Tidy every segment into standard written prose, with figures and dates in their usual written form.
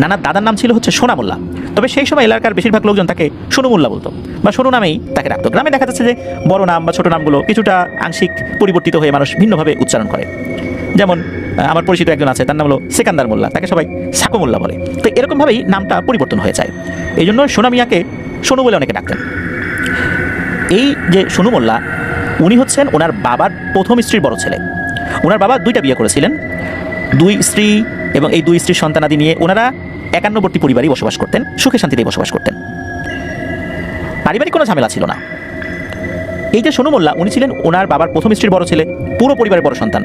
নানার দাদার নাম ছিল হচ্ছে সোনা মোল্লা। তবে সেই সময় এলাকার বেশিরভাগ লোকজন তাকে সোনু মোল্লা বলতো বা সোনু নামেই তাকে রাখতো। গ্রামে দেখা যাচ্ছে যে বড় নাম বা ছোট নামগুলো কিছুটা আংশিক পরিবর্তিত হয়ে মানুষ ভিন্নভাবে উচ্চারণ করে। যেমন আমার পরিচিত একজন আছে, তার নাম হলো সেকান্দার মোল্লা, তাকে সবাই সাকো মোল্লা বলে। তো এরকমভাবেই নামটা পরিবর্তন হয়ে যায়। এই জন্য সোনা মিয়াকে সোনু বলে অনেকে ডাকতেন। এই যে সোনু মোল্লা, উনি হচ্ছেন ওনার বাবার প্রথম স্ত্রীর বড় ছেলে। ওনার বাবা 2টা বিয়ে করেছিলেন, 2 স্ত্রী, এবং এই 2 স্ত্রীর সন্তানাদি নিয়ে ওনারা একান্নবর্তী পরিবারই বসবাস করতেন, সুখে শান্তিতেই বসবাস করতেন, পারিবারিক কোনো ঝামেলা ছিল না। এই যে সোনু মোল্লা, উনি ছিলেন ওনার বাবার প্রথম স্ত্রীর বড় ছেলে, পুরো পরিবারের বড় সন্তান।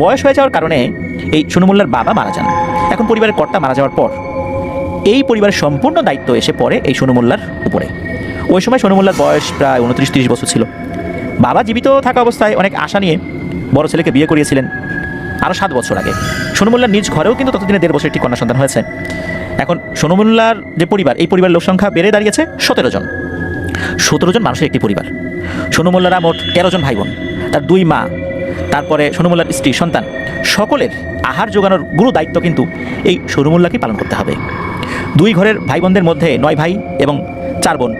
বয়স হয়ে যাওয়ার কারণে এই সোনু মোল্লার বাবা মারা যান। এখন পরিবারের কর্তা মারা যাওয়ার পর এই পরিবারের সম্পূর্ণ দায়িত্ব এসে পড়ে এই সোনু মোল্লার উপরে। ওই সময় সোনু মোল্লার বয়স প্রায় 29-30 বছর ছিল। বাবা জীবিত থাকা অবস্থায় অনেক আশা নিয়ে বড় ছেলেকে বিয়ে করিয়েছিলেন আরও 7 বছর আগে। সোনু মোল্লার নিজ ঘরেও কিন্তু ততদিনে 1.5 বছর একটি কন্যা সন্তান হয়েছে। এখন সোনু মোল্লার যে পরিবার, এই পরিবারের লোক সংখ্যা বেড়ে দাঁড়িয়েছে 17 জন। 17 জন মানুষের একটি পরিবার। সোনু মোল্লারা মোট 13 জন ভাই বোন, তার 2 মা, তারপরে সোনু মোল্লার স্ত্রী, সন্তান, সকলের আহার জোগানোর গুরু দায়িত্ব কিন্তু এই সোনু মোল্লাকেই পালন করতে হবে। 2 ঘরের ভাই বোনদের মধ্যে 9 ভাই এবং 4 বোন।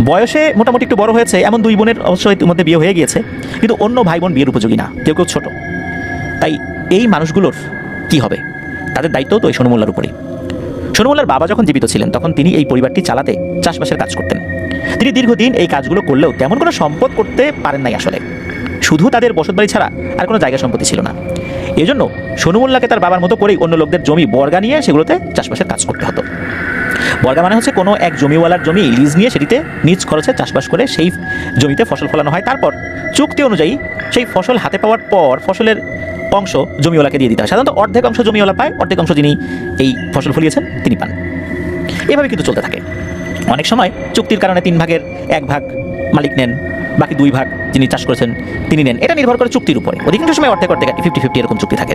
বয়সে মোটামুটি একটু বড় হয়েছে এমন 2 বোনের অবশ্যই মধ্যে বিয়ে হয়ে গিয়েছে, কিন্তু অন্য ভাই বোন বিয়ের উপযোগী না, কেউ কেউ ছোট। তাই এই মানুষগুলোর কি হবে, তাদের দায়িত্ব তো এই সোনু মোল্লার উপরেই। সোনু মোল্লার বাবা যখন জীবিত ছিলেন তখন তিনি এই পরিবারটি চালাতে চাষবাসের কাজ করতেন। তিনি দীর্ঘদিন এই কাজগুলো করলেও তেমন কোনো সম্পদ করতে পারেন নাই। আসলে শুধু তাদের বসতবাড়ি ছাড়া আর কোনো জায়গা সম্পত্তি ছিল না। এই জন্য সোনু মোল্লাকে তার বাবার মতো করেই অন্য লোকদের জমি বর্গা নিয়ে সেগুলোতে চাষবাসের কাজ করতে হতো। বর্গা মানে হচ্ছে কোনো এক জমিওয়ালার জমি লিজ নিয়ে সেটিতে নিজ খরচে চাষবাস করে সেই জমিতে ফসল ফলানো হয়। তারপর চুক্তি অনুযায়ী সেই ফসল হাতে পাওয়ার পর ফসলের অংশ জমিওয়ালাকে দিয়ে দিতে হয়। সাধারণত অর্ধেক অংশ জমিওয়ালা পায়, অর্ধেক অংশ যিনি এই ফসল ফলিয়েছেন তিনি পান। এভাবে কিন্তু চলতে থাকে। অনেক সময় চুক্তির কারণে 3 ভাগের 1 ভাগ মালিক নেন, বাকি 2 ভাগ যিনি চাষ করেছেন তিনি নেন। এটা নির্ভর করে চুক্তির উপরে। অধিকাংশ সময় অর্ধেক অর্ধেক 50-50 এরকম চুক্তি থাকে।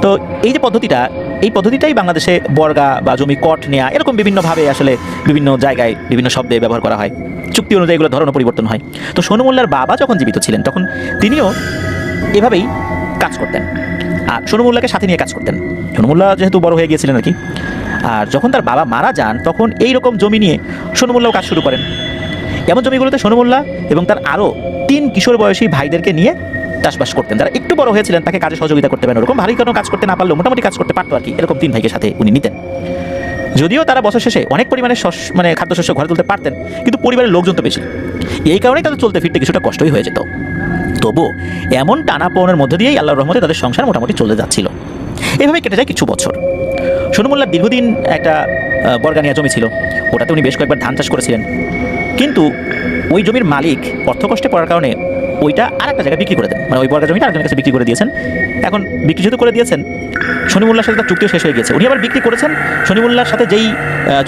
তো এই যে পদ্ধতিটা, এই পদ্ধতিটাই বাংলাদেশে বর্গা বা জমি কট নেওয়া এরকম বিভিন্নভাবে আসলে বিভিন্ন জায়গায় বিভিন্ন শব্দে ব্যবহার করা হয়। চুক্তি অনুযায়ী এগুলো ধরনের পরিবর্তন হয়। তো সোনু মোল্লার বাবা যখন জীবিত ছিলেন তখন তিনিও এভাবেই কাজ করতেন আর সোনু মোল্লাকে সাথে নিয়ে কাজ করতেন। সোনু মোল্লা যেহেতু বড় হয়ে গিয়েছিলেন আর কি। আর যখন তার বাবা মারা যান তখন এই রকম জমি নিয়ে সোনু মোল্লাও কাজ শুরু করেন। এমন জমিগুলোতে সোনু মোল্লা এবং তার আরও 3 কিশোর বয়সী ভাইদেরকে নিয়ে চাষবাস করতেন। যারা একটু বড় হয়েছিলেন তাকে কাজে সহযোগিতা করতে পারেন, ওরকম ভারী কোনো কাজ করতে না পারলেও মোটামুটি কাজ করতে পারতো আর কি। এরকম 3 ভাইকে সাথে উনি নিতেন। যদিও তারা বছর শেষে অনেক পরিমাণে খাদ্যশস্য ঘরে তুলতে পারতেন, কিন্তু পরিবারের লোকজন তো বেশি, এই কারণেই তাদের চলতে ফিরতে কিছুটা কষ্টই হয়ে যেত। তবুও এমন টানাপোড়েনের মধ্যে দিয়েই আল্লাহর রহমতে তাদের সংসার মোটামুটি চলে যাচ্ছিল। এভাবে কেটে যায় কিছু বছর। সোনু মোল্লার দীর্ঘদিন একটা বর্গানিয়া জমি ছিল, ওটাতে উনি বেশ কয়েকবার ধান চাষ করেছিলেন। কিন্তু ওই জমির মালিক অর্থকষ্টে পড়ার কারণে ওইটা আর একটা জায়গায় বিক্রি করে দেন, মানে ওই বর্গা জমিটা আরেকজনের কাছে বিক্রি করে দিয়েছেন। এখন বিক্রি যেহেতু করে দিয়েছেন, সোনু মোল্লার সাথে তার চুক্তিও শেষ হয়ে গেছে। উনি আবার বিক্রি করেছেন সোনু মোল্লার সাথে যেই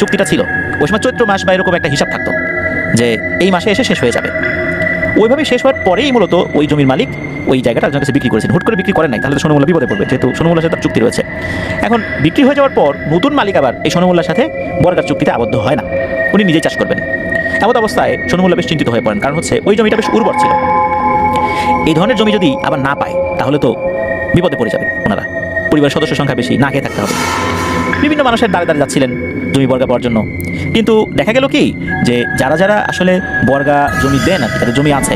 চুক্তিটা ছিল, ওই সময় চৈত্র মাস বা এরকম একটা হিসাব থাকতো যে এই মাসে এসে শেষ হয়ে যাবে। ওইভাবেই শেষ হওয়ার পরেই মূলত ওই জমির মালিক ওই জায়গাটা আরেকজনের কাছে বিক্রি করেছেন। হুট করে বিক্রি করেন নাই, তাহলে তো সোনু মোল্লা বিপদে পড়বে, যেহেতু সোনু মোল্লার সাথে তার চুক্তি রয়েছে। এখন বিক্রি হয়ে যাওয়ার পর নতুন মালিক আবার এই সোনু মোল্লার সাথে বর্গার চুক্তিতে আবদ্ধ হয় না, উনি নিজেই চাষ করবেন। এমন অবস্থায় সোনু মোল্লা বেশ চিন্তিত হয়ে পড়েন, কারণ হচ্ছে ওই জমিটা বেশ উর্বর ছিল। এই ধরনের জমি যদি আবার না পায় তাহলে তো বিপদে পড়ে যাবে ওনারা, পরিবারের সদস্য সংখ্যা বেশি, না খেয়ে থাকতে হবে। বিভিন্ন মানুষের দ্বারে দ্বারে যাচ্ছিলেন জমি বর্গা পাওয়ার জন্য। কিন্তু দেখা গেল কি যে যারা যারা আসলে বর্গা জমি দেন আর তাদের জমি আছে,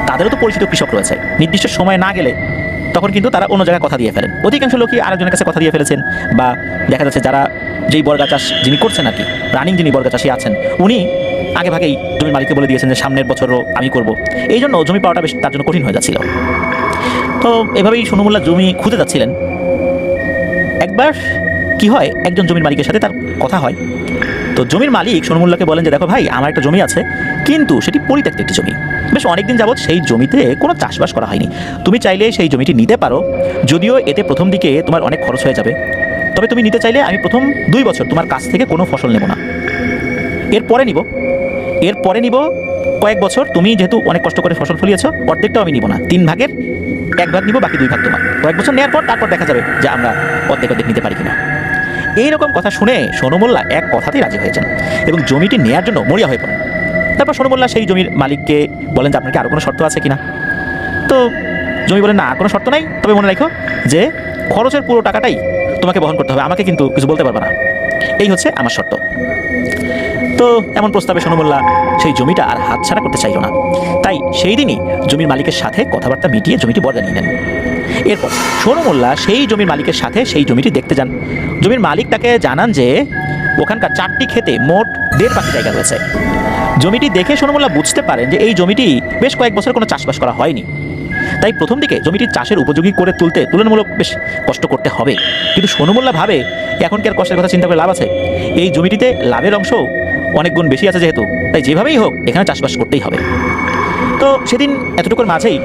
তাদেরও তো পরিচিত কৃষক রয়েছে। নির্দিষ্ট সময় না গেলে তখন কিন্তু তারা অন্য জায়গায় কথা দিয়ে ফেলেন। অধিকাংশ লোকই আরেকজনের কাছে কথা দিয়ে ফেলেছেন, বা দেখা যাচ্ছে যারা যেই বর্গা চাষ যিনি করছেন আর কি, রানিং যিনি বর্গা চাষী আছেন, উনি আগে ভাগেই জমির মালিককে বলে দিয়েছেন যে সামনের বছরও আমি করব। এই জন্য জমি পাওয়াটা বেশ তার জন্য কঠিন হয়ে যাচ্ছিল। তো এভাবেই সোনু মোল্লা জমি খুঁজে যাচ্ছিলেন। একবার কি হয়, একজন জমির মালিকের সাথে তার কথা হয়। তো জমির মালিক সোনু মোল্লাকে বলেন যে দেখো ভাই, আমার একটা জমি আছে, কিন্তু সেটি পরিত্যক্ত একটি জমি, বেশ অনেকদিন যাবৎ সেই জমিতে কোনো চাষবাস করা হয়নি। তুমি চাইলে সেই জমিটি নিতে পারো, যদিও এতে প্রথম দিকে তোমার অনেক খরচ হয়ে যাবে। তবে তুমি নিতে চাইলে আমি প্রথম 2 বছর তোমার কাছ থেকে কোনো ফসল নেব না, এরপরে নিব কয়েক বছর। তুমি যেহেতু অনেক কষ্ট করে ফসল ফলিয়েছ, অর্ধেকটাও আমি নিব না, 3 ভাগের 1 ভাগ নিব, বাকি 2 ভাগ তোমার। কয়েক বছর নেওয়ার পর তারপর দেখা যাবে যে আমরা অর্ধেক নিতে পারি কিনা। এইরকম কথা শুনে সোনু মোল্লা এক কথাতেই রাজি হয়েছেন এবং জমিটি নেওয়ার জন্য মরিয়া হয়ে পড়েন। তারপর সোনু মোল্লা সেই জমির মালিককে বলেন যে আপনার কি আরও কোনো শর্ত আছে কিনা। তো জমি বলেন না, আর কোনো শর্ত নাই, তবে মনে রাখো যে খরচের পুরো টাকাটাই তোমাকে বহন করতে হবে, আমাকে কিন্তু কিছু বলতে পারবে না, এই হচ্ছে আমার শর্ত। তো এমন প্রস্তাবে সোনু মোল্লা সেই জমিটা আর হাতছাড়া করতে চাইল না। তাই সেই দিনই জমির মালিকের সাথে কথাবার্তা মিটিয়ে জমিটি বর্গা নিয়ে নেন। এরপর সোনু মোল্লা সেই জমির মালিকের সাথে সেই জমিটি দেখতে যান। জমির মালিক তাকে জানান যে ওখানকার 4টি ক্ষেতে মোট 1.5 পাখি জায়গা রয়েছে। জমিটি দেখে সোনু মোল্লা বুঝতে পারেন যে এই জমিটি বেশ কয়েক বছর কোনো চাষবাস করা হয়নি। তাই প্রথম দিকে জমিটি চাষের উপযোগী করে তুলতে তুলনামূলক বেশ কষ্ট করতে হবে। কিন্তু সোনু মোল্লা ভাবে এখন কি আর কষ্টের কথা চিন্তা করে লাভ আছে? এই জমিটিতে লাভের অংশ অনেক গুণ বেশি আছে যেহেতু, তাই যেভাবেই হোক এখানে চাষবাস করতেই হবে। তো সেদিন এতটুকুর মাঝেই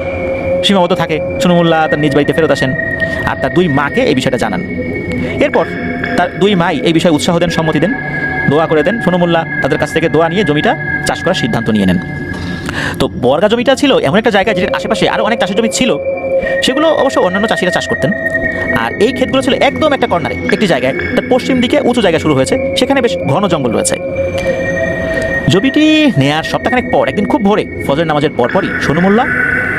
সীমাবদ্ধ থাকে। সোনু মোল্লা তার নিজ বাড়িতে ফেরত আসেন আর তার 2 মাকে এই বিষয়টা জানান। এরপর তার 2 মাই এই বিষয়ে উৎসাহ দেন, সম্মতি দেন, দোয়া করে দেন। সোনু মোল্লা তাদের কাছ থেকে দোয়া নিয়ে জমিটা চাষ করার সিদ্ধান্ত নিয়ে নেন। তো বর্গা জমিটা ছিল এমন একটা জায়গা যেটার আশেপাশে আরও অনেক চাষের জমি ছিল, সেগুলো অবশ্য অন্যান্য চাষিরা চাষ করতেন। আর এই ক্ষেতগুলো ছিল একদম একটা কর্নারে একটি জায়গায়, তার পশ্চিম দিকে উঁচু জায়গা শুরু হয়েছে, সেখানে বেশ ঘন জঙ্গল রয়েছে। জমিটি নেয়ার সপ্তাহখানেক পর একদিন খুব ভোরে ফজর নামাজের পরপরই সোনু মোল্লা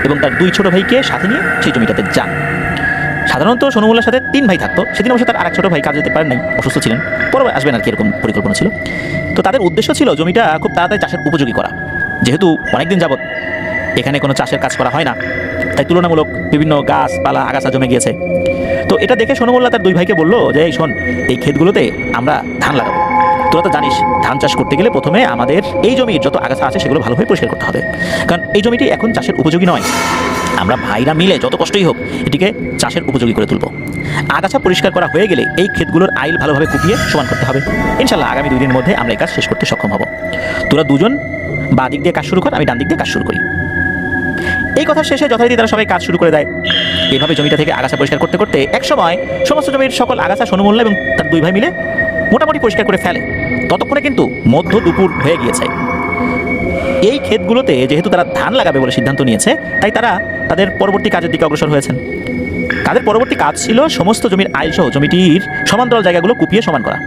এবং তার 2 ছোট ভাইকে সাথে নিয়ে সেই জমিটাতে যান। সাধারণত সোনু মোল্লার সাথে 3 ভাই থাকতো, সেদিন অবশ্য তার আরেক ছোট ভাই কাজ যেতে পারেন নাই, অসুস্থ ছিলেন, পরে আসবেন আর কি, এরকম পরিকল্পনা ছিল। তো তাদের উদ্দেশ্য ছিল জমিটা খুব তাড়াতাড়ি চাষের উপযোগী করা, যেহেতু অনেকদিন যাবত এখানে কোনো চাষের কাজ করা হয় না, তাই তুলনামূলক বিভিন্ন গাছপালা আগাছা জমে গিয়েছে। তো এটা দেখে সোনু মোল্লা তার 2 ভাইকে বললো যে এই শোন, এই ক্ষেতগুলোতে আমরা ধান লাগাবো। তোরা তো জানিস ধান চাষ করতে গেলে প্রথমে আমাদের এই জমির যত আগাছা আছে সেগুলো ভালোভাবে পরিষ্কার করতে হবে, কারণ এই জমিটি এখন চাষের উপযোগী নয়। আমরা ভাইরা মিলে যত কষ্টই হোক এটিকে চাষের উপযোগী করে তুলব। আগাছা পরিষ্কার করা হয়ে গেলে এই ক্ষেতগুলোর আইল ভালোভাবে কুপিয়ে সমান করতে হবে। ইনশাল্লাহ আগামী 2 দিনের মধ্যে আমরা এই কাজ শেষ করতে সক্ষম হব। তোরা দুজন বাঁ দিক দিয়ে কাজ শুরু কর, আমি ডান দিক দিয়ে কাজ শুরু করি। এই কথা শেষে যথারীতি তারা সবাই কাজ শুরু করে দেয়। এভাবে জমিটা থেকে আগাছা পরিষ্কার করতে করতে একসময় সমস্ত জমির সকল আগাছা সোনু মোল্লা এবং তার 2 ভাই মিলে মোটামুটি পরিষ্কার করে ফেলে। ততক্ষণে কিন্তু মধ্য দুপুর হয়ে গিয়েছে। এই ক্ষেতগুলোতে যেহেতু তারা ধান লাগাবে বলে সিদ্ধান্ত নিয়েছে, তাই তারা তাদের পরবর্তী কাজের দিকে অগ্রসর হয়েছেন। তাদের পরবর্তী কাজ ছিল সমস্ত জমির আইল সহ জমিটির সমান্তরাল জায়গাগুলো কুপিয়ে সমান করা।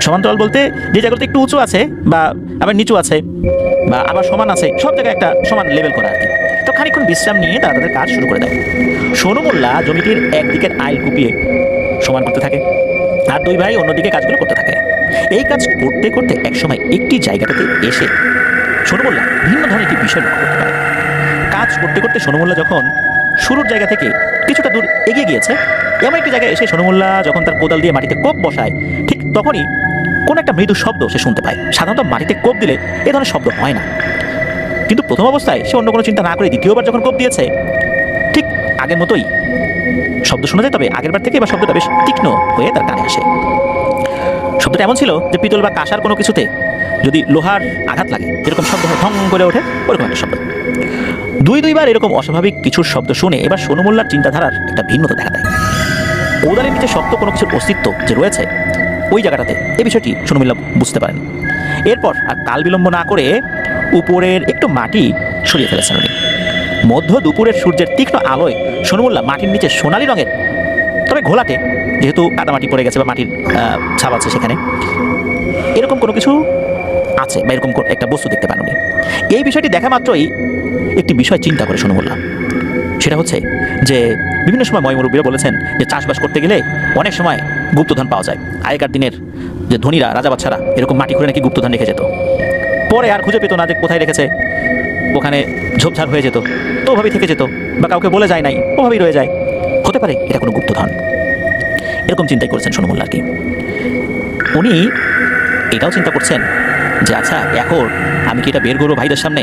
সমান্তরাল বলতে যে জায়গাগুলোতে একটু উঁচু আছে বা আবার নিচু আছে বা আবার সমান আছে, সব জায়গায় একটা সমান লেভেল করা আর কি। তো খানিকক্ষণ বিশ্রাম নিয়ে তারা তাদের কাজ শুরু করে দেয়। সোনু মোল্লা জমিটির একদিকের আইল কুপিয়ে সমান করতে থাকে আর 2 ভাই অন্যদিকে কাজগুলো করতে থাকে। এই কাজ করতে করতে একসময় একটি জায়গাটাতে এসে সোনু মোল্লা ভিন্ন ধরনের একটি বিষয় লক্ষ্য করতে পারে। কাজ করতে করতে সোনু মোল্লা যখন শুরুর জায়গা থেকে কিছুটা দূর এগিয়ে গিয়েছে, এমন একটি জায়গায় এসে সোনু মোল্লা যখন তার কোদাল দিয়ে মাটিতে কোপ বসায়, ঠিক তখনই কোনো একটা মৃদু শব্দ সে শুনতে পায়। সাধারণত মাটিতে কোপ দিলে এ ধরনের শব্দ হয় না, কিন্তু প্রথম অবস্থায় সে অন্য কোনো চিন্তা না করে দ্বিতীয়বার যখন কোপ দিয়েছে, ঠিক আগের মতোই শব্দ শোনা যায়, তবে আগেরবার থেকে এবার শব্দটা বেশ তীক্ষ্ণ হয়ে তার কানে আসে। শব্দটা এমন ছিল যে পিতল বা কাঁসার কোনো কিছুতে যদি লোহার আঘাত লাগে যেরকম শব্দ ঢং করে ওঠে, ওরকম একটা শব্দ। 2বার এরকম অস্বাভাবিক কিছুর শব্দ শুনে এবার সোনু মোল্লার চিন্তাধারার একটা ভিন্নতা দেখা দেয়। কোদালের নিচে শক্ত কোনো কিছুর অস্তিত্ব যে রয়েছে ওই জায়গাটাতে, এই বিষয়টি সোনু মোল্লা বুঝতে পারেন। এরপর আর কাল বিলম্ব না করে উপরের একটু মাটি সরিয়ে ফেলেছেন উনি। মধ্য দুপুরের সূর্যের তীক্ষ্ণ আলোয় সোনু মোল্লা মাটির নিচে সোনালি রঙের, তবে ঘোলাটে, যেহেতু কাদামাটি পড়ে গেছে বা মাটির ছাপ আছে সেখানে, এরকম কোনো কিছু আছে বা এরকম একটা বস্তু দেখতে পান উনি। এই বিষয়টি দেখা মাত্রই একটি বিষয় চিন্তা করে সোনু মোল্লা, সেটা হচ্ছে যে বিভিন্ন সময় ময়মুরব্বীরা বলেছেন যে চাষবাস করতে গেলে অনেক সময় গুপ্তধন পাওয়া যায়। আগেকার দিনের যে ধনীরা, রাজা বাচ্চারা এরকম মাটি খুঁড়ে নাকি গুপ্তধন রেখে যেত, পরে আর খুঁজে পেত না যে কোথায় রেখেছে, ওখানে ঝোপঝাড় হয়ে যেত, তো ওভাবেই থেকে যেত বা কাউকে বলে যায় নাই, ওভাবেই রয়ে যায়। হতে পারে এটা কোনো গুপ্তধন, এরকম চিন্তাই করেছেন সোনু মোল্লা আর কি। উনি এটাও চিন্তা করছেন যে আচ্ছা এখন আমি কি এটা বের করবো ভাইদের সামনে,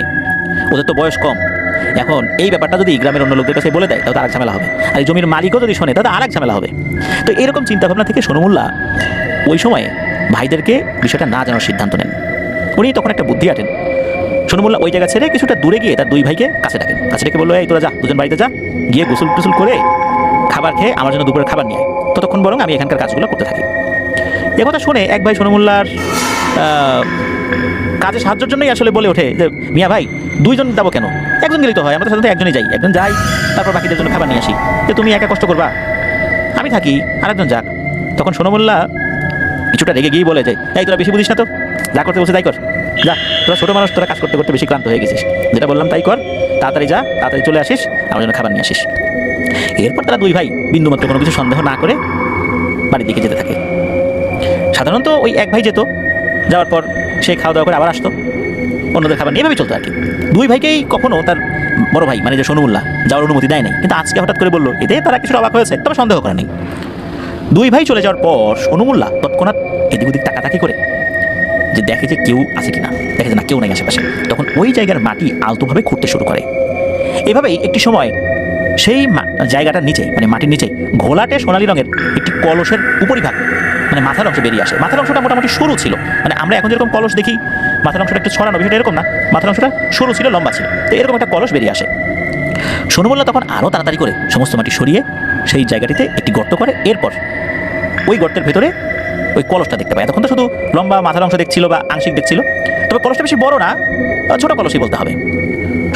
ওদের তো বয়স কম, এখন এই ব্যাপারটা যদি গ্রামের অন্য লোকদের কাছে বলে দেয় তাহলে আরেক ঝামেলা হবে, আর এই জমির মালিকও যদি শোনে তাহলে আরেক ঝামেলা হবে। তো এরকম চিন্তাভাবনা থেকে সোনু মোল্লা ওই সময়ে ভাইদেরকে বিষয়টা না জানার সিদ্ধান্ত নেন। উনি তখন একটা বুদ্ধি আটেন। সোনু মোল্লা ওই জায়গা ছেড়ে কিছুটা দূরে গিয়ে তার 2 ভাইকে কাছে ডাকেন। কাছে ডেকে বললো, এই তোরা যা, দুজন বাড়িতে যা, গিয়ে গোসল টুসুল করে খাবার খেয়ে আমার জন্য দুপুরের খাবার নিয়ে আয়, ততক্ষণ বরং আমি এখানকার কাজগুলো করতে থাকি। একথা শুনে এক ভাই সোনু মোল্লার কাজে সাহায্যের জন্যই আসলে বলে ওঠে যে মিয়া ভাই 2 জন যাবো কেন, একজন গেলেই তো হয়, আমরা সাধারণত একজনই যাই, একজন যাই তারপর বাকিদের জন্য খাবার নিয়ে আসি, যে তুমি একা কষ্ট করবা, আমি থাকি আরেকজন যাক। তখন সোনু মোল্লা কিছুটা রেগে গিয়ে বলে যায়, এই তোরা বেশি বুঝিস না তো, যা করতে বলছে তাই কর, যা, তোরা ছোটো মানুষ, তোরা কাজ করতে করতে বেশি ক্লান্ত হয়ে গেছিস, যেটা বললাম তাই কর, তাড়াতাড়ি যা, তাড়াতাড়ি চলে আসিস, আমার জন্য খাবার নিয়ে আসিস। এরপর তারা 2 ভাই বিন্দুমাত্র কোনো কিছু সন্দেহ না করে বাড়ির দিকে যেতে থাকে। সাধারণত ওই এক ভাই যেত, যাওয়ার পর সে খাওয়া দাওয়া করে আবার আসতো, অন্যদের খাবার নিয়ে এভাবেই চলতো আর কি। দুই ভাইকেই কখনো তার বড় ভাই মানে যে সনুমুল্লাহ যাওয়ার অনুমতি দেয় নাই, কিন্তু আজকে হঠাৎ করে বললো, এতে তারা কিছুটা অবাক হয়েছে, তবে সন্দেহ করে নেই। দুই ভাই চলে যাওয়ার পর সনুমুল্লাহ তৎক্ষণাৎ এদিক ওদিক তাকাতাকি করে যে দেখে যে কেউ আছে কিনা, দেখে যে না কেউ নাই আশেপাশে। তখন ওই জায়গার মাটি আলতোভাবে খুঁড়তে শুরু করে। এভাবেই একটি সময় সেই জায়গাটার নিচে মানে মাটির নিচে ঘোলাটে সোনালী রঙের একটি কলসের উপরিভাগ মানে মাথার অংশ বেরিয়ে আসে। মাথার অংশটা মোটামুটি সরু ছিল, মানে আমরা এখন যেরকম কলস দেখি মাথার অংশটা একটু ছড়ানো, বিষয়টা এরকম না, মাথার অংশটা সরু ছিল, লম্বা ছিল। তো এরকম একটা কলস বেরিয়ে আসে। সনুমুল্লাহ তখন আরও তাড়াতাড়ি করে সমস্ত মাটি সরিয়ে সেই জায়গাটিতে একটি গর্ত করে, এরপর ওই গর্তের ভেতরে ওই কলসটা দেখতে পায়। এতক্ষণ তো শুধু লম্বা মাথার অংশ দেখছিল বা আংশিক দেখছিল, তবে কলসটা বেশি বড় না, ছোট কলসই বলতে হবে।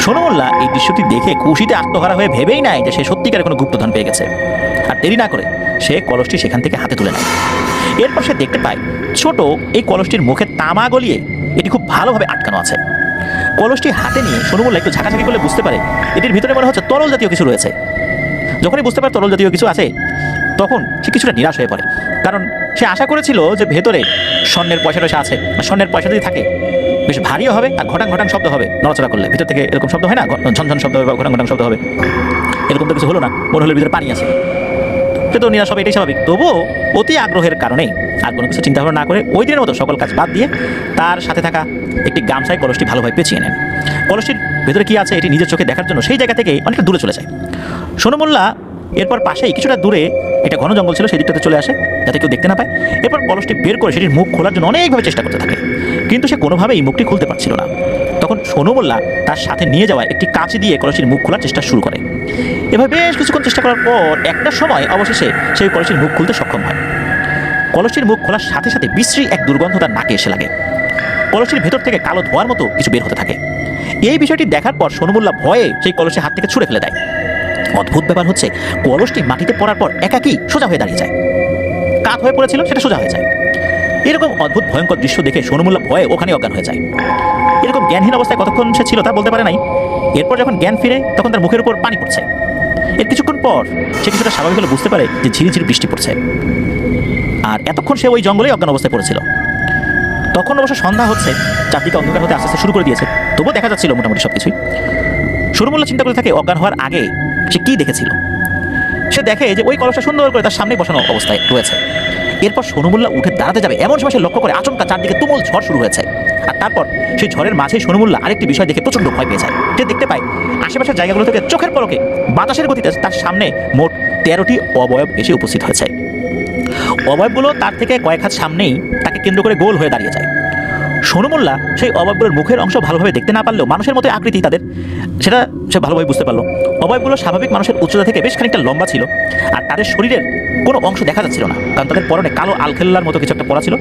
সনুমুল্লাহ এই দৃশ্যটি দেখে খুশিতে আত্মহারা হয়ে ভেবেই নাই যে সে সত্যিকারের কোনো গুপ্তধন পেয়ে গেছে। আর দেরি না করে সে কলসটি সেখান থেকে হাতে তুলে নেয়। এরপর সে দেখতে পায় ছোট এই কলসটির মুখে তামা গলিয়ে এটি খুব ভালোভাবে আটকানো আছে। কলসটি হাতে নিয়ে সনুমুল্লাহ একটু ঝাঁকাঝাঁকি করলে বুঝতে পারে এটির ভিতরে মনে হচ্ছে তরল জাতীয় কিছু রয়েছে। যখনই বুঝতে পারে তরল জাতীয় কিছু আছে, তখন সে কিছুটা নিরাশ হয়ে পড়ে, কারণ সে আশা করেছিল যে ভেতরে স্বর্ণের পয়সা টয়সা আছে, স্বর্ণের পয়সা যদি থাকে বেশ ভারীও হবে আর ঘটাং ঘটাং শব্দ হবে, নড়াচড়া করলে ভিতর থেকে এরকম শব্দ হয় না, ঝনঝন শব্দ হবে বা ঘটাং ঘটাং শব্দ হবে। এরকম তো কিছু হলো না, মনে হলো ভিতরে পানি আছে। সে তো নিরাশ হবে, এটাই স্বাভাবিক। তবুও অতি আগ্রহের কারণে আর কোনো কিছু চিন্তা ভাবনা না করে ওই দিনের মতো সকল কাজ বাদ দিয়ে তার সাথে থাকা একটি গামছায় কলসটি ভালোভাবে পেঁচিয়ে নেন। কলসটির ভেতরে কি আছে এটি নিজের চোখে দেখার জন্য সেই জায়গা থেকে অনেকটা দূরে চলে যায়। সনুমুল্লাহ এরপর পাশেই কিছুটা দূরে এটা ঘন জঙ্গল ছিল, সেই দিকটাতে চলে আসে যাতে কেউ দেখতে না পায়। এরপর কলসটি বের করে সেটির মুখ খোলার জন্য অনেকভাবে চেষ্টা করতে থাকে, কিন্তু সে কোনোভাবেই মুখটি খুলতে পারছিল না। তখন সনুমুল্লাহ তার সাথে নিয়ে যাওয়া একটি কাঁচি দিয়ে কলসির মুখ খোলার চেষ্টা শুরু করে। এভাবে বেশ কিছুক্ষণ চেষ্টা করার পর একটা সময় অবশেষে সেই কলসির মুখ খুলতে সক্ষম হয়। কলসির মুখ খোলার সাথে সাথে বিশ্রী এক দুর্গন্ধ তার নাকে এসে লাগে। কলসির ভেতর থেকে কালো ধোঁয়ার মতো কিছু বের হতে থাকে। এই বিষয়টি দেখার পর সনুমুল্লাহ ভয়ে সেই কলসি হাত থেকে ছুঁড়ে ফেলে দেয়। অদ্ভুত ব্যাপার হচ্ছে, কলসটি মাটিতে পড়ার পর একাকী সোজা হয়ে দাঁড়িয়ে যায়। কাত হয়ে পড়েছিল সেটা সোজা হয়ে যায়। এরকম অদ্ভুত ভয়ঙ্কর দৃশ্য দেখে সনুমুল্লাহ ভয়ে ওখানে অজ্ঞান হয়ে যায়। এরকম জ্ঞানহীন অবস্থায় কতক্ষণ সে ছিল তা বলতে পারে নাই। এরপর যখন জ্ঞান ফিরে তখন তার মুখের উপর পানি পড়ছে। এর কিছুক্ষণ পর সে কিছুটা স্বাভাবিক হলে বুঝতে পারে যে ঝিরিঝিরি বৃষ্টি পড়ছে। আর এতক্ষণ সে ওই জঙ্গলেই অজ্ঞান অবস্থায় পড়েছিল। তখন অবশ্য সন্ধ্যা হচ্ছে, চারদিকে অন্ধকার হতে আস্তে আস্তে শুরু করে দিয়েছে, তবুও দেখা যাচ্ছিল মোটামুটি সব কিছুই। সনুমুল্লাহ চিন্তা করে থাকে অজ্ঞান হওয়ার আগে সে কী দেখেছিল। সে দেখে যে ওই কলসটা সুন্দর করে তার সামনে বসানো অবস্থায় রয়েছে। এরপর সনুমুল্লাহ উঠে দাঁড়াতে যাবে এমন সময় সে লক্ষ্য করে আচমকা চারদিকে তুমুল ঝড় শুরু হয়েছে। আর তারপর সেই ঝড়ের মাঝে সনুমুল্লাহ আরেকটি বিষয় দেখে প্রচণ্ড ভয় পেয়ে যায়। সে দেখতে পায় আশেপাশের জায়গাগুলো থেকে চোখের পলকে বাতাসের গতিতে তার সামনে মোট 13টি অবয়ব এসে উপস্থিত হয়েছে। অবয়বগুলো তার থেকে কয়েক হাত সামনেই তাকে কেন্দ্র করে গোল হয়ে দাঁড়িয়ে যায়। সনুমুল্লাহ সেই অবয়বগুলোর মুখের অংশ ভালোভাবে দেখতে না পারলেও মানুষের মতো আকৃতি তাদের, সেটা সে ভালোভাবে বুঝতে পারলো। অবয়বগুলো স্বাভাবিক মানুষের উচ্চতা থেকে বেশ খানিকটা লম্বা ছিল, আর তাদের শরীরের কোনো অংশ দেখা যাচ্ছিল না, কারণ তাদের পরনে কালো আলখেল্লার মতো কিছু একটা পরা ছিল।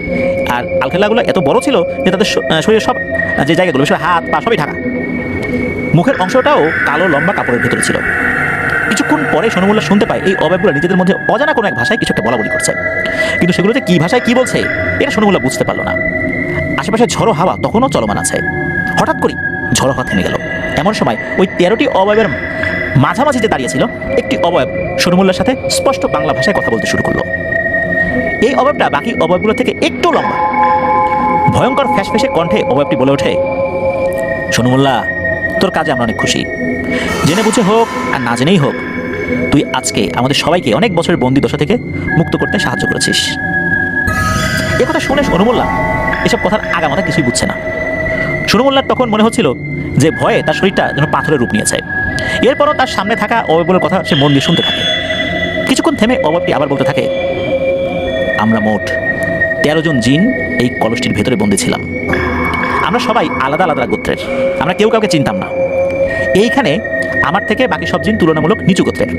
আর আলখেল্লাগুলো এত বড় ছিল যে তাদের শরীরের সব যে জায়গাগুলো, বিশেষ হাত পা সবই ঢাকা। মুখের অংশটাও কালো লম্বা কাপড়ের ভেতরে ছিল। কিছুক্ষণ পরে সনুমুল্লাহ শুনতে পায় এই অবয়বগুলো নিজেদের মধ্যে অজানা কোনো এক ভাষায় কিছু একটা বলাবলি করছে, কিন্তু সেগুলো যে কী ভাষায় কী বলছে এটা সনুমুল্লাহ বুঝতে পারলো না। আশেপাশে ঝড়ো হাওয়া তখনও চলমান আছে। হঠাৎ করেই ঝড়ো হাওয়া থেমে গেল। এমন সময় ওই 13টি অবয়বের মাঝামাঝি যে দাঁড়িয়েছিল একটি অবয়ব সনুমুল্লাহর সাথে স্পষ্ট বাংলা ভাষায় কথা বলতে শুরু করলো। এই অবয়বটা বাকি অবয়বগুলো থেকে একটু লম্বা। ভয়ঙ্কর ফ্যাসফ্যাসে কণ্ঠে অবয়বটি বলে ওঠে, সনুমুল্লাহ, তোর কাজে আমরা অনেক খুশি। জেনে বুঝে হোক আর না জেনেই হোক, তুই আজকে আমাদের সবাইকে অনেক বছরের বন্দি দশা থেকে মুক্ত করতে সাহায্য করেছিস। এ কথা শুনে সনুমুল্লাহ এসব কথার আগামাথা কিছুই বুঝছে না। সনুমুল্লাহর তখন মনে হচ্ছিল যে ভয়ে তার শরীরটা যেন পাথরের রূপ নিয়েছে। এরপরও তার সামনে থাকা অবয়বগুলোর কথা সে মন দিয়ে শুনতে থাকে। কিছুক্ষণ থেমে অবয়বটি আবার বলতে থাকে, আমরা মোট 13 জন জিন এই কলসটির ভেতরে বন্দী ছিলাম। আমরা সবাই আলাদা আলাদা গোত্রের, আমরা কেউ কাউকে চিনতাম না। এইখানে আমার থেকে বাকি সব জিন তুলনামূলক নিচু গোত্রের।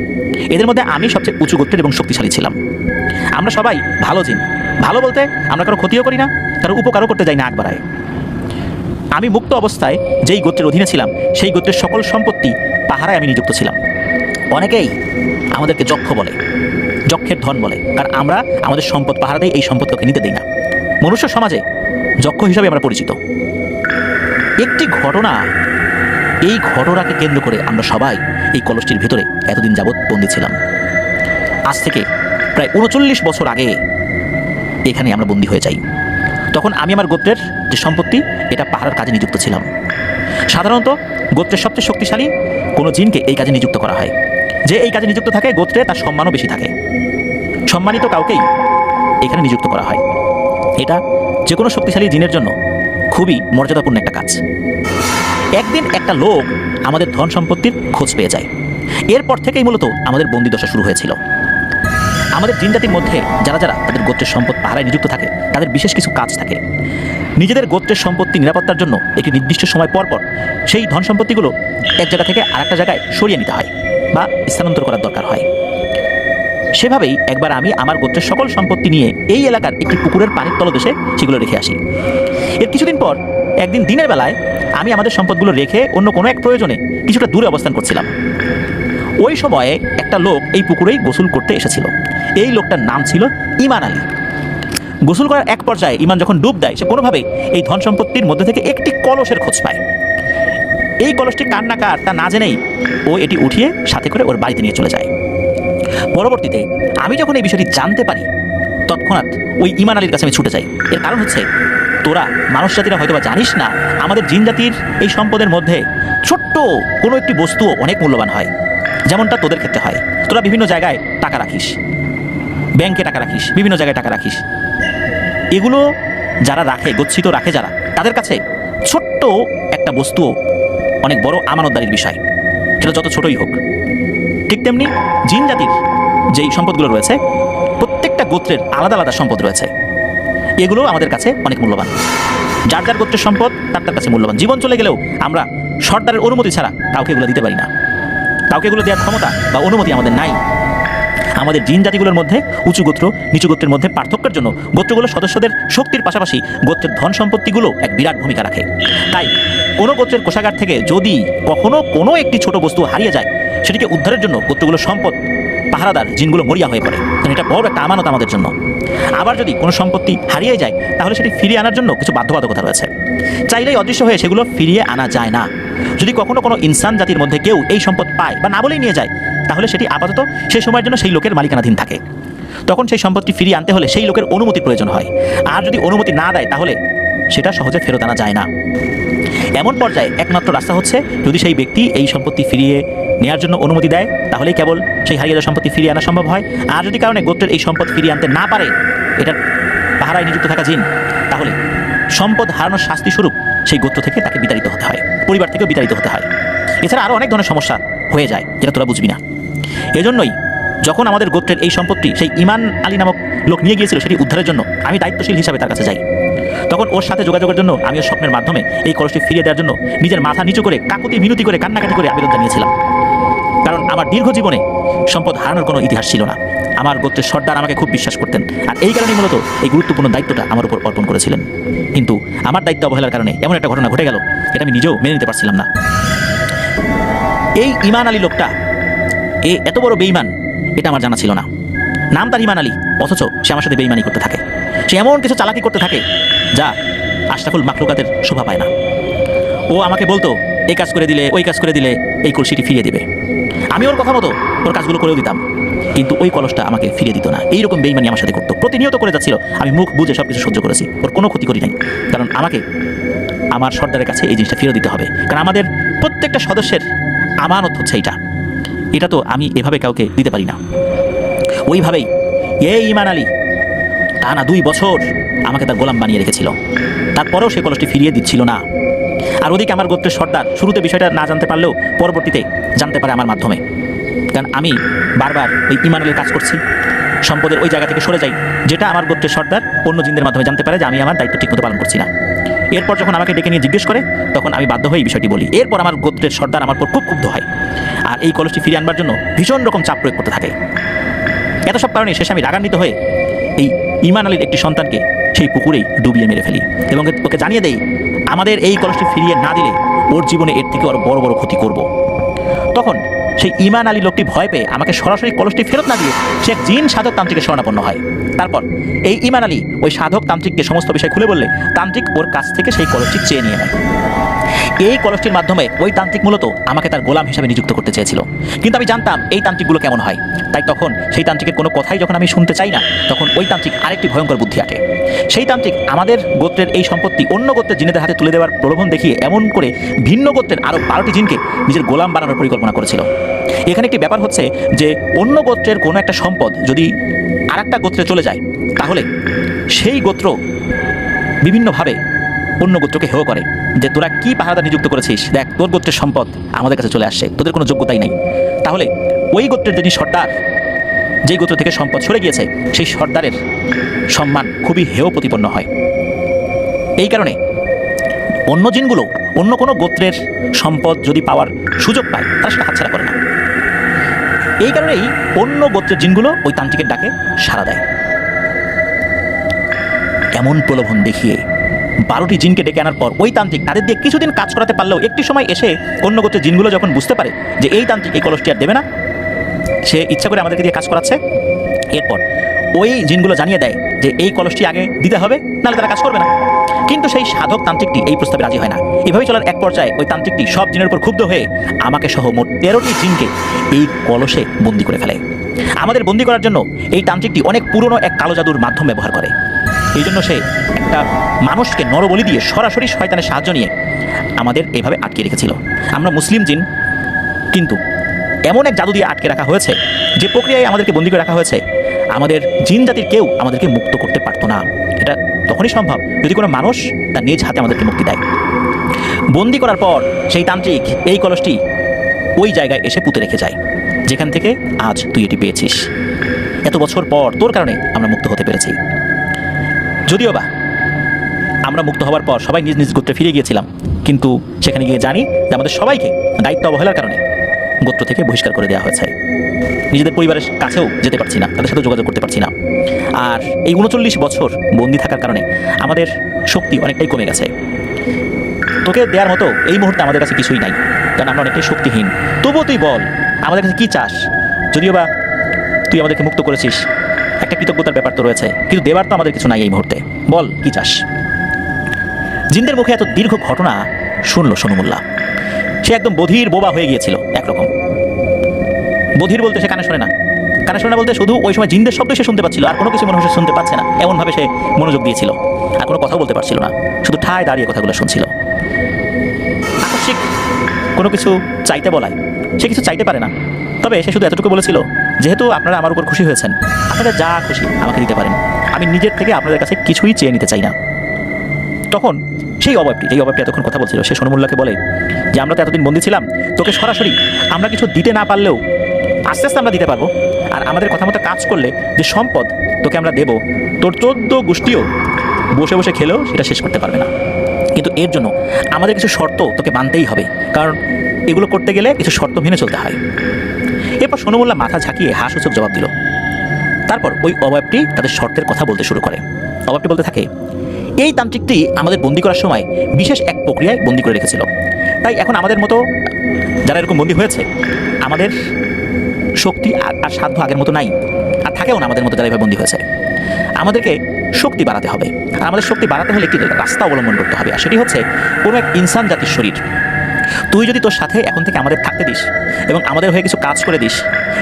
এদের মধ্যে আমি সবচেয়ে উঁচু গোত্রের এবং শক্তিশালী ছিলাম। আমরা সবাই ভালো জিন। ভালো বলতে আমরা কারো ক্ষতিও করি না, কারো উপকারও করতে যাই না আগ বাড়ায়। আমি মুক্ত অবস্থায় যেই গোত্রের অধীনে ছিলাম সেই গোত্রের সকল সম্পত্তি পাহারায় আমি নিযুক্ত ছিলাম। অনেকেই আমাদেরকে যক্ষ বলে, যক্ষের ধন বলে, কারণ আমরা আমাদের সম্পদ পাহারা দেই, এই সম্পদ কাউকে নিতে দিই না। মনুষ্য সমাজে যক্ষ হিসাবে আমরা পরিচিত। একটি ঘটনা, এই ঘটনাকে কেন্দ্র করে আমরা সবাই এই কলসটির ভেতরে এতদিন যাবৎ বন্দী ছিলাম। আজ থেকে প্রায় প্রায় ৩৯ বছর আগে এখানে আমরা বন্দী হয়ে যাই। তখন আমি আমার গোত্রের যে সম্পত্তি এটা পাহারার কাজে নিযুক্ত ছিলাম। সাধারণত গোত্রের সবচেয়ে শক্তিশালী কোনো জিনকে এই কাজে নিযুক্ত করা হয়। যে এই কাজে নিযুক্ত থাকে গোত্রে তার সম্মানও বেশি থাকে। সম্মানিত কাউকেই এখানে নিযুক্ত করা হয়। এটা যে কোনো শক্তিশালী জিনের জন্য খুবই মর্যাদাপূর্ণ একটা কাজ। একদিন একটা লোক আমাদের ধন সম্পত্তির খোঁজ পেয়ে যায়। এরপর থেকেই মূলত আমাদের বন্দিদশা শুরু হয়েছিল। আমাদের জিন জাতির মধ্যে যারা যারা তাদের গোত্রের সম্পদ পাহারায় নিযুক্ত থাকে তাদের বিশেষ কিছু কাজ থাকে। নিজেদের গোত্রের সম্পত্তি নিরাপত্তার জন্য একটি নির্দিষ্ট সময় পর পর সেই ধন সম্পত্তিগুলো এক জায়গা থেকে আরেকটা জায়গায় সরিয়ে নিতে হয় বা স্থানান্তর করার দরকার হয়। সেভাবেই একবার আমি আমার গোত্রের সকল সম্পত্তি নিয়ে এই এলাকার একটি পুকুরের পানির তলদেশে সেগুলো রেখে আসি। এর কিছুদিন পর একদিন দিনের বেলায় আমি আমাদের সম্পদগুলো রেখে অন্য কোনো এক প্রয়োজনে কিছুটা দূরে অবস্থান করছিলাম। ওই সময়ে একটা লোক এই পুকুরেই গোসল করতে এসেছিল। এই লোকটার নাম ছিল ইমান আলী। গোসল করার এক পর্যায়ে ইমান যখন ডুব দেয় সে কোনোভাবেই এই ধন সম্পত্তির মধ্যে থেকে একটি কলসের খোঁজ পায়। এই কলসটি কার না কার তা না জেনেই ও এটি উঠিয়ে সাথে করে ওর বাড়িতে নিয়ে চলে যায়। পরবর্তীতে আমি যখন এই বিষয়টি জানতে পারি তৎক্ষণাৎ ওই ইমান আলীর কাছে আমি ছুটে যাই। এর কারণ হচ্ছে, তোরা মানুষ জাতিরা হয়তো বা জানিস না, আমাদের জিন জাতির এই সম্পদের মধ্যে ছোট্ট কোনো একটি বস্তু অনেক মূল্যবান হয়। যেমনটা তোদের ক্ষেত্রে হয়। তোরা বিভিন্ন জায়গায় টাকা রাখিস, ব্যাংকে টাকা রাখিস, বিভিন্ন জায়গায় টাকা রাখিস। এগুলো যারা রাখে, গচ্ছিত রাখে যারা, তাদের কাছে ছোট্ট একটা বস্তু অনেক বড় আমানতদারির বিষয়, সেটা যত ছোটই হোক। ঠিক তেমনি জিন জাতির যেই সম্পদগুলো রয়েছে, প্রত্যেকটা গোত্রের আলাদা আলাদা সম্পদ রয়েছে। এগুলো আমাদের কাছে অনেক মূল্যবান। যার যার গোত্রের সম্পদ তার তার কাছে মূল্যবান। জীবন চলে গেলেও আমরা সর্দারের অনুমতি ছাড়া কাউকে এগুলো দিতে পারি না। কাউকে এগুলো দেওয়ার ক্ষমতা বা অনুমতি আমাদের নাই। আমাদের জিন জাতিগুলোর মধ্যে উঁচু গোত্র নিচু গোত্রের মধ্যে পার্থক্যের জন্য গোত্রগুলোর সদস্যদের শক্তির পাশাপাশি গোত্রের ধন সম্পত্তিগুলো এক বিরাট ভূমিকা রাখে। তাই কোনো গোত্রের কোষাগার থেকে যদি কখনো কোনো একটি ছোট বস্তু হারিয়ে যায়, সেটিকে উদ্ধারের জন্য গোত্রগুলোর সম্পদ পাহারাদার জিনগুলো মরিয়া হয়ে পড়ে। কারণ এটা বড় একটা আমানত আমাদের জন্য। আবার যদি কোনো সম্পত্তি হারিয়ে যায় তাহলে সেটি ফিরিয়ে আনার জন্য কিছু বাধ্যবাধকতা রয়েছে। চাইলেই অদৃশ্য হয়ে সেগুলো ফিরিয়ে আনা যায় না। যদি কখনো কোনো ইনসান জাতির মধ্যে কেউ এই সম্পদ পায় বা না বলেই নিয়ে যায়, তাহলে সেটি আপাতত সেই সময়ের জন্য সেই লোকের মালিকানাধীন থাকে। তখন সেই সম্পত্তি ফিরিয়ে আনতে হলে সেই লোকের অনুমতির প্রয়োজন হয়। আর যদি অনুমতি না দেয় তাহলে সেটা সহজে ফেরত আনা যায় না। এমন পর্যায়ে একমাত্র রাস্তা হচ্ছে, যদি সেই ব্যক্তি এই সম্পত্তি ফিরিয়ে নেওয়ার জন্য অনুমতি দেয় তাহলেই কেবল সেই হারিয়ে যাওয়া সম্পত্তি ফিরিয়ে আনা সম্ভব হয়। আর যদি কারণে গোত্রের এই সম্পদ ফিরিয়ে আনতে না পারে এটার পাহারায় নিযুক্ত থাকা জিন, তাহলে সম্পদ হারানোর শাস্তি স্বরূপ সেই গোত্র থেকে তাকে বিতাড়িত হতে হয়, পরিবার থেকেও বিতাড়িত হতে হয়। এছাড়া আরও অনেক ধরনের সমস্যা হয়ে যায় যেটা তোরা বুঝবি না। এজন্যই যখন আমাদের গোত্রের এই সম্পত্তি সেই ইমান আলী নামক লোক নিয়ে গিয়েছিল সেটি উদ্ধারের জন্য আমি দায়িত্বশীল হিসাবে তার কাছে যাই। তখন ওর সাথে যোগাযোগের জন্য আমি ওর স্বপ্নের মাধ্যমে এই কলসটি ফিরিয়ে দেওয়ার জন্য নিজের মাথা নিচু করে কাকুতি মিনতি করে কান্নাকাটি করে আবেদন জানিয়েছিলাম। কারণ আমার দীর্ঘ জীবনে সম্পদ হারানোর কোনো ইতিহাস ছিল না। আমার গোত্রের সর্দার আমাকে খুব বিশ্বাস করতেন, আর এই কারণেই মূলত এই গুরুত্বপূর্ণ দায়িত্বটা আমার উপর অর্পণ করেছিলেন। কিন্তু আমার দায়িত্ব অবহেলার কারণে এমন একটা ঘটনা ঘটে গেল, এটা আমি নিজেও মেনে নিতে পারছিলাম না। এই ইমান আলী লোকটা এত বড় বেঈমান এটা আমার জানা ছিল না। নাম তার ইমান আলী, অথচ সে আমার সাথে বেঈমানি করতে থাকে। সে এমন কিছু চালাকি করতে থাকে যা আশরাফুল মাখলুকাতের শোভা পায় না। ও আমাকে বলতো, এই কাজ করে দিলে, ওই কাজ করে দিলে এই কলসিটি ফিরিয়ে দিবে। আমি ওর কথা মতো ওর কাজগুলো করেও দিতাম, কিন্তু ওই কলসটা আমাকে ফিরিয়ে দিত না। এইরকম বেঈমানি আমার সাথে করতো, প্রতিনিয়ত করে যাচ্ছিল। আমি মুখ বুঝে সব কিছু সহ্য করেছি, ওর কোনো ক্ষতি করি নাই। কারণ আমাকে আমার সর্দারের কাছে এই জিনিসটা ফিরিয়ে দিতে হবে। কারণ আমাদের প্রত্যেকটা সদস্যের আমানত হচ্ছে এটা তো আমি এভাবে কাউকে দিতে পারি না। ওইভাবেই এই ইমান আলী টানা 2 বছর আমাকে তার গোলাম বানিয়ে রেখেছিল। তারপরেও সে কলসটি ফিরিয়ে দিচ্ছিল না। আর ওদিকে আমার গোত্রের সর্দার শুরুতে বিষয়টা না জানতে পারলেও পরবর্তীতে জানতে পারে আমার মাধ্যমে। কারণ আমি বারবার ওই ইমান আলীর কাজ করছি, সম্পদের ওই জায়গা থেকে সরে যাই, যেটা আমার গোত্রের সর্দার অন্য জিনদের মাধ্যমে জানতে পারে যে আমি আমার দায়িত্ব ঠিকমতো পালন করছি না। এরপর যখন আমাকে ডেকে নিয়ে জিজ্ঞেস করে তখন আমি বাধ্য হয়ে এই বিষয়টি বলি। এরপর আমার গোত্রের সর্দার আমার উপর খুব ক্ষুব্ধ হয়, আর এই কলসটি ফিরিয়ে আনবার জন্য ভীষণ রকম চাপ প্রয়োগ করতে থাকে। এত সব কারণে শেষে আমি রাগান্বিত হয়ে এই ইমান আলীর একটি সন্তানকে সেই পুকুরেই ডুবিয়ে মেরে ফেলি এবং ওকে জানিয়ে দেই, আমাদের এই কলসটি ফিরিয়ে না দিলে ওর জীবনে এর থেকে আরও বড় বড় ক্ষতি করব। তখন সেই ইমান আলী লোকটি ভয় পেয়ে আমাকে সরাসরি কলসটি ফেরত না দিয়ে সে এক জিন সাধক তান্ত্রিকের শরণাপন্ন হয়। তারপর এই ইমান আলী ওই সাধক তান্ত্রিককে সমস্ত বিষয় খুলে বললে তান্ত্রিক ওর কাছ থেকে সেই কলসটি চেয়ে নিয়ে নেয়। এই কলসটির মাধ্যমে ওই তান্ত্রিক মূলত আমাকে তার গোলাম হিসাবে নিযুক্ত করতে চেয়েছিল, কিন্তু আমি জানতাম এই তান্ত্রিকগুলো কেমন হয়। তাই তখন সেই তান্ত্রিকের কোনো কথাই যখন আমি শুনতে চাই না, তখন ওই তান্ত্রিক আরেকটি ভয়ঙ্কর বুদ্ধি আটে। সেই তান্ত্রিক আমাদের গোত্রের এই সম্পত্তি অন্য গোত্রের জিনেদের হাতে তুলে দেওয়ার প্রলোভন দেখিয়ে এমন করে ভিন্ন গোত্রের আরও 12টি জিনকে নিজের গোলাম বানানোর পরিকল্পনা করেছিল। এখানে একটি ব্যাপার হচ্ছে যে অন্য গোত্রের কোনো একটা সম্পদ যদি আরেকটা গোত্রে চলে যায়, তাহলে সেই গোত্র বিভিন্নভাবে অন্য গোত্রকে হেয় করে যে তোরা কি পাহারাদার নিযুক্ত করেছিস, দেখ তোর গোত্রের সম্পদ আমাদের কাছে চলে আসছে, তোদের কোনো যোগ্যতাই নেই। তাহলে ওই গোত্রের যিনি সর্দার, যেই গোত্র থেকে সম্পদ সরে গিয়েছে, সেই সর্দারের সম্মান খুবই হেয় প্রতিপন্ন হয়। এই কারণে অন্য জিনগুলো অন্য কোনো গোত্রের সম্পদ যদি পাওয়ার সুযোগ পায়, তারা সেটা হাতছাড়া করে না। এই কারণেই অন্য গোত্রের জিনগুলো ওই তান্ত্রিকের ডাকে সাড়া দেয়। এমন প্রলোভন দেখিয়ে 12টি জিনকে ডেকে আনার পর ওই তান্ত্রিক তাদের দিয়ে কিছুদিন কাজ করাতে পারলেও একটি সময় এসে অন্য গোত্রের জিনগুলো যখন বুঝতে পারে যে এই তান্ত্রিক এই কলসটি আর দেবে না, সে ইচ্ছা করে আমাদেরকে দিয়ে কাজ করাচ্ছে, এরপর ওই জিনগুলো জানিয়ে দেয় যে এই কলসটি আগে দিতে হবে, নাহলে তারা কাজ করবে না। কিন্তু সেই সাধক তান্ত্রিকটি এই প্রস্তাবে রাজি হয় না। এভাবেই চলার এক পর্যায়ে ওই তান্ত্রিকটি সব জিনের উপর ক্ষুব্ধ হয়ে আমাকে সহ মোট 13টি জিনকে এই কলসে বন্দী করে ফেলে। আমাদের বন্দী করার জন্য এই তান্ত্রিকটি অনেক পুরনো এক কালো জাদুর মাধ্যম ব্যবহার করে। এই জন্য সে একটা মানুষকে নরবলি দিয়ে সরাসরি শয়তানের সাহায্য নিয়ে আমাদের এভাবে আটকে রেখেছিল। আমরা মুসলিম জিন, কিন্তু এমন এক জাদু দিয়ে আটকে রাখা হয়েছে যে প্রক্রিয়ায় আমাদেরকে বন্দী করে রাখা হয়েছে, আমাদের জিন জাতির কেউ আমাদেরকে মুক্ত করতে পারতো না। এটা তখনই সম্ভব যদি কোনো মানুষ তার নিজ হাতে আমাদেরকে মুক্তি দেয়। বন্দী করার পর সেই তান্ত্রিক এই কলসটি ওই জায়গায় এসে পুঁতে রেখে যায়, যেখান থেকে আজ তুই এটি পেয়েছিস। এত বছর পর তোর কারণে আমরা মুক্ত হতে পেরেছি। যদিও বা আমরা মুক্ত হওয়ার পর সবাই নিজ নিজ গোত্রে ফিরে গিয়েছিলাম, কিন্তু সেখানে গিয়ে জানি যে আমাদের সবাইকে দায়িত্ব অবহেলার কারণে গোত্র থেকে বহিষ্কার করে দেওয়া হয়েছে। নিজেদের পরিবারের কাছেও যেতে পারছি না, তাদের সাথে যোগাযোগ করতে পারছি না। আর এই 39 বছর বন্দী থাকার কারণে আমাদের শক্তি অনেকটাই কমে গেছে। তোকে দেওয়ার মতো এই মুহূর্তে আমাদের কাছে কিছুই নাই, কারণ আমরা অনেকটাই শক্তিহীন। তবুও তুই বল আমাদের কাছে কী চাস? যদিও বা তুই আমাদেরকে মুক্ত করেছিস, একটা কৃতজ্ঞতার ব্যাপার তো রয়েছে, কিন্তু দেবার তো আমাদের কিছু নাই এই মুহূর্তে। বল কি চাস? জিনদের মুখে এত দীর্ঘ ঘটনা শুনলো সোনু মোল্লা। সে একদম বধির বোবা হয়ে গিয়েছিল। একরকম বধির বলতে সে কানে শোনে না, কানে শোনে না বলতে শুধু ওই সময় জিনদের শব্দ সে শুনতে পাচ্ছিল, আর কোনো কিছু মনে হয় শুনতে পাচ্ছে না। এমনভাবে সে মনোযোগ দিয়েছিল, আর কোনো কথা বলতে পারছিল না, শুধু ঠায় দাঁড়িয়ে কথাগুলো শুনছিল। আকস্মিক কোনো কিছু চাইতে বলায় সে কিছু চাইতে পারে না। তবে সে শুধু এতটুকু বলেছিল, যেহেতু আপনারা আমার উপর খুশি হয়েছেন, আপনারা যা খুশি আমাকে দিতে পারেন, আমি নিজের থেকে আপনাদের কাছে কিছুই চেয়ে নিতে চাই না। তখন সেই অবয়বটি, যেই অবয়বটি এতক্ষণ কথা বলছিল, সে সোনু মোল্লাকে বলে যে আমরা তো এতদিন বন্দী ছিলাম, তোকে সরাসরি আমরা কিছু দিতে না পারলেও আস্তে আস্তে আমরা দিতে পারবো। আর আমাদের কথা মতো কাজ করলে যে সম্পদ তোকে আমরা দেব, তোর 14 গোষ্ঠীও বসে বসে খেলেও সেটা শেষ করতে পারবে না। কিন্তু এর জন্য আমাদের কিছু শর্ত তোকে মানতেই হবে, কারণ এগুলো করতে গেলে কিছু শর্ত মেনে চলতে হয়। এরপর সোনু মোল্লা মাথা ঝাঁকিয়ে হাসূচক জবাব দিল। তারপর ওই অবয়বটি তাদের শর্তের কথা বলতে শুরু করে। অবয়বটি বলতে থাকে, এই তান্ত্রিকটি আমাদের বন্দী করার সময় বিশেষ এক প্রক্রিয়ায় বন্দী করে রেখেছিল। তাই এখন আমাদের মতো যারা এরকম বন্দী হয়েছে, আমাদের শক্তি আর সাধ্য আগের মতো নাই, আর থাকেও না আমাদের মতো যারা এভাবে বন্দী হয়েছে। আমাদেরকে শক্তি বাড়াতে হবে, আর আমাদের শক্তি বাড়াতে হলে একটি রাস্তা অবলম্বন করতে হবে, আর সেটি হচ্ছে কোনো এক ইনসান জাতির শরীর। তুই যদি তোর সাথে এখন থেকে আমাদের থাকতে দিস এবং আমাদের হয়ে কিছু কাজ করে দিস,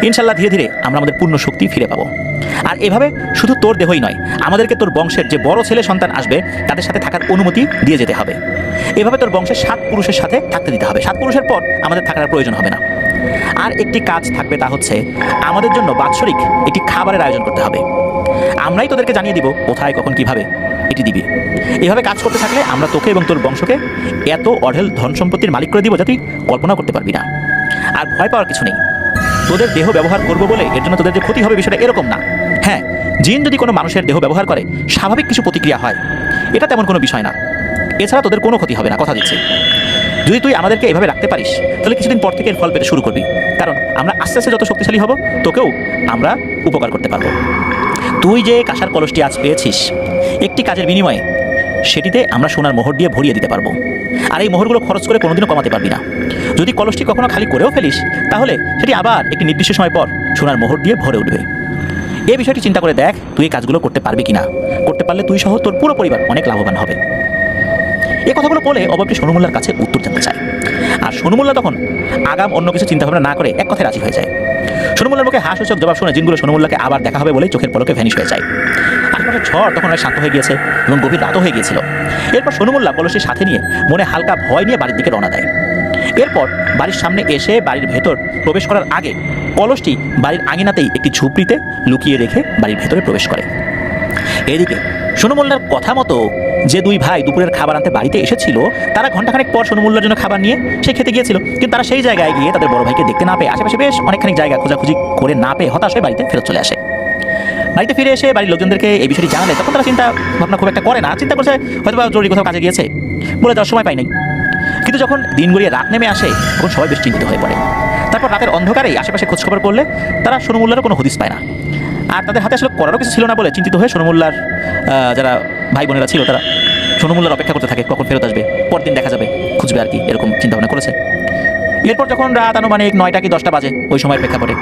ইনশাল্লাহ ধীরে ধীরে আমরা আমাদের পূর্ণ শক্তি ফিরে পাবো। আর এভাবে শুধু তোর দেহই নয়, আমাদেরকে তোর বংশের যে বড় ছেলে সন্তান আসবে তাদের সাথে থাকার অনুমতি দিয়ে যেতে হবে। এভাবে তোর বংশের 7 পুরুষের সাথে থাকতে দিতে হবে। 7 পুরুষের পর আমাদের থাকার প্রয়োজন হবে না। আর একটি কাজ থাকবে, তা হচ্ছে আমাদের জন্য বাৎসরিক একটি খাবারের আয়োজন করতে হবে। আমরাই তোদেরকে জানিয়ে দিব কোথায় কখন কিভাবে এটি দিবি। এভাবে কাজ করতে থাকলে আমরা তোকে এবং তোর বংশকে এত অঢেল ধন সম্পত্তির মালিক করে দিব যা তুই কল্পনা করতে পারবি না। আর ভয় পাওয়ার কিছু নেই, তোদের দেহ ব্যবহার করবো বলে এর জন্য তোদের যে ক্ষতি হবে বিষয়টা এরকম না। হ্যাঁ, জিন যদি কোনো মানুষের দেহ ব্যবহার করে স্বাভাবিক কিছু প্রতিক্রিয়া হয়, এটা তেমন কোনো বিষয় না। এছাড়া তোদের কোনো ক্ষতি হবে না, কথা দিচ্ছি। যদি তুই আমাদেরকে এভাবে রাখতে পারিস, তাহলে কিছুদিন পর থেকে এর ফল পেতে শুরু করবি, কারণ আমরা আস্তে আস্তে যত শক্তিশালী হব তোকেও আমরা উপকার করতে পারবো। তুই যে কাঁসার কলসটি আজ পেয়েছিস, একটি কাজের বিনিময়ে সেটিতে আমরা সোনার মোহর দিয়ে ভরিয়ে দিতে পারবো। আর এই মোহরগুলো খরচ করে কোনোদিনও কমাতে পারবি না। যদি কলসটি কখনো খালি করেও ফেলিস, তাহলে সেটি আবার একটি নির্দিষ্ট সময় পর সোনার মোহর দিয়ে ভরে উঠবে। এই বিষয়টি চিন্তা করে দেখ তুই এই কাজগুলো করতে পারবি কিনা। করতে পারলে তুই সহ তোর পুরো পরিবার অনেক লাভবান হবে। এই কথাগুলো বলে অবয়বটি সোনু মোল্লার কাছে উত্তর জানতে চায়। আর সোনু মোল্লা তখন আগাম অন্য কিছু চিন্তা ভাবনা না করে এক কথায় রাজি হয়ে যায়। সোনু মোল্লার মুখে হাস্যসূচক জবাব শুনে জিনগুলো সোনু মোল্লাকে আবার দেখা হবে বলেই চোখের পলকে ভ্যানিশ হয়ে যায়। আশেপাশে ঝড় তখন অনেক শান্ত হয়ে গিয়েছে এবং গভীর রাতও হয়ে গিয়েছিল। এরপর সোনু মোল্লা কলসটির সাথে নিয়ে মনে হালকা ভয় নিয়ে বাড়ির দিকে রওনা দেয়। এরপর বাড়ির সামনে এসে বাড়ির ভেতর প্রবেশ করার আগে কলসটি বাড়ির আঙিনাতেই একটি ঝুপড়িতে লুকিয়ে রেখে বাড়ির ভেতরে প্রবেশ করে। এদিকে সোনু মোল্লার কথা মতো যে দুই ভাই দুপুরের খাবার আনতে বাড়িতে এসেছিল তারা ঘণ্টাখানেক পর সোনু মোল্লার জন্য খাবার নিয়ে সে খেতে গিয়েছিল, কিন্তু তারা সেই জায়গায় গিয়ে তাদের বড় ভাইকে দেখতে না পেয়ে আশেপাশে বেশ অনেকখানি জায়গা খোঁজাখুঁজি করে না পেয়ে হতাশ হয়ে বাড়িতে ফেরত চলে আসে। বাড়িতে ফিরে এসে বাড়ির লোকজনদেরকে এই বিষয়টি জানালে তখন তারা চিন্তা ভাবনা খুব একটা করে না, চিন্তা করছে হয়তো বা জরুরি কোথাও কাজে গিয়েছে বলে যাওয়ার সময় পাই নাই। কিন্তু যখন দিন গড়িয়ে রাত নেমে আসে তখন সবাই বেশ চিন্তিত হয়ে পড়ে। তারপর রাতের অন্ধকারেই আশেপাশে খোঁজখবর করলে তারা সোনু মোল্লারও কোনো হদিস পায় না। আর তাদের হাতে আসলে করারও কিছু ছিল না বলে চিন্তিত হয়ে সোনু মোল্লার যারা ভাই বোনেরা ছিল তারা সোনু মোল্লার অপেক্ষা করতে থাকে কখন ফেরত আসবে, পরদিন দেখা যাবে, খুঁজবে আর কি, এরকম চিন্তাভাবনা করেছে। এরপর যখন রাত আনুমানিক 9টা কি 10টা বাজে ওই সময়ের প্রেক্ষাপটে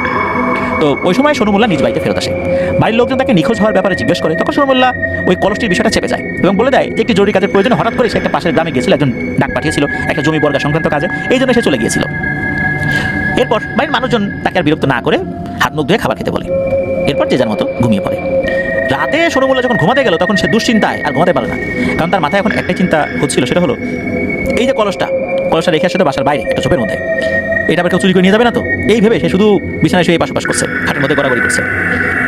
তো ওই সময় সোনু মোল্লা নিজ বাড়িতে ফেরত আসে। বাড়ির লোকজন তাকে নিখোঁজ হওয়ার ব্যাপারে জিজ্ঞেস করে, তখন সোনু মোল্লা ওই কলসটির বিষয়টা চেপে যায় এবং বলে দেয় যে একটি জরুরি কাজের প্রয়োজনে হঠাৎ করে সে একটা পাশের গ্রামে গিয়েছিল, একজন ডাক পাঠিয়েছিল একটা জমি বর্গা সংক্রান্ত কাজে, এই জন্য সে চলে গিয়েছিল। এরপর বাড়ির মানুষজন তাকে আর বিরক্ত না করে হাত মুখ ধুয়ে খাবার খেতে বলে। এরপর যে যার মতো ঘুমিয়ে পড়ে। রাতে সোনু মোল্লা যখন ঘুমাতে গেল তখন সে দুশ্চিন্তায় আর ঘুমাতে পারে না, কারণ তার মাথায় এখন একটাই চিন্তা হচ্ছিল, সেটা হলো এই যে কলসটা রেখে আসে তো বাসার বাইরে একটা ঝোপের মধ্যে, এটা আবার কেউ চুরি করে নিয়ে যাবে না তো, এই ভেবে সে শুধু বিছানায় শুয়ে পাশাপাশ করছে, খাটের মধ্যে গড়াগড়ি করছে।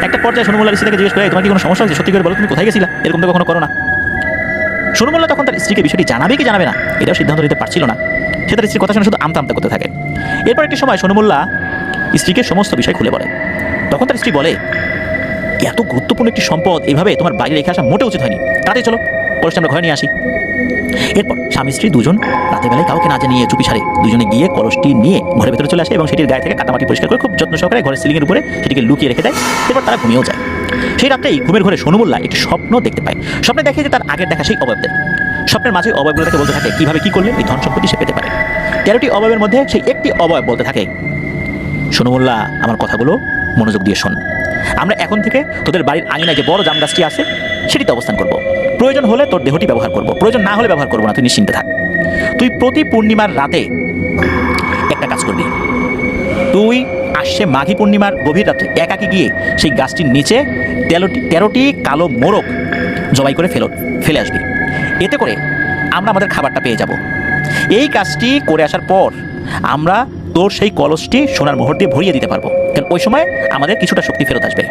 একটা পর্যায়ে সোনু মোল্লার স্ত্রীকে জিজ্ঞেস করে, তোমার কি কোনো সমস্যা হয়েছে, সত্যি করে বলো তুমি কোথায় গেছিলা, এরকম তো কখনো করো না। সোনু মোল্লা তখন তার স্ত্রীকে বিষয়টি জানাবে কি জানাবে না এটাও সিদ্ধান্ত নিতে পারছিল না। সে তার স্ত্রীর কথা শুনে শুধু আমতা আমতা করতে থাকে। এরপর একটি সময় সোনু মোল্লা স্ত্রীকে সমস্ত বিষয় খুলে বলে। তখন তার স্ত্রী বলে, এত গুরুত্বপূর্ণ একটি সম্পদ এইভাবে তোমার বাইরে রেখে আসা মোটেও উচিত হয়নি, তাড়াতাড়ি চলো কলসটা আমরা ঘরে নিয়ে আসি। এরপর স্বামী স্ত্রী দুজন রাতের বেলায় কাউকে না জানিয়ে চুপিসারে দুজনে গিয়ে কলসটি নিয়ে ঘরের ভেতরে চলে আসে এবং সেটির গায়ে থেকে কাটামাটি পরিষ্কার করে খুব যত্ন সহকারে ঘরের সিলিংয়ের উপরে সেটিকে লুকিয়ে রেখে দেয়। এরপর তারা ঘুমিয়েও যায়। সেই রাতেই ঘুমের ঘরে সোনু মোল্লা একটি স্বপ্ন দেখতে পায়। স্বপ্নে দেখে যে তার আগের দেখা সেই অবয়বদের, স্বপ্নের মাঝে অবয়বগুলো তাকে বলতে থাকে কীভাবে কী করলে এই ধন সম্পত্তি সে পেতে পারে। 13টি অবয়বের মধ্যে সেই একটি অবয়ব বলতে থাকে, সোনু মোল্লা আমার কথাগুলো মনোযোগ দিয়ে শোন, আমরা এখন থেকে তোদের বাড়ির আঙিনায় যে বড় জাম গাছটি আছে সেটিতে অবস্থান করব। প্রয়োজন হলে তোর দেহটি ব্যবহার করব, প্রয়োজন না হলে ব্যবহার করবো না, তুই নিশ্চিন্তে থাক। তুই প্রতি পূর্ণিমার রাতে একটা কাজ করবি, তুই আসছে মাঘী পূর্ণিমার গভীর রাতে একাকি গিয়ে সেই গাছটির নিচে 13টি কালো মোরগ জবাই করে ফেলে আসবি। এতে করে আমরা আমাদের খাবারটা পেয়ে যাব। এই কাজটি করে আসার পর আমরা তোর সেই কলসটি সোনার মোহর দিয়ে ভরিয়ে দিতে পারবো, কারণ ওই সময় আমাদের কিছুটা শক্তি ফেরত আসবে।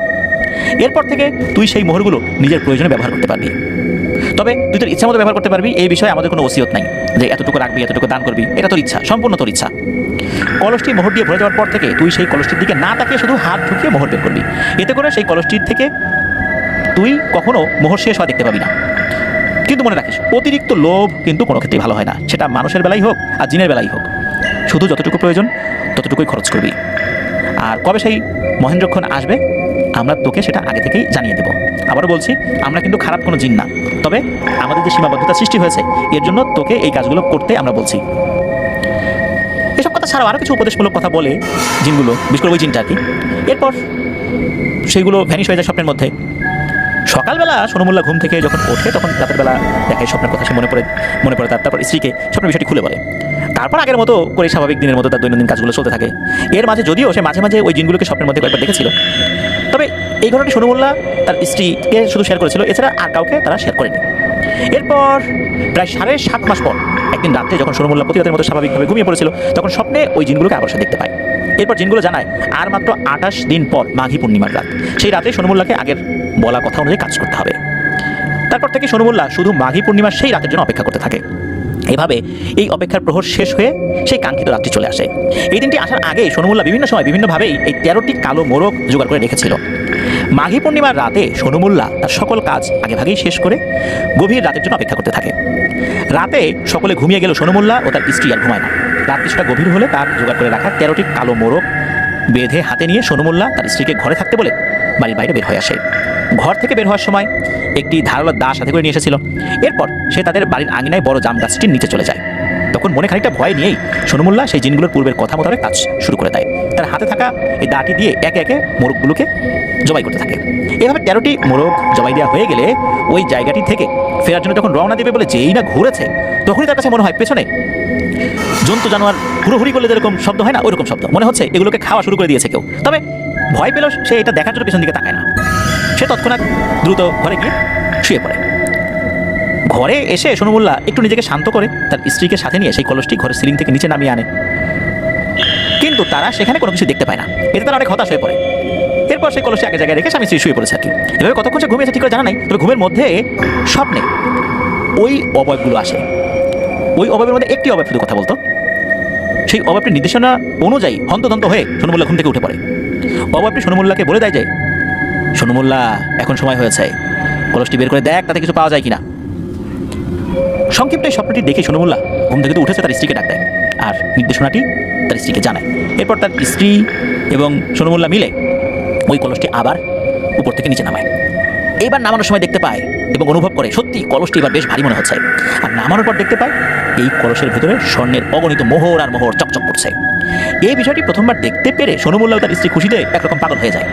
এরপর থেকে তুই সেই মোহরগুলো নিজের প্রয়োজনে ব্যবহার করতে পারবি, তবে তুই তোর ইচ্ছা মতো ব্যবহার করতে পারবি। এই বিষয়ে আমাদের কোনো ওসিয়ত নাই যে এতটুকু রাখবি এতটুকু দান করবি, এটা তোর ইচ্ছা, সম্পূর্ণ তোর ইচ্ছা। কলসটি মোহর দিয়ে ভরে যাওয়ার পর থেকে তুই সেই কলসটির দিকে না তাকিয়ে শুধু হাত ঢুকিয়ে মোহর বের করবি। এতে করে সেই কলসটির থেকে তুই কখনো মোহর শেষ হওয়া দেখতে পাবি না। কিন্তু মনে রাখিস, অতিরিক্ত লোভ কিন্তু কোনো ক্ষেত্রেই ভালো হয় না, সেটা মানুষের বেলাই হোক আর জিনের বেলাই হোক। শুধু যতটুকু প্রয়োজন ততটুকুই খরচ করবি। আর কবে সেই মহেন্দ্রক্ষণ আসবে আমরা তোকে সেটা আগে থেকেই জানিয়ে দেব। আবারও বলছি, আমরা কিন্তু খারাপ কোনো জিন না, তবে আমাদের যে সীমাবদ্ধতা সৃষ্টি হয়েছে এর জন্য তোকে এই কাজগুলো করতে আমরা বলছি। এসব কথা ছাড়াও আরও কিছু উপদেশমূলক কথা বলে জিনগুলো, বিশেষ করে ওই জিনটা আর কি। এরপর সেইগুলো ভ্যানিশ হয়ে যায় স্বপ্নের মধ্যে। সকালবেলা সোনু মোল্লা ঘুম থেকে যখন ওঠে তখন রাতের বেলা দেখায় স্বপ্নের কথা সে মনে পড়ে তারপর স্ত্রীকে স্বপ্নের বিষয়টি খুলে বলে। তারপর আগের মতো করে স্বাভাবিক দিনের মতো তার দৈনন্দিন কাজগুলো চলতে থাকে। এর মাঝে যদিও সে মাঝে মাঝে ওই জিনগুলোকে স্বপ্নের মধ্যে কয়েকবার দেখেছিল, তবে এই ঘটনাটি সোনু মোল্লা তার স্ত্রীকে শুধু শেয়ার করেছিল, এছাড়া আর কাউকে তারা শেয়ার করেনি। এরপর প্রায় 7.5 মাস পর একদিন রাত্রে যখন সোনু মোল্লা প্রতিদিনের মতো স্বাভাবিকভাবে ঘুমিয়ে পড়েছিল তখন স্বপ্নে ওই জিনগুলোকে আবার সে দেখতে পায়। এরপর জিনগুলো জানায় আর মাত্র 28 দিন পর মাঘী পূর্ণিমার রাত, সেই রাতে সোনু মোল্লাকে আগের বলা কথা অনুযায়ী কাজ করতে হবে। তারপর থেকে সোনু মোল্লা শুধু মাঘী পূর্ণিমার সেই রাতের জন্য অপেক্ষা করতে থাকে। এভাবে এই অপেক্ষার প্রহর শেষ হয়ে সেই কাঙ্ক্ষিত রাত্রি চলে আসে। এই দিনটি আসার আগেই সোনু মোল্লা বিভিন্ন সময় বিভিন্নভাবেই এই 13টি কালো মোরগ জোগাড় করে রেখেছিল। মাঘী পূর্ণিমার রাতে সোনু মোল্লা তার সকল কাজ আগেভাগেই শেষ করে গভীর রাতের জন্য অপেক্ষা করতে থাকে। রাতে সকলে ঘুমিয়ে গেল, সোনু মোল্লা ও তার স্ত্রী আর ঘুমায় না। রাত কিছুটা গভীর হলে তার জোগাড় করে রাখা 13টি কালো মোরগ বেঁধে হাতে নিয়ে সোনু মোল্লা তার স্ত্রীকে ঘরে থাকতে বলে বাড়ির বাইরে বের হয়ে আসে। ঘর থেকে বের হওয়ার সময় একটি ধারালো দা সাথে করে নিয়ে এসেছিল। এরপর সে তাদের বাড়ির আঙিনায় বড় জাম গাছটির নিচে চলে যায়। তখন মনে খানিকটা ভয় নিয়েই সোনু মোল্লা সেই জিনগুলোর পূর্বের কথা মোতাবেক কাজ শুরু করে দেয়। তার হাতে থাকা এই দাটি দিয়ে একে একে মোরগগুলোকে জবাই করতে থাকে। এভাবে 13টি মোরগ জবাই দেওয়া হয়ে গেলে ওই জায়গাটি থেকে ফেরার জন্য যখন রওনা দেবে বলে যেই না ঘুরেছে, তখনই তার কাছে মনে হয় পেছনে জন্তু জানোয়ার হুড়োহুড়ি করলে যেরকম শব্দ হয় না, ওইরকম শব্দ মনে হচ্ছে এগুলোকে খাওয়া শুরু করে দিয়েছে কেউ। তবে ভয় পেলেও সে এটা দেখার জন্য পেছন দিকে তাকায় না। সে তৎক্ষণাৎ দ্রুত ঘরে গিয়ে শুয়ে পড়ে। ঘরে এসে সোনু মোল্লা একটু নিজেকে শান্ত করে তার স্ত্রীকে সাথে নিয়ে সেই কলসটি ঘরের সিলিং থেকে নিচে নামিয়ে আনে, কিন্তু তারা সেখানে কোনো কিছু দেখতে পায় না। এতে তারা অনেক হতাশ হয়ে পড়ে। এরপর সেই কলসটি একের জায়গায় রেখে স্বামী স্ত্রী শুয়ে পড়েছে আর কি। এভাবে কতক্ষণ সে ঘুমিয়েছে ঠিক করে জানা নাই, তবে ঘুমের মধ্যে স্বপ্নে ওই অবয়বগুলো আসে। ওই অবয়বের মধ্যে একটি অবয়ব শুধু কথা বলতো। সেই অবয়বটির নির্দেশনা অনুযায়ী হন্তদন্ত হয়ে সোনু মোল্লা ঘুম থেকে উঠে পড়ে। অবয়বটি সোনু মোল্লাকে বলে দেয় যে, সোনু মোল্লা এখন সময় হয়েছে, কলসটি বের করে দেখ তাতে কিছু পাওয়া যায় কিনা। সংক্ষিপ্ত এই স্বপ্নটি দেখে সোনু মোল্লা ঘুম থেকে তো উঠেছে, তার স্ত্রীকে ডাক দেয় আর নির্দেশনাটি তার স্ত্রীকে জানায়। এরপর তার স্ত্রী এবং সোনু মোল্লা মিলে ওই কলসটি আবার উপর থেকে নিচে নামায়। এইবার নামানোর সময় দেখতে পায় এবং অনুভব করে সত্যি কলসটি এবার বেশ ভারী মনে হচ্ছে। আর নামানোর পর দেখতে পায় এই কলসের ভিতরে স্বর্ণের অগণিত মোহর আর মোহর চকচক করছে। এই বিষয়টি প্রথমবার দেখতে পেরে সোনু মোল্লা তার স্ত্রী খুশিতে একরকম পাগল হয়ে যায়।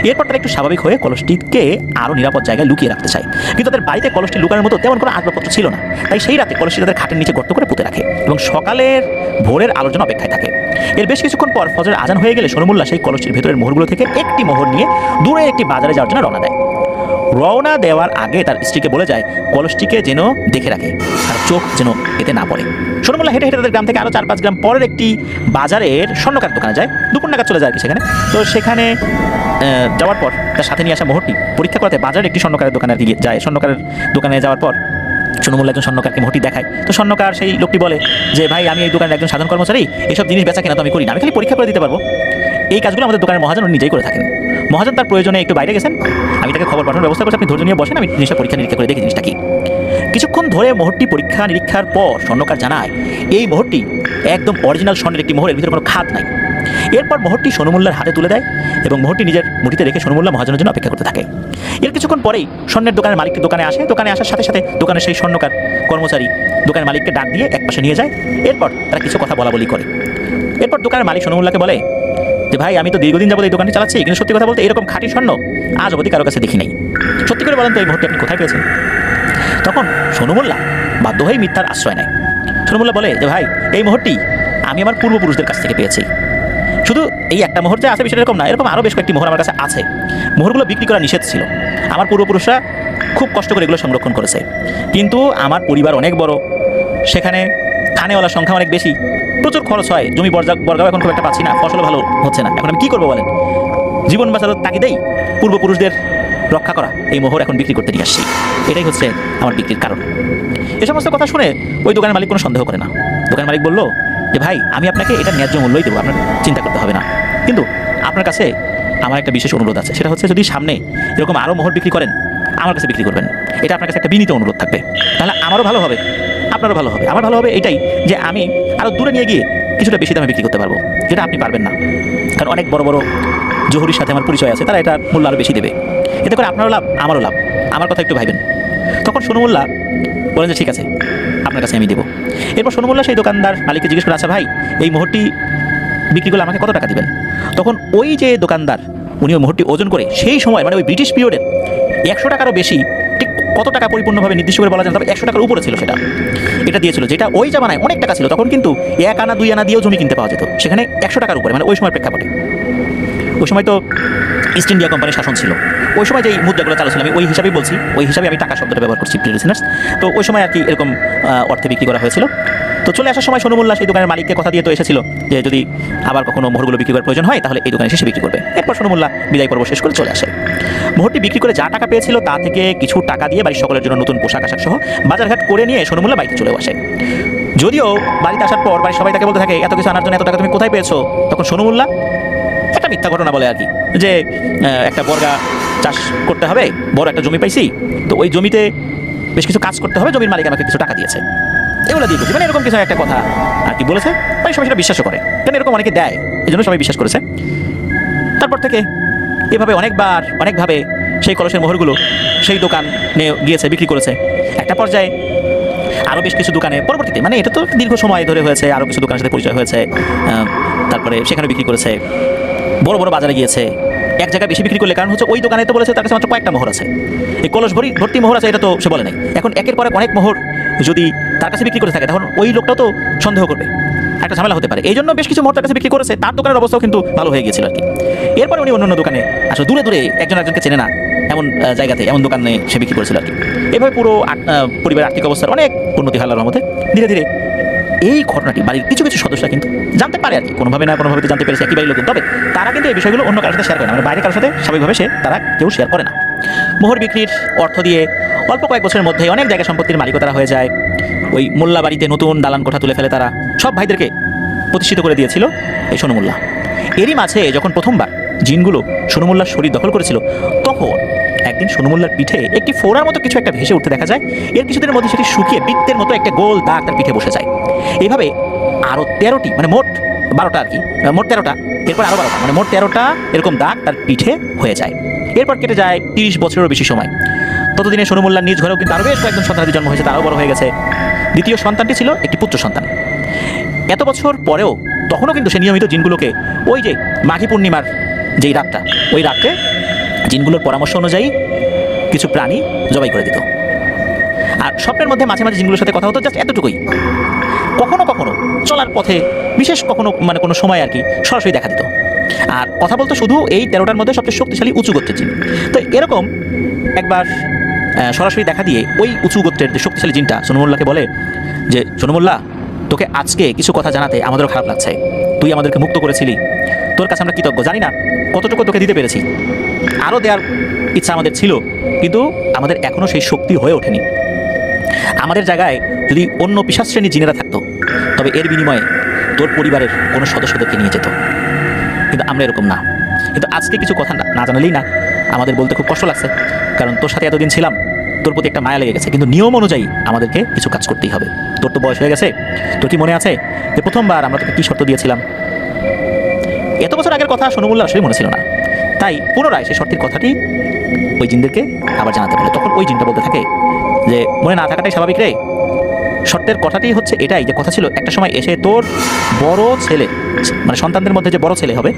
এরপর তারা একটু স্বাভাবিক হয়ে কলসটিকে আরও নিরাপদ জায়গায় লুকিয়ে রাখতে চায়, কিন্তু তাদের বাড়িতে কলসটি লুকানোর মতো তেমন কোনো আসবাবপত্র ছিল না। তাই সেই রাতে কলসটি তাদের খাটের নিচে গর্ত করে পুঁতে রাখে এবং সকালের ভোরের আলোর জন্য অপেক্ষায় থাকে। এর বেশ কিছুক্ষণ পর ফজরের আজান হয়ে গেলে সোনু মোল্লা সেই কলসটির ভেতরের মোহরগুলো থেকে একটি মোহর নিয়ে দূরে একটি বাজারে যাওয়ার জন্য রওনা দেয়। রওনা দেওয়ার আগে তার স্ত্রীকে বলে যায় কলসটিকে যেন দেখে রাখে আর চোখ যেন এতে না পড়ে। সোনু মোল্লা হেঁটে হেঁটে তাদের গ্রাম থেকে আরও 4-5 গ্রাম পরের একটি বাজারের স্বর্ণকার দোকানে যায়। দুপুর নাগাদ চলে যায় আর কি সেখানে। তো সেখানে যাওয়ার পর তার সাথে নিয়ে আসা মোহরটি পরীক্ষা করতে বাজারের একটি স্বর্ণকারের দোকানে আর কি যায়। স্বর্ণকারের দোকানে যাওয়ার পর সোনু মোল্লা একজন স্বর্ণকারকে মোহরটি দেখায়। তো স্বর্ণকার সেই লোকটি বলে যে, ভাই আমি এই দোকানের একজন সাধারণ কর্মচারী, এসব জিনিস বেচা কেনা তো আমি করি না, আমি খালি পরীক্ষা করে দিতে পারবো। এই কাজগুলো আমাদের দোকানের মহাজন নিজেই করে থাকেন। মহাজন তার প্রয়োজনে একটু বাইরে গেছেন, আমি তাকে খবর পাঠানোর ব্যবস্থা করছি, আপনি ধৈর্য নিয়ে বসেন, আমি জিনিসটা পরীক্ষা নিরীক্ষা করে দেখি জিনিসটা কি। কিছুক্ষণ ধরে মোহরটি পরীক্ষা নিরীক্ষার পর স্বর্ণকার জানায় এই মোহরটি একদম অরিজিনাল স্বর্ণের একটি মোহর, এর ভিতরে কোনো খাদ নাই। এরপর মোহরটি সোনু মোল্লার হাতে তুলে দেয় এবং মোহরটি নিজের মুঠিতে রেখে সোনু মোল্লা মহাজনের জন্য অপেক্ষা করতে থাকে। এর কিছুক্ষণ পরেই স্বর্ণের দোকানের মালিককে দোকানে আসে। দোকানে আসার সাথে সাথে দোকানের সেই স্বর্ণকার কর্মচারী দোকানের মালিককে ডাক দিয়ে একপাশে নিয়ে যায়। এরপর তারা কিছু কথা বলা বলি করে। এরপর দোকানের মালিক সোনু মোল্লাকে বলে যে, ভাই আমি তো দীর্ঘদিন যাবত এই দোকানটি চালাচ্ছি, কিন্তু সত্যি কথা বলতে এরকম খাঁটি স্বর্ণ আজ অবধি কারো কাছে দেখি নাই। সত্যি করে বলেন তো এই মোহরটি আপনি কোথায় পেয়েছেন? তখন সোনু মোল্লা বাধ্য হয়ে মিথ্যার আশ্রয় নেয়। সোনু মোল্লা বলে যে, ভাই এই মোহরটি আমি আমার পূর্বপুরুষদের কাছ থেকে পেয়েছি। শুধু এই একটা মোহর যে আছে বিষয়টা এরকম না, এরকম আরও বেশ কয়েকটি মোহর আমার কাছে আছে। মোহরগুলো বিক্রি করা নিষেধ ছিল। আমার পূর্বপুরুষরা খুব কষ্ট করে এগুলো সংরক্ষণ করেছে, কিন্তু আমার পরিবার অনেক বড়, সেখানে খানেওয়ালার সংখ্যা অনেক বেশি, প্রচুর খরচ হয়, জমি বর্গাও এখন খুব একটা পাচ্ছি না, ফসলও ভালো হচ্ছে না, এখন আমি কী করবো বলেন? জীবন বাঁচানোর তাগিদেই পূর্বপুরুষদের রক্ষা করা এই মোহর এখন বিক্রি করতে নিয়ে আসছি। এটাই হচ্ছে আমার বিক্রির কারণ। এ সমস্ত কথা শুনে ওই দোকানের মালিক কোনো সন্দেহ করে না। দোকানের মালিক বলল যে, ভাই আমি আপনাকে এটা ন্যায্য মূল্যই দেবো, আপনার চিন্তা করতে হবে না, কিন্তু আপনার কাছে আমার একটা বিশেষ অনুরোধ আছে। সেটা হচ্ছে যদি সামনে এরকম আরও মোহর বিক্রি করেন আমার কাছে বিক্রি করবেন, এটা আপনার কাছে একটা বিনীত অনুরোধ থাকবে। তাহলে আমারও ভালো হবে, আপনারও ভালো হবে। আমার ভালো হবে এটাই যে আমি আরও দূরে নিয়ে গিয়ে কিছুটা বেশি দামে বিক্রি করতে পারবো, যেটা আপনি পারবেন না। কারণ অনেক বড় বড় জহুরির সাথে আমার পরিচয় আছে, তারা এটা মূল্য আরও বেশি দেবে। এতে করে আপনারও লাভ, আমারও লাভ, আমার কথা একটু ভাইবেন। তখন সোনু মোল্লা বলেন যে, ঠিক আছে, আপনার কাছে আমি দেবো। এরপর সোনু মোল্লা সেই দোকানদার মালিককে জিজ্ঞেস করে, আচ্ছা ভাই এই মোহরটি বিক্রি করলে আমাকে কত টাকা দিবেন? তখন ওই যে দোকানদার উনি ওই মোহরটি ওজন করে সেই সময় মানে ওই ব্রিটিশ পিরিয়ডের 100 টাকারও বেশি, ঠিক কত টাকা পরিপূর্ণভাবে নির্দিষ্ট করে বলা যায়, তবে 100 টাকার উপরে ছিল সেটা, এটা দিয়েছিল, যেটা ওই জামানায় অনেক টাকা ছিল। তখন কিন্তু 1 আনা 2 আনা দিয়েও জমি কিনতে পাওয়া যেত, সেখানে 100 টাকার উপরে, মানে ওই সময় প্রেক্ষাপটে। ওই সময় তো ইস্ট ইন্ডিয়া কোম্পানির শাসন ছিল, ওই সময় যেই মুদ্রাগুলো চালু ছিল, আমি ওই হিসাবেই বলছি, ওই হিসাবে আমি টাকা শব্দটা ব্যবহার করছি প্রিয় লিসেনার্স। তো ওই সময় আর কি এরকম অর্থে বিক্রি করা হয়েছিল। তো চলে আসার সময় সোনু মোল্লা সেই দোকানের মালিককে কথা দিয়ে তো এসেছিল যে যদি আবার কখনো মোহরগুলো বিক্রি করার প্রয়োজন হয় তাহলে এই দোকানে এসে বিক্রি করবে। এরপর সোনু মোল্লা বিদায় পর্ব শেষ করে চলে আসে। মোহরটি বিক্রি করে যা টাকা পেয়েছিল তা থেকে কিছু টাকা দিয়ে বাড়ির সকলের জন্য নতুন পোশাক আশাক সহ বাজারঘাট করে নিয়ে সোনু মোল্লা বাড়িতে চলেও আসে। যদিও বাড়িতে আসার পর বাড়ির সবাই তাকে বলতে থাকে, এত কিছু আনার জন্য এত টাকা তুমি কোথায় পেয়েছো? তখন সোনু মোল্লা একটা মিথ্যা ঘটনা বলে আর কি, যে একটা বর্গা চাষ করতে হবে, বড় একটা জমি পাইছি, তো ওই জমিতে বেশ কিছু কাজ করতে হবে, জমির মালিক আমাকে কিছু টাকা দিয়েছে, এগুলো দিয়ে করছি, মানে এরকম কিছু একটা কথা আর কি বলেছে। মানে সবাই সেটা বিশ্বাসও করে, কেন এরকম অনেকে দেয়, এই জন্য সবাই বিশ্বাস করেছে। তারপর থেকে এভাবে অনেকবার অনেকভাবে সেই কলসের মোহরগুলো সেই দোকানে গিয়েছে, বিক্রি করেছে। একটা পর্যায়ে আরও বেশ কিছু দোকানে পরবর্তীতে, মানে এটা তো দীর্ঘ সময় ধরে হয়েছে, আরও কিছু দোকানের সাথে পরিচয় হয়েছে, তারপরে সেখানে বিক্রি করেছে, বড় বড় বাজারে গিয়েছে, এক জায়গায় বেশি বিক্রি করলে, কারণ হচ্ছে ওই দোকানে তো বলেছে তার কাছে মাত্র কয়েকটা মোহর আছে, এই কলস ভর্তি মোহর আছে এটা তো সে বলে নাই। এখন একের পর এক অনেক মোহর যদি তার কাছে বিক্রি করে থাকে তখন ওই লোকটাও তো সন্দেহ করবে, একটা ঝামেলা হতে পারে। এই জন্য বেশ কিছু মোহর তার কাছে বিক্রি করেছে, তার দোকানের অবস্থাও কিন্তু ভালো হয়ে গিয়েছিল আর কি। এরপরে উনি অন্য দোকানে আসলে দূরে দূরে একজন একজনকে চেনে না এমন জায়গাতে, এমন দোকানে সে বিক্রি করেছিল আর কি। এভাবে পুরো পরিবারের আর্থিক অবস্থার অনেক উন্নতি হয় আল্লাহর রহমতে। ধীরে ধীরে এই ঘটনাটি বাড়ির কিছু কিছু সদস্যরা কিন্তু জানতে পারে আর কি, কোনোভাবে না কোনোভাবে তো জানতে পেরেছে একই বাড়ির লোক, তবে তারা কিন্তু এই বিষয়গুলো অন্য কারোর সাথে শেয়ার করে না, মানে বাইরে কারোর সাথে স্বাভাবিকভাবে তারা কেউ শেয়ার করে না। মোহর বিক্রির অর্থ দিয়ে অল্প কয়েক বছরের মধ্যে অনেক জায়গা সম্পত্তির মালিকও তারা হয়ে যায়। ওই মোল্লা বাড়িতে নতুন দালান কোঠা তুলে ফেলে তারা, সব ভাইদেরকে প্রতিষ্ঠিত করে দিয়েছিল এই সোনু মোল্লা। এরই মাঝে যখন প্রথমবার জিনগুলো সোনু মোল্লার শরীর দখল করেছিল, তখন একদিন সোনু মোল্লার পিঠে একটি ফোড়ার মতো কিছু একটা ভেসে উঠতে দেখা যায়। এর কিছুদিনের মধ্যে সেটি শুকিয়ে বৃত্তের মতো একটা গোল দাগ তার পিঠে বসে যায়। এইভাবে আরও 13টি, মানে মোট 12টা আর কি, মোট 13টা, এরপর আরও 12টা, মানে মোট 13টা এরকম দাগ তার পিঠে হয়ে যায়। এরপর কেটে যায় 30 বছরেরও বেশি সময়। ততদিনে সোনু মোল্লার নিজ ঘরেও কিন্তু আরও বেশ কয়েকজন সন্তানাদি জন্ম হয়েছে, তারাও বড় হয়ে গেছে। দ্বিতীয় সন্তানটি ছিল একটি পুত্র সন্তান। এত বছর পরেও তখনও কিন্তু সে নিয়মিত জিনগুলোকে ওই যে মাঘী পূর্ণিমার যেই রাতটা, ওই রাত্রে জিনগুলোর পরামর্শ অনুযায়ী কিছু প্রাণী জবাই করে দিত। আর স্বপ্নের মধ্যে মাঝে মাঝে জিনগুলোর সাথে কথা হতো, জাস্ট এতটুকুই। কখনো কখনো চলার পথে বিশেষ কখনো মানে কোনো সময় আর কি সরাসরি দেখা দিত। আর কথা বলতো শুধু এই 13টার মধ্যে সবচেয়ে শক্তিশালী উঁচু গোত্রের জিন। তো এরকম একবার সরাসরি দেখা দিয়ে ওই উঁচু গোত্রের যে শক্তিশালী জিনটা সোনু মোল্লাকে বলে যে, সোনু মোল্লা, তোকে আজকে কিছু কথা জানাতে আমাদেরও খারাপ লাগছে। তুই আমাদেরকে মুক্ত করেছিলি, তোর কাছে আমরা কৃতজ্ঞ। জানি না কতটুকু তোকে দিতে পেরেছি, আরও দেওয়ার ইচ্ছা আমাদের ছিল, কিন্তু আমাদের এখনও সেই শক্তি হয়ে ওঠেনি। আমাদের জায়গায় যদি অন্য পিশাচ শ্রেণীর জিনেরা থাকতো, তবে এর বিনিময়ে তোর পরিবারের কোনো সদস্যদেরকে নিয়ে যেত, কিন্তু আমরা এরকম না। কিন্তু আজকে কিছু কথা না জানালেই না, আমাদের বলতে খুব কষ্ট লাগছে, কারণ তোর সাথে এতদিন ছিলাম, তোর প্রতি একটা মায়া লেগে গেছে, কিন্তু নিয়ম অনুযায়ী আমাদেরকে কিছু কাজ করতেই হবে। তোর তো বয়স হয়ে গেছে, তোর কি মনে আছে যে প্রথমবার আমরা তোকে কী শর্ত দিয়েছিলাম? এত বছর আগের কথা সোনু মোল্লার আসলে মনে ছিল না, তাই পুনরায় সেই শর্তের কথাটি ওই জিনদেরকে আবার জানাতে বলে। তখন ওই জিনটা বলতে থাকে যে, মনে না থাকাটাই স্বাভাবিক রে। শর্তের কথাটি হচ্ছে এটাই, যে কথা ছিল একটা সময় এসে তোর বড় ছেলে, মানে সন্তানদের মধ্যে যে বড় ছেলে হবে,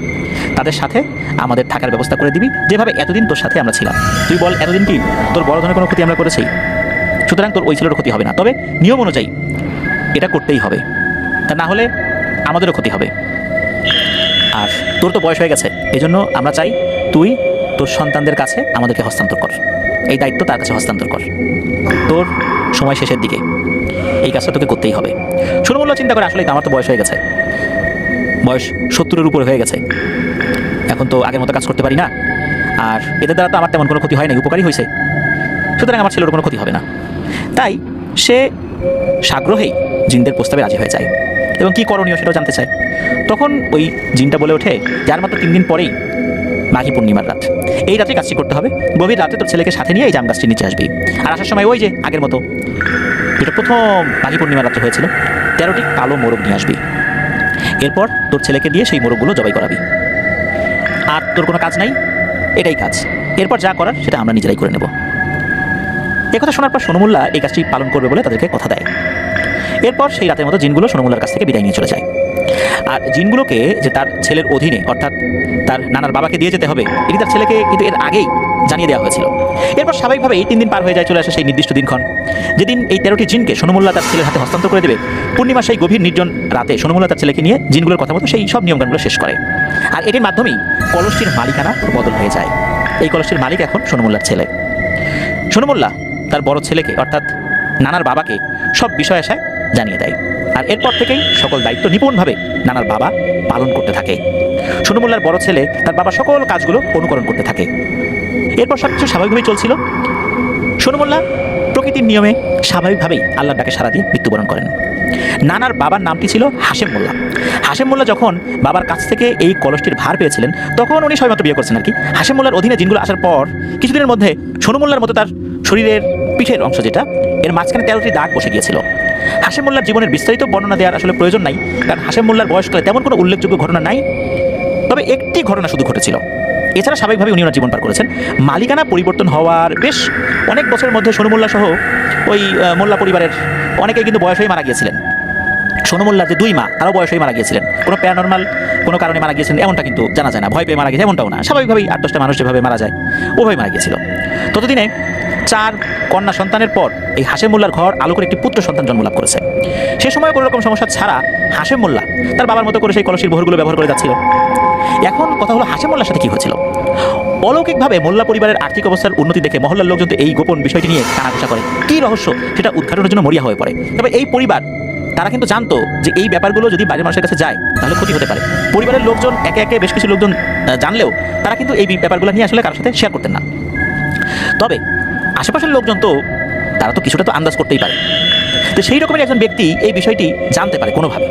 তাদের সাথে আমাদের থাকার ব্যবস্থা করে দিবি, যেভাবে এতদিন তোর সাথে আমরা ছিলাম। তুই বল, এতদিন কি তোর বড় ধরনের কোনো ক্ষতি আমরা করেছি? সুতরাং তোর ওই ছেলেরও ক্ষতি হবে না, তবে নিয়ম অনুযায়ী এটা করতেই হবে, তা না হলে আমাদেরও ক্ষতি হবে। আর তোর তো বয়স হয়ে গেছে, এই জন্য আমরা চাই তুই তোর সন্তানদের কাছে আমাদেরকে হস্তান্তর কর, এই দায়িত্ব তার কাছে হস্তান্তর কর। তোর সময় শেষের দিকে এই কাজটা তোকে করতেই হবে। সোনু মোল্লা চিন্তা করে, আসলেই তো আমার তো বয়স হয়ে গেছে, বয়স 70-এর উপরে হয়ে গেছে, এখন তো আগের মতো কাজ করতে পারি না, আর এদের দ্বারা তো আমার তেমন কোনো ক্ষতি হয় নাই, উপকারই হয়েছে, সুতরাং আমার ছেলের কোনো ক্ষতি হবে না। তাই সে সাগ্রহেই জিনদের প্রস্তাবে রাজি হয়ে যায় এবং কী করণীয় সেটাও জানতে চায়। তখন ওই জিনটা বলে ওঠে, যার মাত্র 3 দিন পরেই মাঘী পূর্ণিমার রাত, এই রাতে কাজটি করতে হবে। গভীর রাতে তোর ছেলেকে সাথে নিয়ে এই জাম গাছটির নিচে আসবি, আর আসার সময় ওই যে আগের মতো, এটা প্রথম মাঘী পূর্ণিমার রাত্রে হয়েছিল, 13টি কালো মোরগ নিয়ে আসবি। এরপর তোর ছেলেকে দিয়ে সেই মোরগগুলো জবাই করাবি, আর তোর কোনো কাজ নাই, এটাই কাজ। এরপর যা করার সেটা আমরা নিজেরাই করে নেব। একথা শোনার পর সোনু মোল্লা এই কাজটি পালন করবে বলে তাদেরকে কথা দেয়। এরপর সেই রাতের মতো জিনগুলো সোনু মোল্লার কাছ থেকে বিদায় নিয়ে চলে যায়। আর জিনগুলোকে যে তার ছেলের অধীনে, অর্থাৎ তার নানার বাবাকে দিয়ে যেতে হবে, এটি তার ছেলেকে কিন্তু এর আগেই জানিয়ে দেওয়া হয়েছিল। এরপর স্বাভাবিকভাবেই 3 দিন পার হয়ে যায়, চলে আসে সেই নির্দিষ্ট দিনক্ষণ, যেদিন এই 13টি জিনকে সোনু মোল্লা তার ছেলের হাতে হস্তান্তর করে দেবে। পূর্ণিমার সেই গভীর নির্জন রাতে সোনু মোল্লা তার ছেলেকে নিয়ে জিনগুলোর কথা মতো সেই সব নিয়মকানুনগুলো শেষ করে। আর এটির মাধ্যমেই কলসটির মালিকানা বদল হয়ে যায়। এই কলসটির মালিক এখন সোনু মোল্লার ছেলে। সোনু মোল্লা তার বড় ছেলেকে, অর্থাৎ নানার বাবাকে, সব বিষয় আশায় জানিয়ে দেয়। আর এরপর থেকেই সকল দায়িত্ব নিপুণভাবে নানার বাবা পালন করতে থাকে। সোনু মোল্লার বড় ছেলে তার বাবার সকল কাজগুলো অনুকরণ করতে থাকে। এরপর সব কিছু স্বাভাবিকভাবেই চলছিল। সোনু মোল্লা প্রকৃতির নিয়মে স্বাভাবিকভাবেই আল্লাহর ডাকে সাড়া দিয়ে মৃত্যুবরণ করেন। নানার বাবার নামটি ছিল হাশেম মোল্লা। হাশেম মোল্লা যখন বাবার কাছ থেকে এই কলসটির ভার পেয়েছিলেন, তখন উনি সবেমাত্র বিয়ে করছেন আর কি। হাশেম মোল্লার অধীনে জিনগুলো আসার পর কিছুদিনের মধ্যে সোনু মোল্লার মতো তার শরীরের পিঠের অংশ, যেটা এর মাঝখানে 13টি দাগ বসে গিয়েছিল। হাশেম মোল্লার জীবনের বিস্তারিত বর্ণনা দেওয়ার আসলে প্রয়োজন নাই, কারণ হাশেম মোল্লার বয়সকালে তেমন কোনো উল্লেখযোগ্য ঘটনা নাই। তবে একটি ঘটনা শুধু ঘটেছিল, এছাড়া স্বাভাবিকভাবে উনি ওনার জীবন পার করেছেন। মালিকানা পরিবর্তন হওয়ার বেশ অনেক বছরের মধ্যে সোনু মোল্লা সহ ওই মোল্লা পরিবারের অনেকেই কিন্তু বয়স হয়ে মারা গিয়েছিলেন। সোনু মোল্লার যে 2 মা, তারাও বয়সেই মারা গিয়েছিলেন। কোনো প্যারানর্মাল কোনো কারণে মারা গিয়েছিলেন এমনটা কিন্তু জানা যায় না, ভয় পেয়ে মারা গেছে এমনটাও না, স্বাভাবিকভাবেই 8-10টা মানুষ যেভাবে মারা যায় ওভাবে মারা গিয়েছিল। ততদিনে 4 কন্যা সন্তানের পর এই হাশেম মোল্লার ঘর আলো করে একটি পুত্র সন্তান জন্মলাভ করেছে। সে সময় কোনো রকম সমস্যা ছাড়া হাশেম মোল্লা তার বাবার মতো করে সেই কলসির বহরগুলো ব্যবহার করে যাচ্ছিল। এখন কথা হলো হাশেম মোল্লার সাথে কী হয়েছিল। অলৌকিকভাবে মোল্লা পরিবারের আর্থিক অবস্থার উন্নতি দেখে মহল্লার লোকজন তো এই গোপন বিষয়টি নিয়ে কানাঘুষা করে। কী রহস্য সেটা উদ্ঘাটনের জন্য মরিয়া হয়ে পড়ে। তবে এই পরিবার তারা কিন্তু জানতো যে এই ব্যাপারগুলো যদি বাইরের মানুষের কাছে যায় তাহলে ক্ষতি হতে পারে। পরিবারের লোকজন একে একে বেশ কিছু লোকজন জানলেও তারা কিন্তু এই ব্যাপারগুলো নিয়ে আসলে কারোর সাথে শেয়ার করতেন না। তবে আশেপাশের লোকজন তো তারা তো কিছুটা তো আন্দাজ করতেই পারে। তো সেই রকমের একজন ব্যক্তি এই বিষয়টি জানতে পারে কোনোভাবে,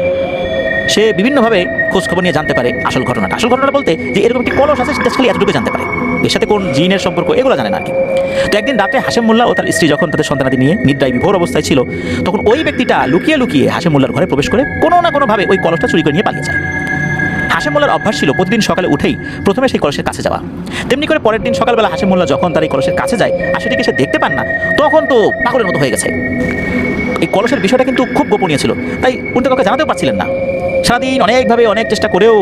সে বিভিন্নভাবে খোঁজখবর নিয়ে জানতে পারে আসল ঘটনাটা বলতে যে এরকম একটি কলস আছে সেটা খালি এতটুকু জানতে পারে, এর সাথে কোন জিনের সম্পর্ক এগুলো জানে না আর কি। তো একদিন রাতে হাশেম মোল্লা ও তার স্ত্রী যখন তাদের সন্তানাদি নিয়ে নিদ্রায় বিভোর অবস্থায় ছিল, তখন ওই ব্যক্তিটা লুকিয়ে লুকিয়ে হাশেম মোল্লার ঘরে প্রবেশ করে কোনো না কোনোভাবে ওই কলসটা চুরি করে নিয়ে পালিয়ে যায়। হাশেম মোল্লার অভ্যাস ছিল প্রতিদিন সকালে উঠেই প্রথমে সেই কলসের কাছে যাওয়া। তেমনি করে পরের দিন সকালবেলা হাশেম মোল্লা যখন তার এই কলসের কাছে যায় আর সেটিকে সে দেখতে পান না, তখন তো পাগলের মতো হয়ে গেছে। এই কলসের বিষয়টা কিন্তু খুব গোপনীয় ছিল, তাই উনি তো কাউকে জানাতেও পারছিলেন না। সারাদিন অনেকভাবে অনেক চেষ্টা করেও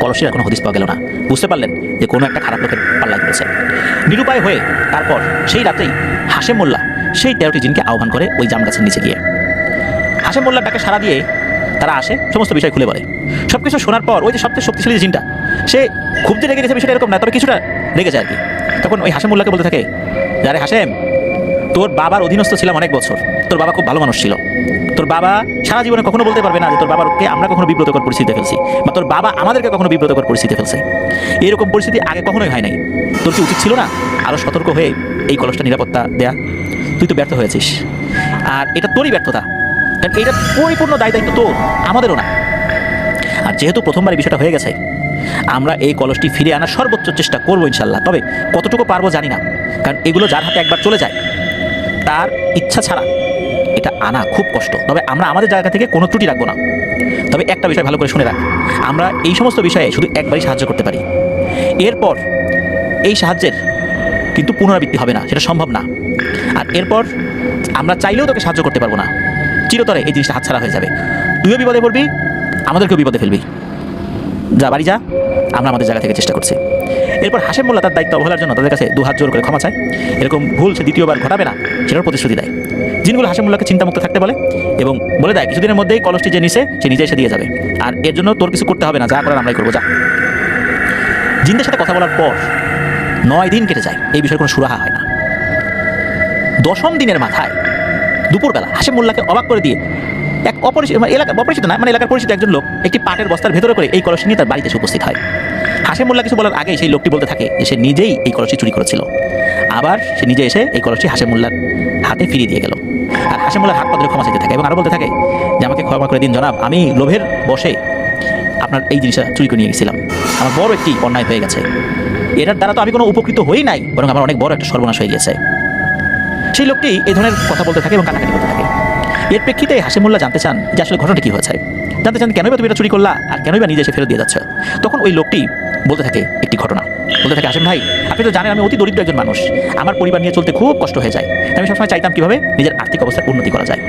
কলসের এখনো হদিস পাওয়া গেল না। বুঝতে পারলেন যে কোনো একটা খারাপ লোকের পাল্লায় পড়েছে। নিরুপায় হয়ে তারপর সেই রাতেই হাশেম মোল্লা সেই 13টি জিনকে আহ্বান করে ওই জাম গাছের নিচে গিয়ে। হাশেম মোল্লার ডাকে সাড়া দিয়ে তারা আসে, সমস্ত বিষয় খুলে বলে। সব কিছু শোনার পর ওই যে সবচেয়ে শক্তিশালী জিনটা, সে খুব যে রেগে গেছে বিষয়টা এরকম না, তবে কিছুটা রেগেছে আর কি। তখন ওই হাশেম মোল্লাকে বলতে থাকে, আরে হাশেম, তোর বাবার অধীনস্থ ছিলাম অনেক বছর, তোর বাবা খুব ভালো মানুষ ছিল, তোর বাবা সারা জীবনে কখনো বলতে পারবে না যে তোর বাবাকে আমরা কখনো বিব্রতকর পরিস্থিতিতে ফেলছি বা তোর বাবা আমাদেরকে কখনো বিব্রতকর পরিস্থিতিতে ফেলছে। এরকম পরিস্থিতি আগে কখনোই হয় নাই। তোর কি উচিত ছিল না আরও সতর্ক হয়ে এই কলসটা নিরাপত্তা দেয়া? তুই তো ব্যর্থ হয়েছিস, আর এটা তোরই ব্যর্থতা, কারণ এটা পরিপূর্ণ দায়িত্ব তোর, আমাদেরও না। আর যেহেতু প্রথমবার এই বিষয়টা হয়ে গেছে, আমরা এই কলসটি ফিরে আনার সর্বোচ্চ চেষ্টা করবো ইনশাল্লাহ। তবে কতটুকু পারবো জানি না, কারণ এগুলো যার হাতে একবার চলে যায় তার ইচ্ছা ছাড়া এটা আনা খুব কষ্ট। তবে আমরা আমাদের জায়গা থেকে কোনো ত্রুটি রাখবো না। তবে একটা বিষয় ভালো করে শুনে রাখ, আমরা এই সমস্ত বিষয়ে শুধু একবারই সাহায্য করতে পারি, এরপর এই সাহায্যের কিন্তু পুনরাবৃত্তি হবে না, সেটা সম্ভব না। আর এরপর আমরা চাইলেও তোকে সাহায্য করতে পারবো না, চিরতরে এই জিনিসটা হাতছাড়া হয়ে যাবে। তুইও বিপদে পড়বি, আমাদেরকেও বিপদে ফেলবি। যা বাড়ি যা, আমরা আমাদের জায়গা থেকে চেষ্টা করছি। এরপর হাশেম মোল্লা তার দায়িত্ব অবহেলার জন্য তাদের কাছে 2 হাত জোর করে ক্ষমা চায়। এরকম ভুল সে দ্বিতীয়বার ঘটাবে না সেটার প্রতিশ্রুতি দেয়। জিনগুলো হাশেম মোল্লাকে চিন্তামুক্ত থাকতে বলে এবং বলে দেয় কিছুদিনের মধ্যেই কলসটি যে নিছে সে নিজে এসে দিয়ে যাবে, আর এর জন্য তোর কিছু করতে হবে না, যা করার আমরাই করবো, যা। জিনদের সাথে কথা বলার পর 9 দিন কেটে যায়, এই বিষয়ে কোনো সুরাহা হয় না। 10ম দিনের মাথায় দুপুরবেলা হাশেম মোল্লাকে অবাক করে দিয়ে এক এলাকার পরিচিত একজন লোক একটি পাটের বস্তার ভেতরে করে এই কলসটি নিয়ে তার বাড়িতে এসে উপস্থিত হয়। হাশেম মোল্লা কিছু বলার আগেই সেই লোকটি বলতে থাকে যে সে নিজেই এই কলসটি চুরি করেছিল। আবার সে নিজে এসে এই কলসটি হাশেম মোল্লার হাতে ফিরিয়ে দিয়ে গেল, আর হাশেম মোল্লার হাত পা ধরে ক্ষমা চাইতে থাকে এবং আরও বলতে থাকে যে আমাকে ক্ষমা করে দিন জনাব, আমি লোভের বশে আপনার এই জিনিসটা চুরি করে নিয়ে গেছিলাম, আমার বড় একটি অন্যায় হয়ে গেছে, এটার দ্বারা তো আমি কোনো উপকৃত হই নাই, বরং আমার অনেক বড় একটা সর্বনাশ হয়ে গেছে। সেই লোকটি এই ধরনের কথা বলতে থাকে এবং কান্নাকাটি করতে থাকে। এর প্রেক্ষিতে হাশেম মোল্লা জানতে চান যে আসলে ঘটনাটা কী হয়েছে, জানতে চান কেনই বা তুমি এটা চুরি করলা আর কেনই বা নিজে এসে ফেরত দিয়ে যাচ্ছ। তখন ওই লোকটি বলতে থাকে একটি ঘটনা, বলতে থাকে হাশেম ভাই, আপনি তো জানেন আমি অতি দরিদ্র একজন মানুষ, আমার পরিবার নিয়ে চলতে খুব কষ্ট হয়ে যায়, আমি সবসময় চাইতাম কীভাবে নিজের আর্থিক অবস্থার উন্নতি করা যায়।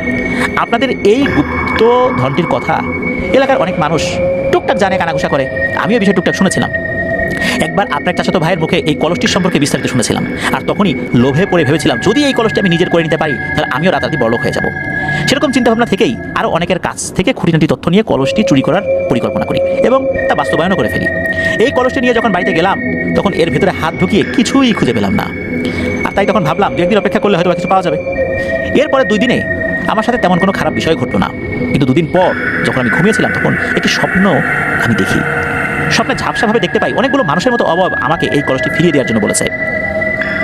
আপনাদের এই গুপ্ত ধনটির কথা এলাকার অনেক মানুষ টুকটাক জানে, কানাঘুষা করে, আমিও বিষয়ে টুকটাক শুনেছিলাম। একবার আপনার চাচাতো ভাইয়ের মুখে এই কলসটির সম্পর্কে বিস্তারিত শুনেছিলাম, আর তখনই লোভে পড়ে ভেবেছিলাম যদি এই কলসটি আমি নিজের করে নিতে পারি তাহলে আমিও রাতারাতি বড়লোক হয়ে যাব। সেরকম চিন্তাভাবনা থেকেই আরও অনেকের কাছ থেকে খুঁটিনাটি তথ্য নিয়ে কলসটি চুরি করার পরিকল্পনা করি এবং তা বাস্তবায়নও করে ফেলি। এই কলসটি নিয়ে যখন বাড়িতে গেলাম তখন এর ভেতরে হাত ঢুকিয়ে কিছুই খুঁজে পেলাম না, আর তাই তখন ভাবলাম 2 একদিন অপেক্ষা করলে হয়তো কিছু পাওয়া যাবে। এরপরে 2 দিনে আমার সাথে তেমন কোনো খারাপ বিষয় ঘটলো না, কিন্তু 2 দিন পর যখন আমি ঘুমিয়েছিলাম তখন একটি স্বপ্ন আমি দেখি। স্বপ্নে ঝাপসাভাবে দেখতে পাই অনেকগুলো মানুষের মতো অভাব আমাকে এই কলসটি ফিরিয়ে দেওয়ার জন্য বলেছে।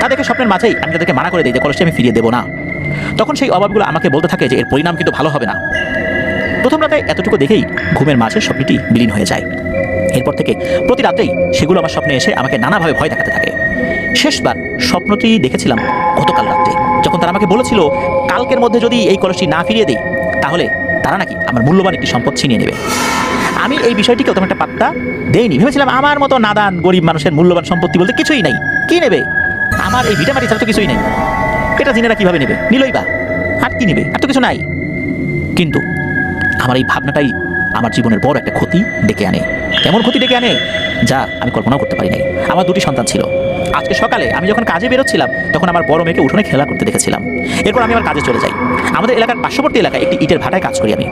তা দেখে স্বপ্নের মাঝেই আমি তাদেরকে মানা করে দিই যে কলসটি আমি ফিরিয়ে দেবো না। তখন সেই অভাবগুলো আমাকে বলতে থাকে যে এর পরিণাম কিন্তু ভালো হবে না। প্রথম রাতে এতটুকু দেখেই ঘুমের মাঝে স্বপ্নটি বিলীন হয়ে যায়। এরপর থেকে প্রতি রাতেই সেগুলো আমার স্বপ্নে এসে আমাকে নানাভাবে ভয় দেখাতে থাকে। শেষবার স্বপ্নটি দেখেছিলাম গতকাল রাত্রে, যখন তারা আমাকে বলেছিল কালকের মধ্যে যদি এই কলসটি না ফিরিয়ে দিই তাহলে তারা নাকি আমার মূল্যবান একটি সম্পদ ছিনিয়ে নেবে। আমি এই বিষয়টিকে তেমন একটা পাত্তা দেইনি, ভেবেছিলাম আমার মতো নাদান গরিব মানুষের মূল্যবান সম্পত্তি বলতে কিছুই নাই, কি নেবে, আমার এই ভিটামাটি ছাড়া তো কিছুই নেই, এটা জিনেরা কীভাবে নেবে, নিলই বা, আর কি নেবে, আর তো কিছু নাই। কিন্তু আমার এই ভাবনাটাই আমার জীবনের বড় একটা ক্ষতি ডেকে আনে। এমন ক্ষতি ডেকে আনে যা আমি কল্পনাও করতে পারি নাই। আমার 2টি সন্তান ছিল। আজকে সকালে আমি যখন কাজে বেরোচ্ছিলাম তখন আমার বড় মেয়েকে উঠোনে খেলা করতে দেখেছিলাম। এরপর আমি আমার কাজে চলে যাই। আমাদের এলাকার পার্শ্ববর্তী এলাকায় একটি ইটের ভাটায় কাজ করি আমি।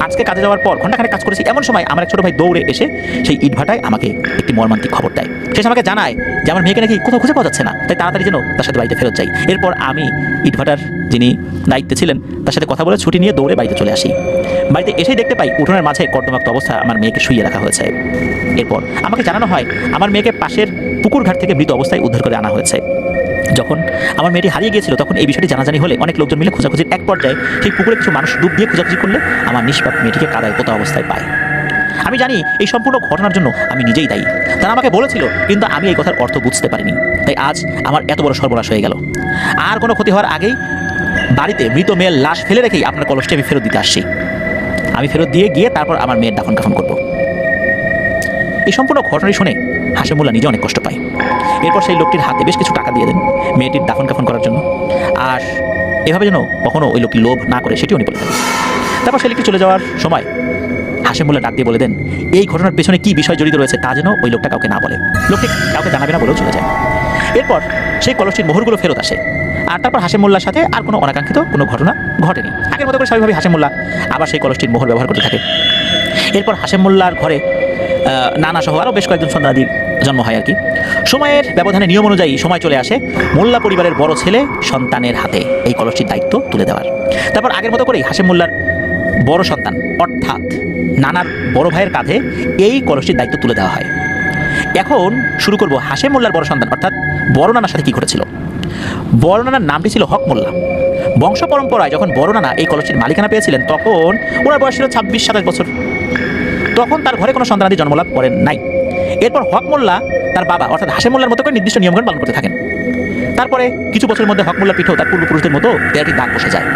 আজকে কাজে যাওয়ার পর ঘন্টাখানেক কাজ করেছি, এমন সময় আমার এক ছোট ভাই দৌড়ে এসে সেই ইট ভাটায় আমাকে একটি মর্মান্তিক খবর দেয়। সে আমাকে জানায় যে আমার মেয়েকে নাকি কোথাও খুঁজে পাওয়া যাচ্ছে না, তাই তাড়াতাড়ি যেন তার সাথে বাড়িতে ফেরত যাই। এরপর আমি ইট ভাটার যিনি দায়িত্বে ছিলেন তার সাথে কথা বলে ছুটি নিয়ে দৌড়ে বাড়িতে চলে আসি। বাড়িতে এসেই দেখতে পাই উঠোনের মাঝে কর্দমাক্ত অবস্থা আমার মেয়েকে শুইয়ে রাখা হয়েছে। এরপর আমাকে জানানো হয় আমার মেয়েকে পাশের পুকুর ঘাট থেকে মৃত অবস্থায় উদ্ধার করে আনা হয়েছে। যখন আমার মেয়েটি হারিয়ে গিয়েছিল তখন এই বিষয়টি জানাজানি হলে অনেক লোকজন মিলে খোঁজাখুঁজির এক পর্যায়ে সেই পুকুরে কিছু মানুষ ডুব দিয়ে খোঁজাখুঁজি করলে আমার নিষ্পাপ মেয়েটিকে কাদায় পোতা অবস্থায় পায়। আমি জানি এই সম্পূর্ণ ঘটনার জন্য আমি নিজেই দায়ী। তারা আমাকে বলেছিল, কিন্তু আমি এই কথার অর্থ বুঝতে পারিনি। তাই আজ আমার এত বড় সর্বনাশ হয়ে গেল। আর কোনো ক্ষতি হওয়ার আগেই বাড়িতে মৃত মেয়ের লাশ ফেলে রেখেই আপনার কলসটি আমি ফেরত দিতে আসছি। আমি ফেরত দিয়ে গিয়ে তারপর আমার মেয়ের দাফন কাফন করব। এই সম্পূর্ণ ঘটনাটি শুনে হাশেম মোল্লা নিজে অনেক কষ্ট পায়। এরপর সেই লোকটির হাতে বেশ কিছু টাকা দিয়ে দেন মেয়েটির দাফন কাফন করার জন্য। আর এভাবে যেন কখনো ওই লোকটি লোভ না করে সেটি উনি বলে দেন। তারপর সেই লোকটি চলে যাওয়ার সময় হাশেম মোল্লা ডাক দিয়ে বলে দেন এই ঘটনার পেছনে কী বিষয় জড়িত রয়েছে তা যেন ওই লোকটা কাউকে না বলে। লোকটি কাউকে জানাবে না বলেও চলে যায়। এরপর সেই কলসটির মোহরগুলো ফেরত আসে। আর তারপর হাশেম মোল্লার সাথে আর কোনো অনাকাঙ্ক্ষিত কোনো ঘটনা ঘটেনি। আগের মতো করে স্বাভাবিকভাবে হাশেম মোল্লা আবার সেই কলসটির মোহর ব্যবহার করতে থাকে। এরপর হাশেম মোল্লার ঘরে নানা সহ আরও বেশ কয়েকজন সন্তানাদির জন্ম হয় আর কি। সময়ের ব্যবধানে নিয়ম অনুযায়ী সময় চলে আসে মোল্লা পরিবারের বড় ছেলে সন্তানের হাতে এই কলসটির দায়িত্ব তুলে দেওয়ার। তারপর আগের মতো করেই হাশেম মোল্লার বড় সন্তান অর্থাৎ নানার বড় ভাইয়ের কাঁধে এই কলসটির দায়িত্ব তুলে দেওয়া হয়। এখন শুরু করব হাশেম মোল্লার বড় সন্তান অর্থাৎ বড় নানার সাথে কী ঘটেছিল। বড় নানার নামটি ছিল হক মোল্লা। বংশ পরম্পরায় যখন বড় নানা এই কলসটির মালিকানা পেয়েছিলেন তখন ওনার বয়স ছিল 26-27 বছর। তখন তার ঘরে কোনো সন্তানাদি জন্মলাভ করেন নাই। এরপর হক মোল্লা তার বাবা অর্থাৎ হাশেম মোল্লার মতো করে নির্দিষ্ট নিয়মকানুন পালন করতে থাকেন। তারপরে কিছু বছরের মধ্যে হক মোল্লার পিঠেও তার পূর্বপুরুষদের মতো 13টি দাগ বসে যায়।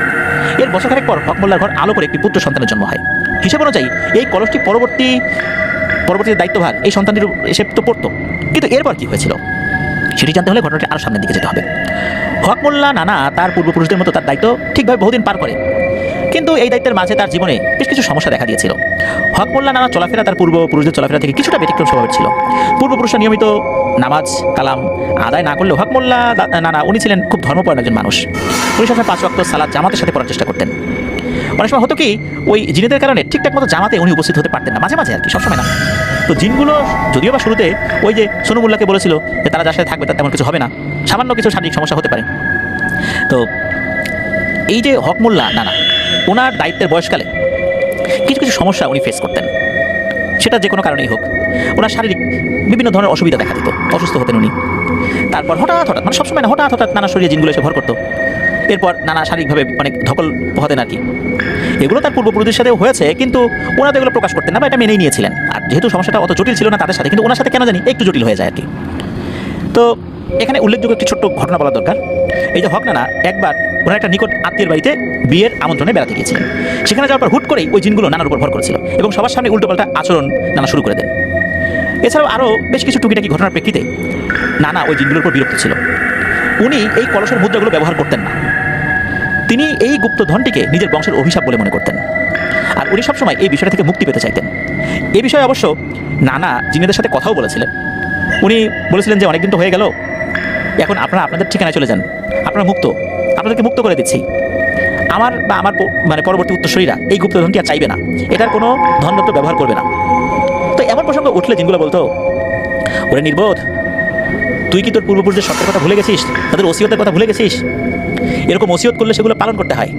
এর বছরখানেক পর হক মোল্লার ঘর আলো করে একটি পুত্র সন্তানের জন্ম হয়। হিসেব অনুযায়ী এই কলসটি পরবর্তী দায়িত্বভার এই সন্তানটির এসে তো পড়তো। কিন্তু এরপর কি হয়েছিল সেটি জানতে হলে ঘটনাটি আরও সামনের দিকে যেতে হবে। হক মোল্লা নানা তার পূর্বপুরুষদের মতো তার দায়িত্ব ঠিকভাবে বহুদিন পার করে, কিন্তু এই দায়িত্বের মাঝে তার জীবনে বেশ কিছু সমস্যা দেখা দিয়েছিল। হক মোল্লা নানা চলাফেরা তার পূর্বপুরুষদের চলাফেরা থেকে কিছুটা ব্যতিক্রম স্বভাবের ছিল। পূর্বপুরুষরা নিয়মিত নামাজ কালাম আদায় না করলেও হক মোল্লা নানা উনি ছিলেন খুব ধর্মপরায়ণ একজন মানুষ। উনি সবসময় 5 ওয়াক্ত সালাত জামাতের সাথে পড়ার চেষ্টা করতেন। অনেক সময় হতো কি ওই জিনেদের কারণে ঠিকঠাক মতো জামাতে উনি উপস্থিত হতে পারতেন না, মাঝে মাঝে আর কি, সবসময় না। তো জিনগুলো যদিও বা শুরুতে ওই যে সোনু মোল্লাকে বলেছিল যে তারা যার সাথে থাকবে তার তেমন কিছু হবে না, সামান্য কিছু শারীরিক সমস্যা হতে পারে। তো এই যে হক মোল্লা নানা ওনার দায়িত্বের বয়সকালে কিছু কিছু সমস্যা উনি ফেস করতেন। সেটা যে কোনো কারণেই হোক, ওনার শারীরিক বিভিন্ন ধরনের অসুবিধা দেখা দিত, অসুস্থ হতেন উনি। তারপর হঠাৎ মানে সবসময় না, হঠাৎ নানা শরীরে জিনগুলো এসে ভর করতো। এরপর নানা শারীরিকভাবে অনেক ধকল পোহাতেন আর কি। এগুলো তার পূর্বপুরুষদের সাথেও হয়েছে, কিন্তু ওনারা তো এগুলো প্রকাশ করতেন না বা এটা মেনেই নিয়েছিলেন। আর যেহেতু সমস্যাটা অত জটিল ছিল না তাদের সাথে, কিন্তু ওনার সাথে কেন জানি একটু জটিল হয়ে যায় আর কি। তো এখানে উল্লেখযোগ্য একটি ছোট্ট ঘটনা বলা দরকার। এই যে হক নানা একবার ওনার একটা নিকট আত্মীয়ের বাড়িতে বিয়ের আমন্ত্রণে বেড়াতে গিয়েছিলেন। সেখানে যাওয়ার পর হুট করেই ওই জিনগুলো নানার উপর ভর করেছিল এবং সবার সামনে উল্টোপাল্টা আচরণ নানা শুরু করে দেন। এছাড়াও আরও বেশ কিছু টুকিটাকি ঘটনার প্রেক্ষিতে নানা ওই জিনগুলোর উপর বিরক্ত ছিল। উনি এই কলসের মুদ্রাগুলো ব্যবহার করতেন না। তিনি এই গুপ্তধনটিকে নিজের বংশের অভিশাপ বলে মনে করতেন। আর উনি সবসময় এই বিষয়টা থেকে মুক্তি পেতে চাইতেন। এই বিষয়ে অবশ্য নানা জিনেদের সাথে কথাও বলেছিলেন। উনি বলেছিলেন যে অনেকদিন তো হয়ে গেল, এখন আপনারা আপনাদের ঠিকানায় চলে যান, আপনারা মুক্ত, আপনাদেরকে মুক্ত করে দিচ্ছি। আমার বা আমার মানে পরবর্তী উত্তরসূরিরা এই গুপ্তধনটি আর চাইবে না, এটার কোনো ধনদত্ত ব্যবহার করবে না। তো এমন প্রসঙ্গ উঠলে জিনগুলো বলতো, ওরে নির্বোধ, তুই কি তোর পূর্বপুরুষদের সত্যের কথা ভুলে গেছিস, তাদের ওসিয়তের কথা ভুলে গেছিস? এরকম ওসিয়ত করলে সেগুলো পালন করতে হয়।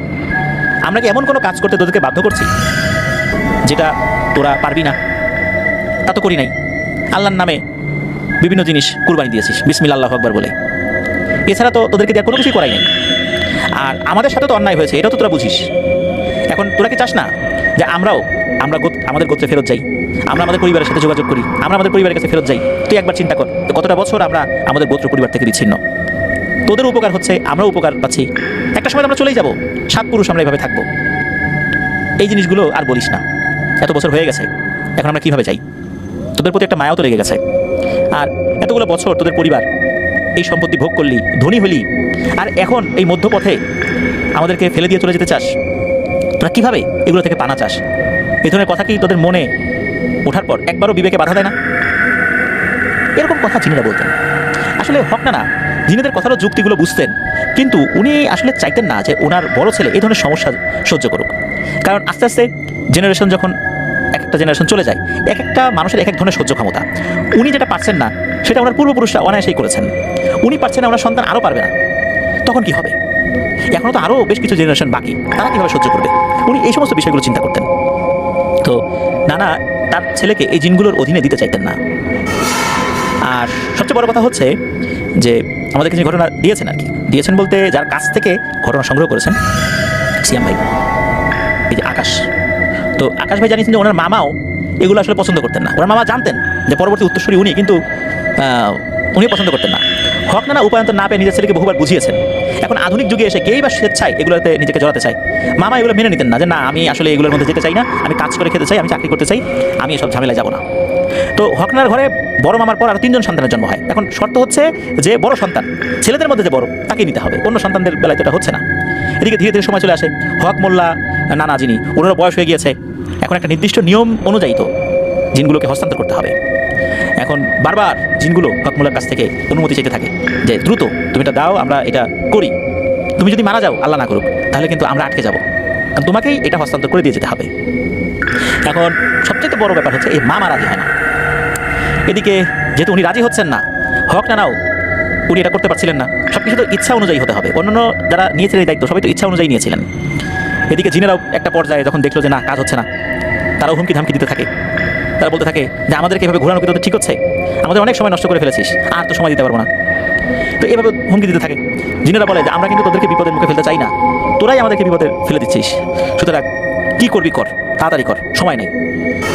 আমরা কি এমন কোনো কাজ করতে তোদেরকে বাধ্য করছি যেটা তোরা পারবি না? তা তো করি নাই। আল্লাহর নামে বিভিন্ন জিনিস কুরবানি দিয়েছিস বিসমিল্লাহ আল্লাহু আকবার বলে, এছাড়া তো তোদেরকে দেওয়ার কোনো কিছুই করাই নাই। আর আমাদের সাথে তো অন্যায় হয়েছে, এটাও তো তোরা বুঝিস। এখন তোরা কি চাস না যে আমরা আমাদের গোত্রে ফেরত যাই, আমরা আমাদের পরিবারের সাথে যোগাযোগ করি, আমরা আমাদের পরিবারের কাছে ফেরত যাই? তুই একবার চিন্তা কর কতটা বছর আমরা আমাদের গোত্র পরিবার থেকে বিচ্ছিন্ন। তোদের উপকার হচ্ছে, আমরাও উপকার পাচ্ছি। একটা সময় আমরা চলেই যাব, 7 পুরুষ আমরা এভাবে থাকবো। এই জিনিসগুলো আর বলিস না, এত বছর হয়ে গেছে, এখন আমরা কীভাবে যাই? তোদের প্রতি একটা মায়াও তো লেগে গেছে। আর এতগুলো বছর তোদের পরিবার এই সম্পত্তি ভোগ করলি, ধনী হলি, আর এখন এই মধ্যপথে আমাদেরকে ফেলে দিয়ে চলে যেতে চাস? তোরা কীভাবে এগুলো থেকে পানা চাস? এই ধরনের কথা কি তোদের মনে ওঠার পর একবারও বিবেকে বাধা দেয় না? এরকম কথা জিনেরা বলতেন। আসলে হক নানা জিনেদের কথারও যুক্তিগুলো বুঝতেন, কিন্তু উনি আসলে চাইতেন না যে ওনার বড় ছেলে এই ধরনের সমস্যা সহ্য করুক। কারণ আস্তে আস্তে জেনারেশন যখন এক একটা জেনারেশন চলে যায়, এক একটা মানুষের এক এক ধরনের সহ্য ক্ষমতা। উনি যেটা পারছেন না সেটা ওনার পূর্বপুরুষরা অনায়াসেই করেছেন, উনি পারছেন না, ওনার সন্তান আরও পারবে না, তখন কি হবে? এখনও তো আরও বেশ কিছু জেনারেশন বাকি, তারা কীভাবে সহ্য করবে? উনি এই সমস্ত বিষয়গুলো চিন্তা করতেন। তো নানা তার ছেলেকে এই জিনগুলোর অধীনে দিতে চাইতেন না। আর সবচেয়ে বড় কথা হচ্ছে যে আমাদেরকে যে ঘটনা দিয়েছেন, আর কি দিয়েছেন বলতে যার কাছ থেকে ঘটনা সংগ্রহ করেছেন সিয়াম ভাই, এই যে আকাশ। তো আকাশ ভাই জানিয়েছেন যে ওনার মামাও এগুলো আসলে পছন্দ করতেন না। ওনার মামা জানতেন যে পরবর্তী উত্তরসূরি উনি, কিন্তু উনি পছন্দ করতেন না। হক নানা উপায়ন্তর না পেয়ে নিজের ছেলেকে বহুবার বুঝিয়েছেন। এখন আধুনিক যুগে এসে কেই বা স্বেচ্ছায় এগুলোতে নিজেকে জড়াতে চায়। মামা এগুলো মেনে নিতেন না, যে না আমি আসলে এগুলোর মধ্যে যেতে চাই না, আমি কাজ করে খেতে চাই, আমি চাকরি করতে চাই, আমি এসব ঝামেলায় যাব না। তো হক নানার ঘরে বড় মামার পর আরও 3 জন সন্তানের জন্ম হয়। এখন শর্ত হচ্ছে যে বড় সন্তান ছেলেদের মধ্যে যে বড় তাকে নিতে হবে, অন্য সন্তানদের বেলায় তো এটা হচ্ছে না। এদিকে ধীরে ধীরে সময় চলে আসে, হক মোল্লা নানা যিনি, ওনারও বয়স হয়ে গিয়েছে। এখন একটা নির্দিষ্ট নিয়ম অনুযায়ী তো জিনগুলোকে হস্তান্তর করতে হবে। এখন বারবার জিনগুলো হক মোল্লার কাছ থেকে অনুমতি চাইতে থাকে যে দ্রুত তুমি এটা দাও, আমরা এটা করি। তুমি যদি মারা যাও, আল্লাহ না করুক, তাহলে কিন্তু আমরা আটকে যাব, কারণ তোমাকেই এটা হস্তান্তর করে দিয়ে যেতে হবে। এখন সবচেয়ে বড় ব্যাপার হচ্ছে এই মামা রাজি হয় না। এদিকে যেহেতু উনি রাজি হচ্ছেন না, হক নানাও উনি এটা করতে পারছিলেন না। সব কিছু তো ইচ্ছা অনুযায়ী হতে হবে। অন্যান্য যারা নিয়েছিলেন এই দায়িত্ব সবাই তো ইচ্ছা অনুযায়ী নিয়েছিলেন। এদিকে জিনেরাও একটা পর্যায়ে যখন দেখলো যে না কাজ হচ্ছে না, তারাও হুমকি ধামকি দিতে থাকে। তারা বলতে থাকে যে আমাদেরকে এভাবে ঘোরানো কিন্তু ঠিক হচ্ছে, আমাদের অনেক সময় নষ্ট করে ফেলেছিস, আর তো সময় দিতে পারবো না। তো এভাবে হুমকি দিতে থাকে। জিনেরা বলে যে আমরা কিন্তু তোদেরকে বিপদের মুখে ফেলতে চাই না, তোরাই আমাদেরকে বিপদে ফেলে দিচ্ছিস, সুতরাং কী করবি কর, তাড়াতাড়ি কর, সময় নেই।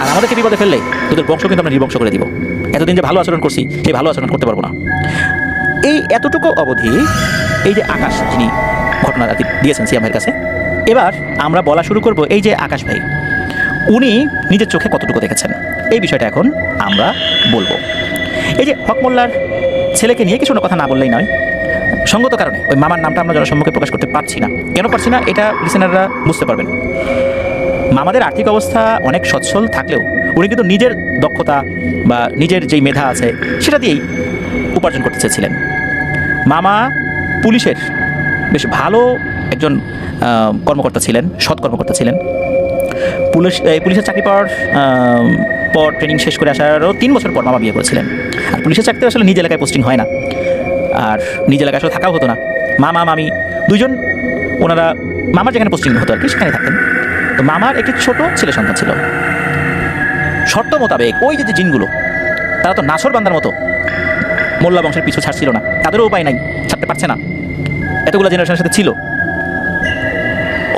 আর আমাদেরকে বিপদে ফেললে তোদের বংশ কিন্তু আমরা নির্বংশ করে দিব। এতদিন যে ভালো আচরণ করছি সেই ভালো আচরণ করতে পারবো না। এই এতটুকু অবধি এই যে আকাশ যিনি ঘটনা দিয়েছেন সিয়ামের কাছে, এবার আমরা বলা শুরু করব এই যে আকাশ ভাই উনি নিজের চোখে কতটুকু দেখেছেন এই বিষয়টা এখন আমরা বলবো। এই যে হক মোল্লার ছেলেকে নিয়ে কিছু কথা না বললেই নয়, সঙ্গত কারণে ওই মামার নামটা আমরা জনসম্মুখে প্রকাশ করতে পারছি না। কেন পারছি না এটা লিসেনাররা বুঝতে পারবেন। মামাদের আর্থিক অবস্থা অনেক সচ্ছল থাকলেও উনি কিন্তু নিজের দক্ষতা বা নিজের যেই মেধা আছে সেটা দিয়েই উপার্জন করতে চেয়েছিলেন। মামা পুলিশের বেশ ভালো একজন কর্মকর্তা ছিলেন, সৎ কর্মকর্তা ছিলেন। পুলিশের চাকরি পাওয়ার পর ট্রেনিং শেষ করে আসারও 3 বছর পর মামা বিয়ে করেছিলেন। আর পুলিশের চাকরিতে আসলে নিজ এলাকায় পোস্টিং হয় না, আর নিজ এলাকায় আসলে থাকাও হতো না। মামা মামি দুইজন, ওনারা মামার যেখানে পোস্টিং হতো আর কি সেখানে থাকতেন। তো মামার একটি ছোট ছেলে সন্তান ছিল। শর্ত মোতাবেক ওই যে জিনগুলো তারা তো নাছর বান্দার মতো মোল্লা বংশের পিছু ছাড়ছিল না, তাদেরও উপায় নাই, ছাড়তে পারছে না, এতগুলো জেনারেশনের সাথে ছিল।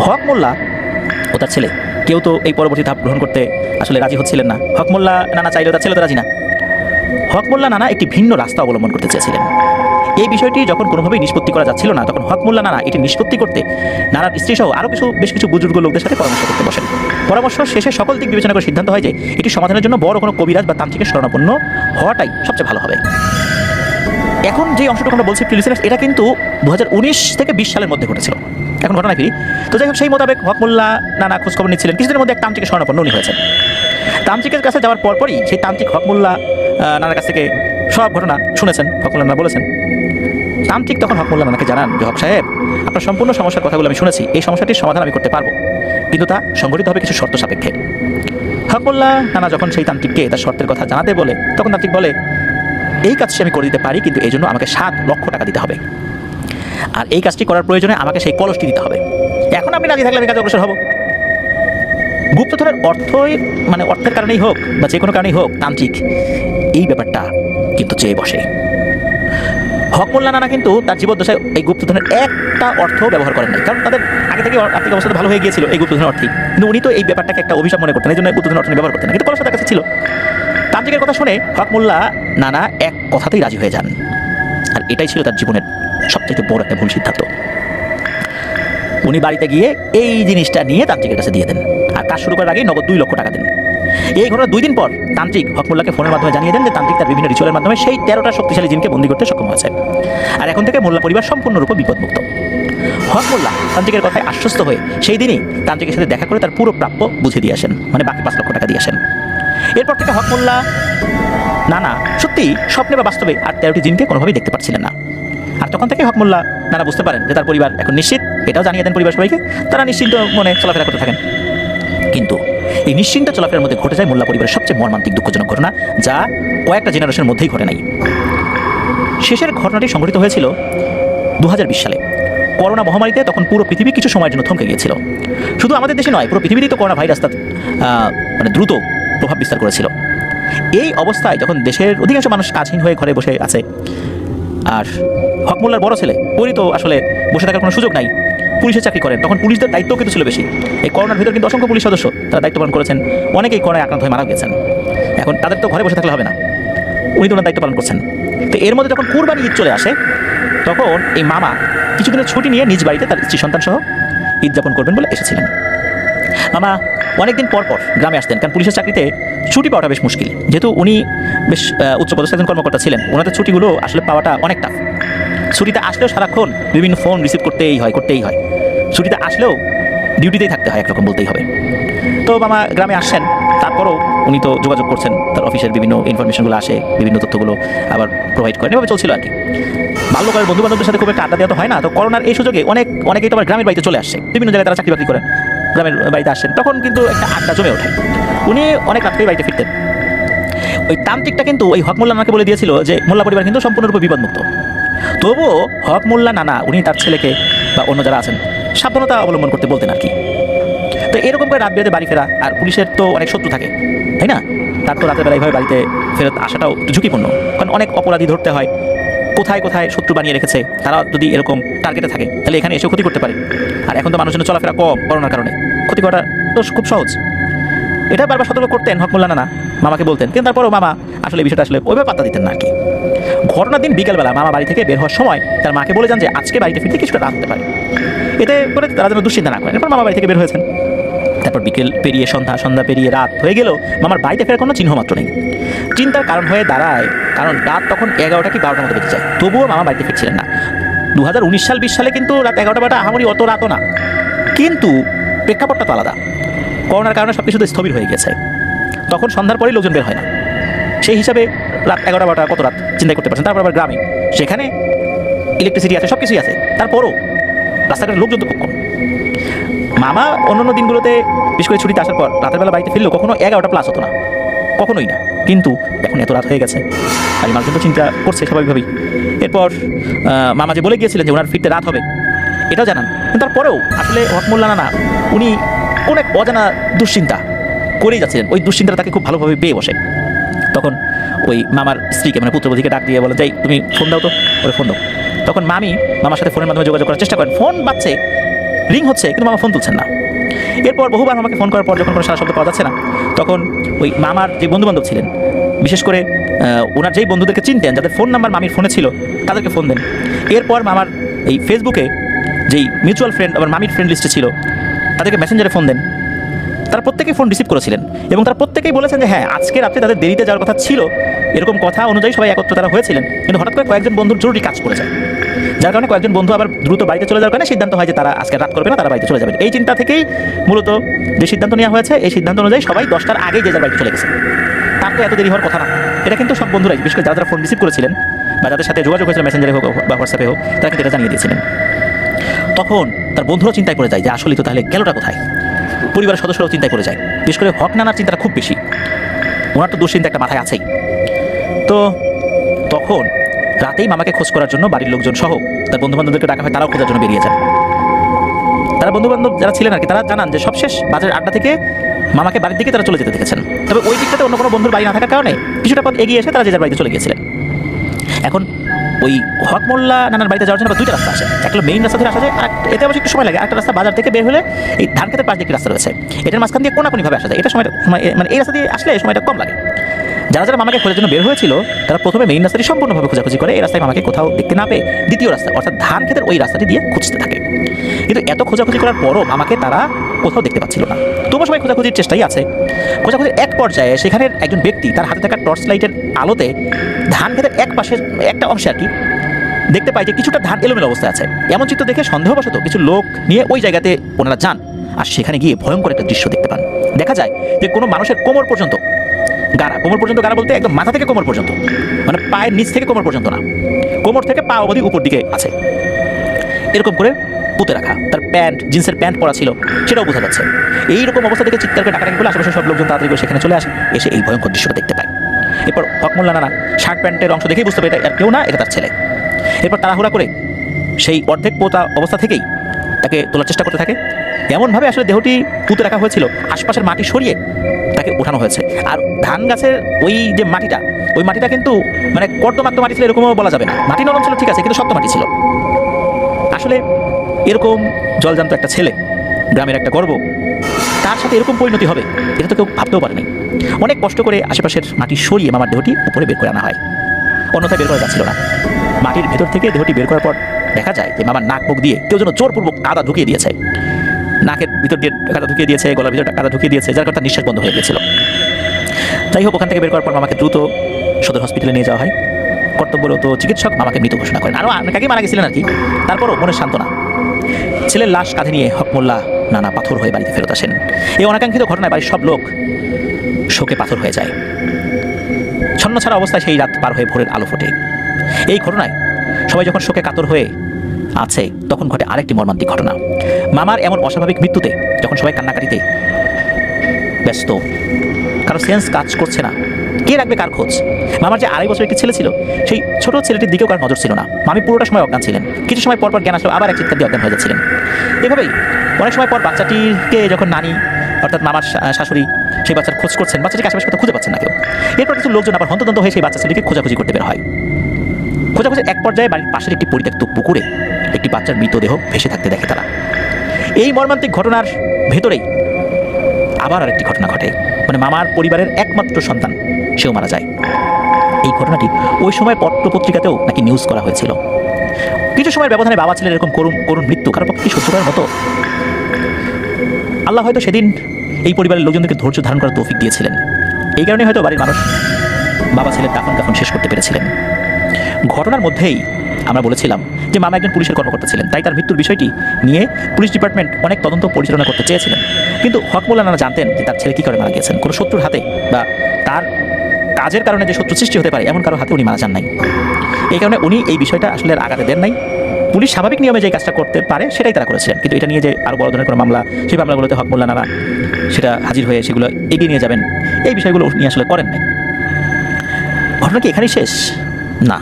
হক মোল্লা ও তার ছেলে কেউ তো এই পরবর্তী ধাপ গ্রহণ করতে আসলে রাজি হচ্ছিলেন না। হক মোল্লা নানা চাইলেও তার ছেলে তো রাজি না। হক মোল্লা নানা একটি ভিন্ন রাস্তা অবলম্বন করতে চেয়েছিলেন। এই বিষয়টি যখন কোনোভাবেই নিষ্পত্তি করা যাচ্ছিল না, তখন হক মোল্লা নানা এটি নিষ্পত্তি করতে নানার স্ত্রী সহ আরও বেশ কিছু বুজুর্গ লোকদের সাথে পরামর্শ করতে বসেন। পরামর্শ শেষে সকল দিক বিবেচনা করে সিদ্ধান্ত হয় যে এটি সমাধানের জন্য বড় কোনো কবিরাজ বা তান্ত্রিকের শরণাপন্ন হওয়াটাই সবচেয়ে ভালো হবে। এখন যে অংশটুকু আমরা বলছি প্রিলিসেনার্স, এটা কিন্তু 2019 থেকে 20 সালের মধ্যে ঘটেছিল। এখন ঘটনা ফিরি। তো যাই হোক, সেই মোতাবেক হক মোল্লা নানা খোঁজখবর নিচ্ছিলেন। কিছুদিনের মধ্যে এক তান্ত্রিকের শরণাপন্ন উনি হয়েছেন। তান্ত্রিকের কাছে যাওয়ার পরপরই সেই তান্ত্রিক হক মোল্লা নানার কাছ থেকে সব ঘটনা শুনেছেন। হক মোল্লা নানা বলেছেন। তান্ত্রিক তখন হক মোল্লা নানাকে জানান যে হক সাহেব, আপনার সম্পূর্ণ সমস্যার কথাগুলো আমি শুনেছি, এই সমস্যাটির সমাধান আমি করতে পারবো, কিন্তু তা সংগঠিত হবে কিছু শর্ত সাপেক্ষে। হক মোল্লা নানা যখন সেই তান্ত্রিককে তার শর্তের কথা জানাতে বলে, তখন তান্ত্রিক বলে এই কাজটি আমি করে দিতে পারি, কিন্তু এই জন্য আমাকে 7 লক্ষ টাকা দিতে হবে, আর এই কাজটি করার প্রয়োজনে আমাকে সেই কলসটি দিতে হবে। এখন আপনি রাজি থাকলে আমি কাজে অগ্রসর হব। গুপ্তধনের অর্থের কারণেই হোক বা যে কোনো কারণেই হোক, তান্ত্রিক এই ব্যাপারটা কিন্তু চেয়ে বসে। হক মোল্লা নানা কিন্তু তার জীবদ্দশায় এই গুপ্তধনের একটা অর্থ ব্যবহার করেন নাই, কারণ তাদের আগে থেকে আর্থিক অবস্থা ভালো হয়ে গিয়েছিল এই গুপ্তধনের অর্থেই। কিন্তু উনি তো এই ব্যাপারটাকে একটা অভিশাপ মনে করতেন, এই জন্য গুপ্তধনের অর্থ ব্যবহার করতেন না, কিন্তু কলস তার কাছে ছিল। তান্ত্রিকের কথা শুনে হক মোল্লা নানা এক কথাতেই রাজি হয়ে যান, আর এটাই ছিল তার জীবনের সবচেয়ে বড় একটা ভুল সিদ্ধান্ত। উনি বাড়িতে গিয়ে এই জিনিসটা নিয়ে তান্ত্রিকের কাছে দিয়ে দেন, আর কাজ শুরু করার আগেই নগদ 2 লক্ষ টাকা দেন। এই ঘটনার 2 দিন পর তান্ত্রিক হক মোল্লাকে ফোনের মাধ্যমে জানিয়ে দেন যে তান্ত্রিক তার বিভিন্ন রিচুয়ালের মাধ্যমে সেই 13টা শক্তিশালী জিনকে বন্দী করতে সক্ষম হয়েছে, আর এখন থেকে মোল্লা পরিবার সম্পূর্ণরূপে বিপদমুক্ত। হক মোল্লা তান্ত্রিকের কথায় আশ্বস্ত হয়ে সেই দিনই তান্ত্রিকের সাথে দেখা করে তার পুরো প্রাপ্য বুঝে দিয়ে আসেন, মানে বাকি 5 লক্ষ টাকা দিয়ে আসেন। এরপর থেকে হক মোল্লা নানা সত্যি স্বপ্নে বা বাস্তবে আর 13টি জিনকে কোনোভাবেই দেখতে পাচ্ছিলেন না। আর তখন থেকে হক মোল্লা নানা বুঝতে পারেন যে তার পরিবার এখন নিশ্চিত, এটাও জানিয়ে দেন পরিবার সবাইকে, তারা নিশ্চিন্ত মনে চলাফেরা করতে থাকেন। কিন্তু এই নিশ্চিন্ত চলাফেরার মধ্যে ঘটে যায় মোল্লা পরিবারের সবচেয়ে মর্মান্তিক দুঃখজনক ঘটনা, যা কয়েকটা জেনারেশনের মধ্যেই ঘটে নাই। শেষের ঘটনাটি সংঘটিত হয়েছিল 2020 সালে। করোনা মহামারীতে তখন পুরো পৃথিবী কিছু সময়ের জন্য থমকে গিয়েছিল। শুধু আমাদের দেশে নয়, পুরো পৃথিবীতেই তো করোনা ভাইরাস তার মানে দ্রুত প্রভাব বিস্তার করেছিল। এই অবস্থায় যখন দেশের অধিকাংশ মানুষ কাজহীন হয়ে ঘরে বসে আছে, আর হক মোল্লার বড় ছেলে ওরই তো আসলে বসে থাকার কোনো সুযোগ নাই, পুলিশের চাকরি করেন, তখন পুলিশদের দায়িত্বও কিন্তু ছিল বেশি। এই করোনার ভিতর কিন্তু অসংখ্য পুলিশ সদস্য তারা দায়িত্ব পালন করেছেন, অনেকেই করোনায় আক্রান্ত হয়ে মারা গেছেন। এখন তাদের তো ঘরে বসে থাকলে হবে না, উনি তো ওনার দায়িত্ব পালন করছেন। তো এর মধ্যে যখন কুরবানি ঈদ চলে আসে, তখন এই মামা কিছুদিনের ছুটি নিয়ে নিজ বাড়িতে তার স্ত্রী সন্তান সহ ঈদ যাপন করবেন বলে এসেছিলেন। মামা অনেকদিন পর পর গ্রামে আসতেন, কারণ পুলিশের চাকরিতে ছুটি পাওয়াটা বেশ মুশকিল। যেহেতু উনি বেশ উচ্চপদস্থ একজন কর্মকর্তা ছিলেন, ওনাদের ছুটিগুলো আসলে পাওয়াটা অনেক টাফ। ছুটিতে আসলেও সারাক্ষণ বিভিন্ন ফোন রিসিভ করতেই হয়। ছুটিতে আসলেও ডিউটিতেই থাকতে হয়, একরকম বলতেই হবে। তো মামা গ্রামে আসছেন, তারপরও উনি তো যোগাযোগ করছেন, তার অফিসের বিভিন্ন ইনফরমেশনগুলো আসে, বিভিন্ন তথ্যগুলো আবার প্রোভাইড করেন, এভাবে চলছিল আর কি। বাল্যকালের বন্ধু বান্ধবদের সাথে খুব একটা আড্ডা দেওয়া তো হয় না, তো করোনার এই সুযোগে অনেকেই তো আবার গ্রামের বাড়িতে চলে আসছে, বিভিন্ন জায়গায় তারা চাকরি বাকরি করেন, গ্রামের বাড়িতে আসছেন, তখন কিন্তু একটা আড্ডা জমে ওঠে। উনি অনেক রাত্রেই বাড়িতে ফিরতেন। ওই তান্ত্রিকটা কিন্তু ওই হক মোল্লা নানাকে বলে দিয়েছিল যে মোল্লা পরিবার কিন্তু সম্পূর্ণরূপে বিপদমুক্ত। তবুও হক মোল্লা নানা উনি তার ছেলেকে বা অন্য যারা আছেন সাবধানতা অবলম্বন করতে বলতেন আর কি। তো এরকম করে রাত বেড়ে বাড়ি ফেরা, আর পুলিশের তো অনেক শত্রু থাকে, তাই না? তার তো রাতের বেলা এইভাবে বাড়িতে ফেরত আসাটাও একটু ঝুঁকিপূর্ণ, কারণ অনেক অপরাধী ধরতে হয়, কোথায় কোথায় শত্রু বানিয়ে রেখেছে, তারা যদি এরকম টার্গেটে থাকে তাহলে এখানে এসেও ক্ষতি করতে পারে। আর এখন তো মানুষজন চলাফেরা কম করোনার কারণে, ক্ষতি করাটা তো খুব সহজ। এটা বারবার সতর্ক করতেন হক মোল্লা নানা, মামাকে বলতেন, কিন্তু তারপরও মামা আসলে এই বিষয়টা আসলে ওইভাবে পাত্তা দিতেন না আর কি। ঘটনার দিন বিকেলবেলা মামা বাড়ি থেকে বের হওয়ার সময় তার মাকে বলে যান যে আজকে বাড়িতে ফিরতে কিছুটা রাত হতে পারে, এতে করে তারা যেন দুশ্চিন্তা না করেন। এরপর মামা বাড়ি থেকে বের হয়েছেন। তারপর বিকেল পেরিয়ে সন্ধ্যা পেরিয়ে রাত হয়ে গেল, মামার বাড়িতে ফেরার কোনো চিহ্ন মাত্র নেই। চিন্তার কারণ হয়ে দাঁড়ায়, কারণ রাত তখন 11টা কি 12টার মতো বেঁচে যায়, তবুও মামা বাড়িতে ফিরছিলেন না। 2019 সাল 20 সালে কিন্তু রাত 11টা আহামরি অত রাতও না, কিন্তু প্রেক্ষাপটটা তো আলাদা। করোনার কারণে সব কিছু তো স্থবির হয়ে গেছে, তখন সন্ধ্যার পরেই লোকজন বের হয় না। সেই হিসাবে রাত 11টা কত রাত চিন্তা করতে পারছেন। তারপর আবার গ্রামে, সেখানে ইলেকট্রিসিটি আছে, সব কিছুই আছে, তারপরও রাস্তাঘাটের লোকজন তো খুব কম। মামা অন্যান্য দিনগুলোতে বিশেষ করে ছুটিতে আসার পর রাতের বেলা বাড়িতে ফিরলেও কখনো 11টা প্লাস হতো না, কখনোই না। কিন্তু এখন এত রাত হয়ে গেছে, আর মানুষজন তো চিন্তা করছে স্বাভাবিকভাবেই। এরপর মামা যে বলে গিয়েছিলেন যে ওনার ফিরতে রাত হবে, এটাও জানান, কিন্তু তারপরেও আসলে হক মোল্লা নানা উনি কোন এক অজানা দুশ্চিন্তা করেই যাচ্ছিলেন। ওই দুশ্চিন্তাটা তাকে খুব ভালোভাবে পেয়ে বসে। তখন ওই মামার স্ত্রীকে, মানে পুত্রবধূকে ডাক দিয়ে বলে, যাই তুমি ফোন দাও তো, ওরে ফোন দাও। তখন মামি মামার সাথে ফোনের মাধ্যমে যোগাযোগ করার চেষ্টা করেন, ফোন বাজছে, রিং হচ্ছে, কিন্তু মামা ফোন তুলছেন না। এরপর বহুবার মামাকে ফোন করার পর যখন কোনো সারা শব্দ পাওয়া যাচ্ছে না, তখন ওই মামার যে বন্ধুবান্ধব ছিলেন, বিশেষ করে ওনার যেই বন্ধুদেরকে চিনতেন, যাদের ফোন নাম্বার মামির ফোনে ছিল, তাদেরকে ফোন দেন। এরপর মামার এই ফেসবুকে যেই মিউচুয়াল ফ্রেন্ড আবার মামির ফ্রেন্ড লিস্টে ছিল, তাদেরকে মেসেঞ্জারে ফোন দেন। তারা প্রত্যেকেই ফোন রিসিভ করেছিলেন এবং তারা প্রত্যেকেই বলেছেন যে হ্যাঁ, আজকে রাত্রে তাদের দেরিতে যাওয়ার কথা ছিল, এরকম কথা অনুযায়ী সবাই একত্র তারা হয়েছিলেন। কিন্তু হঠাৎ করে কয়েকজন বন্ধুর জরুরি কাজ করে যায়, যার কারণে কয়েকজন বন্ধু আবার দ্রুত বাড়িতে চলে যাওয়ার কারণে সিদ্ধান্ত হয় যে তারা আজকে রাত করবে না, তারা বাড়িতে চলে যাবেন। এই চিন্তা থেকেই মূলত যে সিদ্ধান্ত নেওয়া হয়েছে, এই সিদ্ধান্ত অনুযায়ী সবাই 10টার আগেই যে যার বাড়িতে চলে গেছে। তার তো এত দেরি হওয়ার কথা না। এটা কিন্তু সব বন্ধুরাই, বিশেষ করে যারা যারা ফোন রিসিভ করেছিলেন বা যাদের সাথে যোগাযোগ হয়েছিল মেসেঞ্জারে হোক বা হোয়াটসঅ্যাপে হোক, তারা কিন্তু এটা জানিয়ে দিয়েছিলেন। তখন তার বন্ধুরাও চিন্তায় পড়ে যায় যে আসলে তো তাহলে গেলটা কোথায়। পরিবারের সদস্যরাও চিন্তায় পড়ে যায়, বিশেষ করে হক নানার চিন্তাটা খুব বেশি, ওনার তো দুশ্চিন্তা একটা মাথায় আছেই। তো তখন রাতেই মামাকে খোঁজ করার জন্য বাড়ির লোকজন সহ তার বন্ধুবান্ধবদেরকে ডাকা হয়, তারাও খোঁজার জন্য বেরিয়ে যান। তারা বন্ধুবান্ধব যারা ছিলেন আর কি, তারা জানান যে সবশেষ বাজারের আড্ডা থেকে মামাকে বাড়ির দিকে তারা চলে যেতে দেখেছেন। তবে ওই দিকটাতে অন্য কোনো বন্ধুর বাড়ি না থাকার কারণে কিছুটা পথ এগিয়ে এসে তারা যে যার বাড়িতে চলে গিয়েছিলেন। এখন ওই হক মোল্লা নানার বাড়িতে যাওয়ার জন্য দুইটা রাস্তা আসে, একটা হলো মেইন রাস্তা ধরে আসা যায়, আর এতে অবশ্যই একটু সময় লাগে। একটা রাস্তা বাজার থেকে বের হলে এই ধান খেতের পাশ দিয়ে একটি রাস্তা রয়েছে, এটার মাঝখান দিয়ে কোনাকুনিভাবে আসা যায়, এটা সময় মানে এই রাস্তা দিয়ে আসলে সময়টা কম লাগে। যারা যারা মামাকে খোঁজার জন্য বের হয়েছিল, তারা প্রথমে মেইন রাস্তাটি সম্পূর্ণভাবে খোঁজাখুঁজি করে, এই রাস্তায় মামাকে কোথাও দেখতে না পেয়ে দ্বিতীয় রাস্তা অর্থাৎ ধান খেতের ওই রাস্তাটি দিয়ে খুঁজতে থাকে। কিন্তু এত খোঁজাখুঁজি করার পরও মামাকে তারা কোথাও দেখতে পাচ্ছিল না। তবুও সবাই খোঁজাখুঁজির চেষ্টাই আছে। খোঁজাখুঁজির এক পর্যায়ে সেখানের একজন ব্যক্তি তার হাতে থাকা টর্চ লাইটের আলোতে ধান খেতের এক পাশের একটা অংশে আর কি দেখতে পাই যে কিছুটা ধান এলোমেলো অবস্থায় আছে। এমন চিত্র দেখে সন্দেহবশত কিছু লোক নিয়ে ওই জায়গাতে ওনারা যান, আর সেখানে গিয়ে ভয়ঙ্কর একটা দৃশ্য দেখতে পান। দেখা যায় যে কোনো মানুষের কোমর পর্যন্ত গাড়া বলতে একদম মাথা থেকে কোমর পর্যন্ত, মানে পায়ের নিচ থেকে কোমর পর্যন্ত না, কোমর থেকে পা অবধি উপর দিকে আছে, এরকম করে পুঁতে রাখা। তার জিন্সের প্যান্ট পরা ছিল, সেটাও বোঝা যাচ্ছে। এইরকম অবস্থা থেকে চিৎকার করে ডাকাডাকি বলে আশেপাশে সব লোকজন তাড়াতাড়ি করে সেখানে চলে আসে, এসে এই ভয়ঙ্কর দৃশ্যটা দেখতে পায়। এরপর হক মোল্লা নানা শার্ট প্যান্টের অংশ দেখেই বুঝতে পারে এটা আর কেউ না, এটা তার ছেলে। এরপর তাড়াহুড়া করে সেই অর্ধেক পোতা অবস্থা থেকেই তাকে তোলার চেষ্টা করতে থাকে। এমনভাবে আসলে দেহটি পুঁতে রাখা হয়েছিল, আশপাশের মাটি সরিয়ে তাকে উঠানো হয়েছে। আর ধান গাছের ওই যে মাটিটা, ওই মাটিটা কিন্তু মানে কর্দমাক্ত মাটি ছিল এরকমও বলা যাবে না। মাটি নরম ছিল ঠিক আছে, কিন্তু শক্ত মাটি ছিল। আসলে এরকম জলজান্ত একটা ছেলে, গ্রামের একটা গর্ব, তার সাথে এরকম পরিণতি হবে এটা তো কেউ ভাবতেও পারেনি। অনেক কষ্ট করে আশেপাশের মাটি সরিয়ে মামার দেহটি উপরে বের করে আনা হয়, অন্যথায় বের করা যাচ্ছিল না। মাটির ভেতর থেকে দেহটি বের করার পর দেখা যায় যে মামার নাক মুখ দিয়ে কেউ যেন জোরপূর্বক কাদা ঢুকিয়ে দিয়েছে, নাকের ভিতর দিয়ে কাদা ঢুকিয়ে দিয়েছে, গলার ভিতর কাদা ঢুকিয়ে দিয়েছে, যার কারণে তার নিঃশ্বাস বন্ধ হয়ে গিয়েছিল। যাই হোক, ওখান থেকে বের করার পর মামাকে দ্রুত সদর হসপিটালে নিয়ে যাওয়া হয়। কর্তব্যরত চিকিৎসক মামাকে মৃত ঘোষণা করেন। আরও অনেকে মারা গেছিলেন আর কি। তারপরও মনের সান্ত্বনা, ছেলের লাশ কাঁধে নিয়ে হক মোল্লা নানা পাথর হয়ে বাড়িতে ফেরত আসেন। এই অনাকাঙ্ক্ষিত ঘটনায় বাড়ির সব লোক শোকে পাথর হয়ে যায়। ছন্ন ছাড়া অবস্থায় সেই রাত পার হয়ে ভোরের আলো ফোটে। এই ঘটনায় সবাই যখন শোকে কাতর হয়ে আছে, তখন ঘটে আরেকটি মর্মান্তিক ঘটনা। মামার এমন অস্বাভাবিক মৃত্যুতে যখন সবাই কান্নাকাটিতে ব্যস্ত, কারো সেন্স কাজ করছে না, কে রাখবে কার খোঁজ। মামার যে 2.5 বছর একটি ছেলে ছিল, সেই ছোট ছেলেটির দিকেও কার নজর ছিল না। মামি পুরোটা সময় অজ্ঞান ছিলেন, কিছু সময় পর জ্ঞান আসলেও আবার এক চিৎকার দিয়ে অজ্ঞান হয়ে যাচ্ছিলেন। এভাবেই অনেক সময় পর বাচ্চাটিকে যখন নানি অর্থাৎ মামার শাশুড়ি সেই বাচ্চার খোঁজ করছেন, বাচ্চাটিকে আশেপাশে কোথাও খুঁজে পাচ্ছেন না কেউ। এরপর কিছু লোকজন আবার হন্তদন্ত হয়ে সেই বাচ্চা ছেলেটিকে খোঁজাখুঁজি করতে বের হয়। খোঁজাখুঁজির এক পর্যায়ে বাড়ির পাশের একটি পরিত্যক্ত পুকুরে একটি বাচ্চার মৃতদেহ ভেসে থাকতে দেখে তারা। এই মর্মান্তিক ঘটনার ভেতরেই আবার আরেকটি ঘটনা ঘটে, মানে মামার পরিবারের একমাত্র সন্তান সেও মারা যায়। এই ঘটনাটি ওই সময় পত্রপত্রিকাতেও নাকি নিউজ করা হয়েছিল। কিছু সময়ের ব্যবধানে বাবা ছেলের এরকম করুণ মৃত্যু কারো পক্ষে সহ্য করার মতো? আল্লাহ হয়তো সেদিন এই পরিবারের লোকজনদেরকে ধৈর্য ধারণ করার তৌফিক দিয়েছিলেন। এই কারণে হয়তো বাড়ির মানুষ বাবা ছেলের দাফন কাফন শেষ করতে পেরেছিলেন। ঘটনার মধ্যেই আমরা বলেছিলাম যে মামা একজন পুলিশের কর্মকর্তা ছিলেন, তাই তার মৃত্যুর বিষয়টি নিয়ে পুলিশ ডিপার্টমেন্ট অনেক তদন্ত পরিচালনা করতে চেয়েছিলেন। কিন্তু হক মোল্লা নানা জানতেন যে তার ছেলে কী করে মারা গেছেন। কোনো শত্রুর হাতে বা তার কাজের কারণে যে শত্রু সৃষ্টি হতে পারে এমন কারো হাতে উনি মারা যান নাই। এই কারণে উনি এই বিষয়টা আসলে আগাতে দেন নাই। পুলিশ স্বাভাবিক নিয়মে যে কাজটা করতে পারে সেটাই তারা করেছিলেন, কিন্তু এটা নিয়ে যে আরও বড় ধরনের কোনো মামলা, সেই মামলাগুলোতে হক মোল্লা নানা সেটা হাজির হয়ে সেগুলো এগিয়ে নিয়ে যাবেন, এই বিষয়গুলো নিয়ে আসলে করেন নাই। ঘটনা কি এখানেই শেষ? না,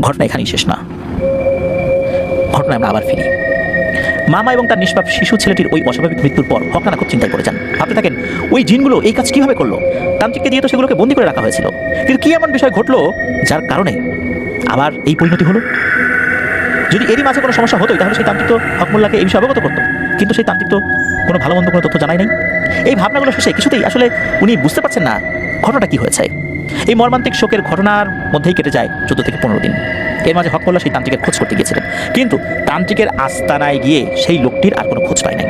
ঘটনা এখানেই শেষ না। ঘটনায় আমরা আবার ফিরি। মামা এবং তার নিষ্পাপ শিশু ছেলেটির ওই অস্বাভাবিক মৃত্যুর পর হক নানা খুব চিন্তায় পড়ে যান। ভাবতে থাকেন ওই জিনগুলো এই কাজ কীভাবে করলো। তান্ত্রিককে দিয়ে তো সেগুলোকে বন্দি করে রাখা হয়েছিল, কিন্তু কী এমন বিষয় ঘটলো যার কারণে আবার এই পরিণতি হলো। যদি এরই মাঝে কোনো সমস্যা হতোই তাহলে সেই তান্ত্রিক তো হক মোল্লাকে এই বিষয়ে অবগত করতো, কিন্তু সেই তান্ত্রিক তো কোনো ভালো মন্দ কোনো তথ্য জানাই নাই। এই ভাবনাগুলো শেষে কিছুতেই আসলে উনি বুঝতে পারছেন না ঘটনাটা কী হয়েছে। এই মর্মান্তিক শোকের ঘটনার মধ্যেই কেটে যায় 14 থেকে 15 দিন। এর মাঝে হক মোল্লা সেই তান্ত্রিকের খোঁজ করতে গিয়েছিলেন, কিন্তু তান্ত্রিকের আস্তানায় গিয়ে সেই লোকটির আর কোনো খোঁজ পায় নাই।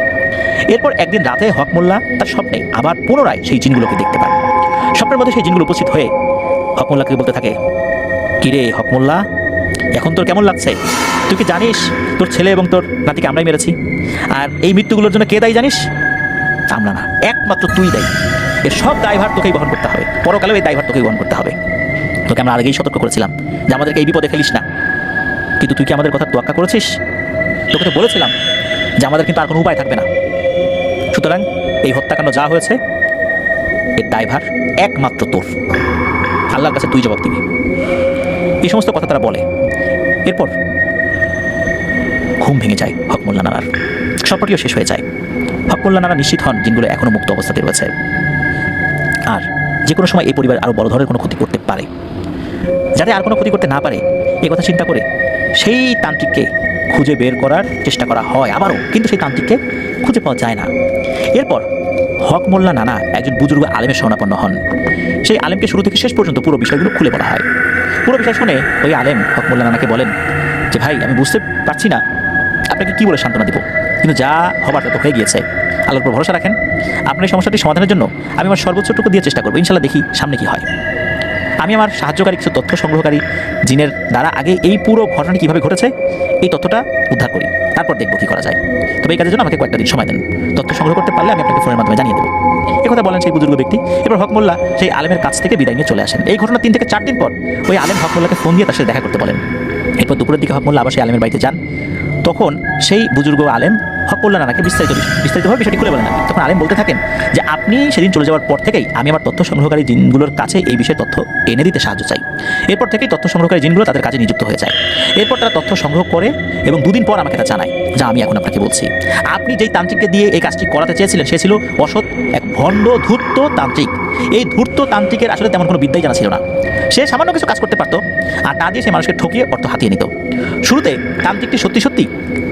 এরপর একদিন রাতে হক মোল্লা তার স্বপ্নে আবার পুনরায় সেই জিনগুলোকে দেখতে পান। স্বপ্নের মধ্যে সেই জিনগুলো উপস্থিত হয়ে হক মোল্লাকে বলতে থাকে, কিরে হক মোল্লা, এখন তোর কেমন লাগছে? তুই কি জানিস তোর ছেলে এবং তোর নাতিকে আমরাই মেরেছি? আর এই মৃত্যুগুলোর জন্য কে দায়ী জানিস? আমরা না, একমাত্র তুই দায়ী। এর সব দায়ভার তোকেই বহন করতে হবে, পরকালেও এই দায়ভার তোকেই বহন করতে হবে। তোকে আমরা আগেই সতর্ক করেছিলাম যে আমাদেরকে এই বিপদে ফেলিস না, কিন্তু তুই কি আমাদের কথা তোয়াক্কা করেছিস? তোকে তো বলেছিলাম যে আমাদের কিন্তু আর কোনো উপায় থাকবে না। সুতরাং এই হত্যাকাণ্ড যা হয়েছে এর দায়ভার একমাত্র তোর, আল্লাহর কাছে তুই জবাব দিবি। এই সমস্ত কথা তারা বলে। এরপর ঘুম ভেঙে যায় হক মোল্লা নানার, স্বপ্নটিও শেষ হয়ে যায়। হক মোল্লা নানা নিশ্চিত হন জিনগুলো এখনও মুক্ত অবস্থাতে রয়েছে, আর যে কোনো সময় এই পরিবার আরও বড় ধরনের কোনো ক্ষতি করতে পারে। যাতে আর কোনো ক্ষতি করতে না পারে এই কথা চিন্তা করে সেই তান্ত্রিককে খুঁজে বের করার চেষ্টা করা হয় আবারও, কিন্তু সেই তান্ত্রিককে খুঁজে পাওয়া যায় না। এরপর হক মোল্লা নানা একজন বুজুর্গ আলেমের শরণাপন্ন হন। সেই আলেমকে শুরু থেকে শেষ পর্যন্ত পুরো বিষয়গুলো খুলে বলা হয়। পুরো বিষয় শুনে ওই আলেম হক মোল্লা নানাকে বলেন যে, ভাই আমি বুঝতে পারছি না আপনাকে কী বলে সান্ত্বনা দিব, কিন্তু যা হবার তা তো হয়ে গিয়েছে, আল্লাহর উপর ভরসা রাখেন। আপনার এই সমস্যাটি সমাধানের জন্য আমি আমার সর্বোচ্চটুকু দিয়ে চেষ্টা করবো, ইনশাল্লাহ দেখি সামনে কি হয়। আমি আমার সাহায্যকারী কিছু তথ্য সংগ্রহকারী জিনের দ্বারা আগে এই পুরো ঘটনাটি কীভাবে ঘটেছে এই তথ্যটা উদ্ধার করি, তারপর দেখবো কী করা যায়। তবে এই কাজের জন্য আমাকে কয়েকটা দিন সময় দেন, তথ্য সংগ্রহ করতে পারলে আমি আপনাকে ফোনের মাধ্যমে জানিয়ে দেবো। এই কথা বলেন সেই বুজুর্গ ব্যক্তি। এবার হক মোল্লা সেই আলেমের কাছ থেকে বিদায় নিয়ে চলে আসেন। এই ঘটনা 3 থেকে 4 দিন পর ওই আলেম হক মোল্লাকে ফোন দিয়ে তার সাথে দেখা করতে বলেন। এরপর দুপুরের দিকে হক মোল্লা আবার সেই আলেমের বাড়িতে যান। তখন সেই বুজুর্গ আলেম হক মোল্লা নানাকে বিস্তারিতভাবে বিষয়টি খুলে বলেন। তখন আলেম বলতে থাকেন যে আপনি সেদিন চলে যাওয়ার পর থেকেই আমি আমার তথ্য সংগ্রহকারী জিনগুলোর কাছে এই বিষয়ে তথ্য এনে দিতে সাহায্য চাই। এরপর থেকেই তথ্য সংগ্রহকারী জিনগুলো তাদের কাজে নিযুক্ত হয়ে যায়। এরপর তারা তথ্য সংগ্রহ করে এবং 2 দিন পর আমাকে তা জানায়, যা আমি এখন আপনাকে বলছি। আপনি যেই তান্ত্রিককে দিয়ে এই কাজটি করাতে চেয়েছিলেন সে ছিল অসৎ এক ভণ্ড ধূর্ত তান্ত্রিক। এই ধূর্ত তান্ত্রিকের আসলে তেমন কোনো বিদ্যাই জানা ছিল না। সে সামান্য কিছু কাজ করতে পারতো, আর তা দিয়ে সে মানুষকে ঠকিয়ে অর্থ হাতিয়ে নিত। শুরুতে তান্ত্রিকটি সত্যি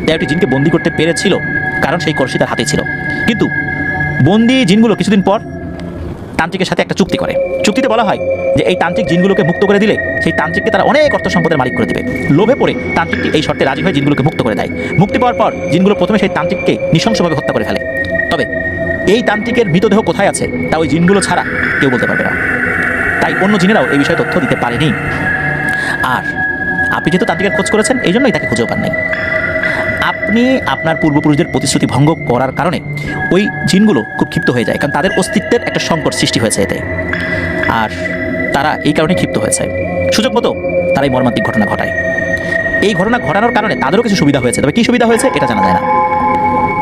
13টি জিনকে বন্দী করতে পেরেছিল, কারণ সেই কলসি তার হাতে ছিল। কিন্তু বন্দী জিনগুলো কিছুদিন পর তান্ত্রিকের সাথে একটা চুক্তি করে। চুক্তিতে বলা হয় যে এই তান্ত্রিক জিনগুলোকে মুক্ত করে দিলে সেই তান্ত্রিককে তারা অনেক অর্থ সম্পদের মালিক করে দেবে। লোভে পড়ে তান্ত্রিকটি এই শর্তে রাজি হয়ে জিনগুলোকে মুক্ত করে দেয়। মুক্তি পাওয়ার পর জিনগুলো প্রথমে সেই তান্ত্রিককে নৃশংসভাবে হত্যা করে ফেলে। তবে এই তান্ত্রিকের মৃতদেহ কোথায় আছে তা ওই জিনগুলো ছাড়া কেউ বলতে পারবে না। তাই অন্য জিনেরাও এই বিষয়ে তথ্য দিতে পারেনি। আর আপনি যেহেতু তান্ত্রিকের খোঁজ করেছেন এই জন্যই তাকে খুঁজেও পান নাই। আপনি আপনার পূর্বপুরুষদের প্রতিশ্রুতি ভঙ্গ করার কারণে ওই জিনগুলো খুব ক্ষিপ্ত হয়ে যায়, কারণ তাদের অস্তিত্বের একটা সংকট সৃষ্টি হয়েছে এতে। আর তারা এই কারণে ক্ষিপ্ত হয়েছে। সুযোগ মতো তারা এই মর্মান্তিক ঘটনা ঘটায়। এই ঘটনা ঘটানোর কারণে তাদেরও কিছু সুবিধা হয়েছে, তবে কী সুবিধা হয়েছে এটা জানা যায় না।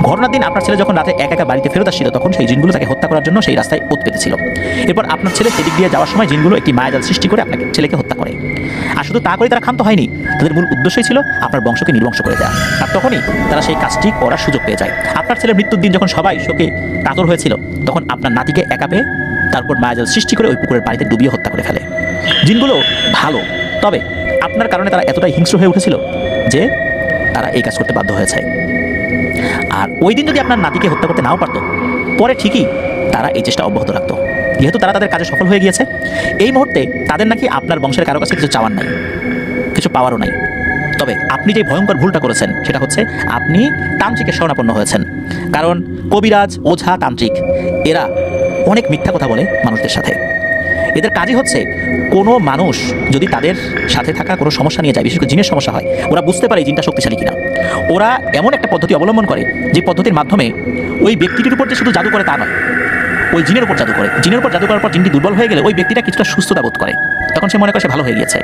ঘটনার দিন আপনার ছেলে যখন রাতে একা বাড়িতে ফেরত আসছিল তখন সেই জিনগুলো তাকে হত্যা করার জন্য সেই রাস্তায় ওত পেতেছিল। এরপর আপনার ছেলে সেদিক দিয়ে যাওয়ার সময় জিনগুলো একটি মায়াজাল সৃষ্টি করে আপনাকে ছেলেকে হত্যা করে। আর শুধু তা করে তারা ক্ষান্ত হয়নি, তাদের মূল উদ্দেশ্যই ছিল আপনার বংশকে নির্বংশ করে দেওয়া। আর তখনই তারা সেই কাজটি করার সুযোগ পেয়ে যায়। আপনার ছেলের মৃত্যুর দিন যখন সবাই শোকে কাতর হয়েছিল তখন আপনার নাতিকে একা পেয়ে তারপর মায়াজাল সৃষ্টি করে ওই পুকুরের পানিতে ডুবিয়ে হত্যা করে ফেলে। জিনগুলো ভালো, তবে আপনার কারণে তারা এতটাই হিংস্র হয়ে উঠেছিল যে তারা এই কাজ করতে বাধ্য হয়েছে। আর ওই দিন যদি আপনার নাতিকে হত্যা করতে নাও পারতো, পরে ঠিকই তারা এই চেষ্টা অব্যাহত রাখতো। যেহেতু তারা তাদের কাজে সফল হয়ে গিয়েছে, এই মুহূর্তে তাদের নাকি আপনার বংশের কারো কাছে কিছু চাওয়ার নাই, কিছু পাওয়ারও নাই। তবে আপনি যে ভয়ঙ্কর ভুলটা করেছেন সেটা হচ্ছে আপনি তান্ত্রিকের শরণাপন্ন হয়েছেন। কারণ কবিরাজ, ওঝা, তান্ত্রিক এরা অনেক মিথ্যা কথা বলে মানুষদের সাথে। এদের কাজই হচ্ছে কোনো মানুষ যদি তাদের সাথে থাকা কোনো সমস্যা নিয়ে যায়, বিশেষ করে জিনের সমস্যা হয়, ওরা বুঝতে পারে এই জিনটা শক্তিশালী কিনা। ওরা এমন একটা পদ্ধতি অবলম্বন করে যে পদ্ধতির মাধ্যমে ওই ব্যক্তিটির উপর যে শুধু জাদু করে তা নয়, ওই জিনের উপর জাদু করে। জিনের উপর জাদু করার পর জিনটি দুর্বল হয়ে গেলে ওই ব্যক্তিটা কিছুটা সুস্থতা বোধ করে, তখন সে মনে করে সে ভালো হয়ে গিয়েছে।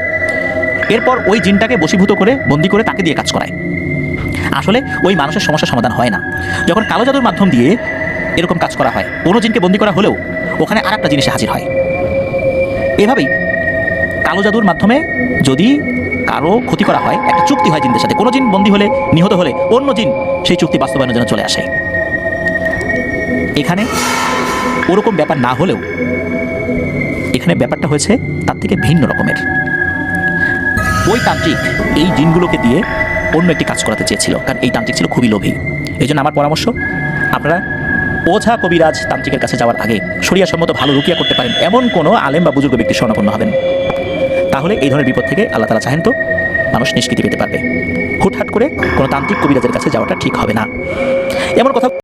এরপর ওই জিনটাকে বশীভূত করে বন্দি করে তাকে দিয়ে কাজ করায়। আসলে ওই মানুষের সমস্যার সমাধান হয় না। যখন কালো জাদুর মাধ্যম দিয়ে এরকম কাজ করা হয়, কোনো জিনকে বন্দি করা হলেও ওখানে আর একটা জিনিসে হাজির হয়। এভাবেই কালো জাদুর মাধ্যমে যদি কারো ক্ষতি করা হয়, একটা চুক্তি হয় জিনদের সাথে। কোনো জিন বন্দী হলে, নিহত হলে অন্য জিন সেই চুক্তি বাস্তবায়নের জন্য চলে আসে। এখানে ওরকম ব্যাপার না হলেও এখানে ব্যাপারটা হয়েছে তার থেকে ভিন্ন রকমের। ওই তান্ত্রিক এই জিনগুলোকে দিয়ে অন্য একটি কাজ করাতে চেয়েছিল, কারণ এই তান্ত্রিক ছিল খুবই লোভী। এই জন্য আমার পরামর্শ, আপনারা ওঝা, কবিরাজ, তান্ত্রিকের কাছে যাওয়ার আগে শরিয়াসম্মত ভালো রুকিয়া করতে পারেন এমন কোনো আলেম বা বুজুর্গ ব্যক্তির শরণাপন্ন হবেন। তাহলে এই ধরনের বিপদ থেকে আল্লাহ তাআলা চাহেন তো মানুষ নিষ্কৃতি পেতে পারবে। হুটহাট করে কোনো তান্ত্রিক, কবিরাজের কাছে যাওয়াটা ঠিক হবে না, এমন কথা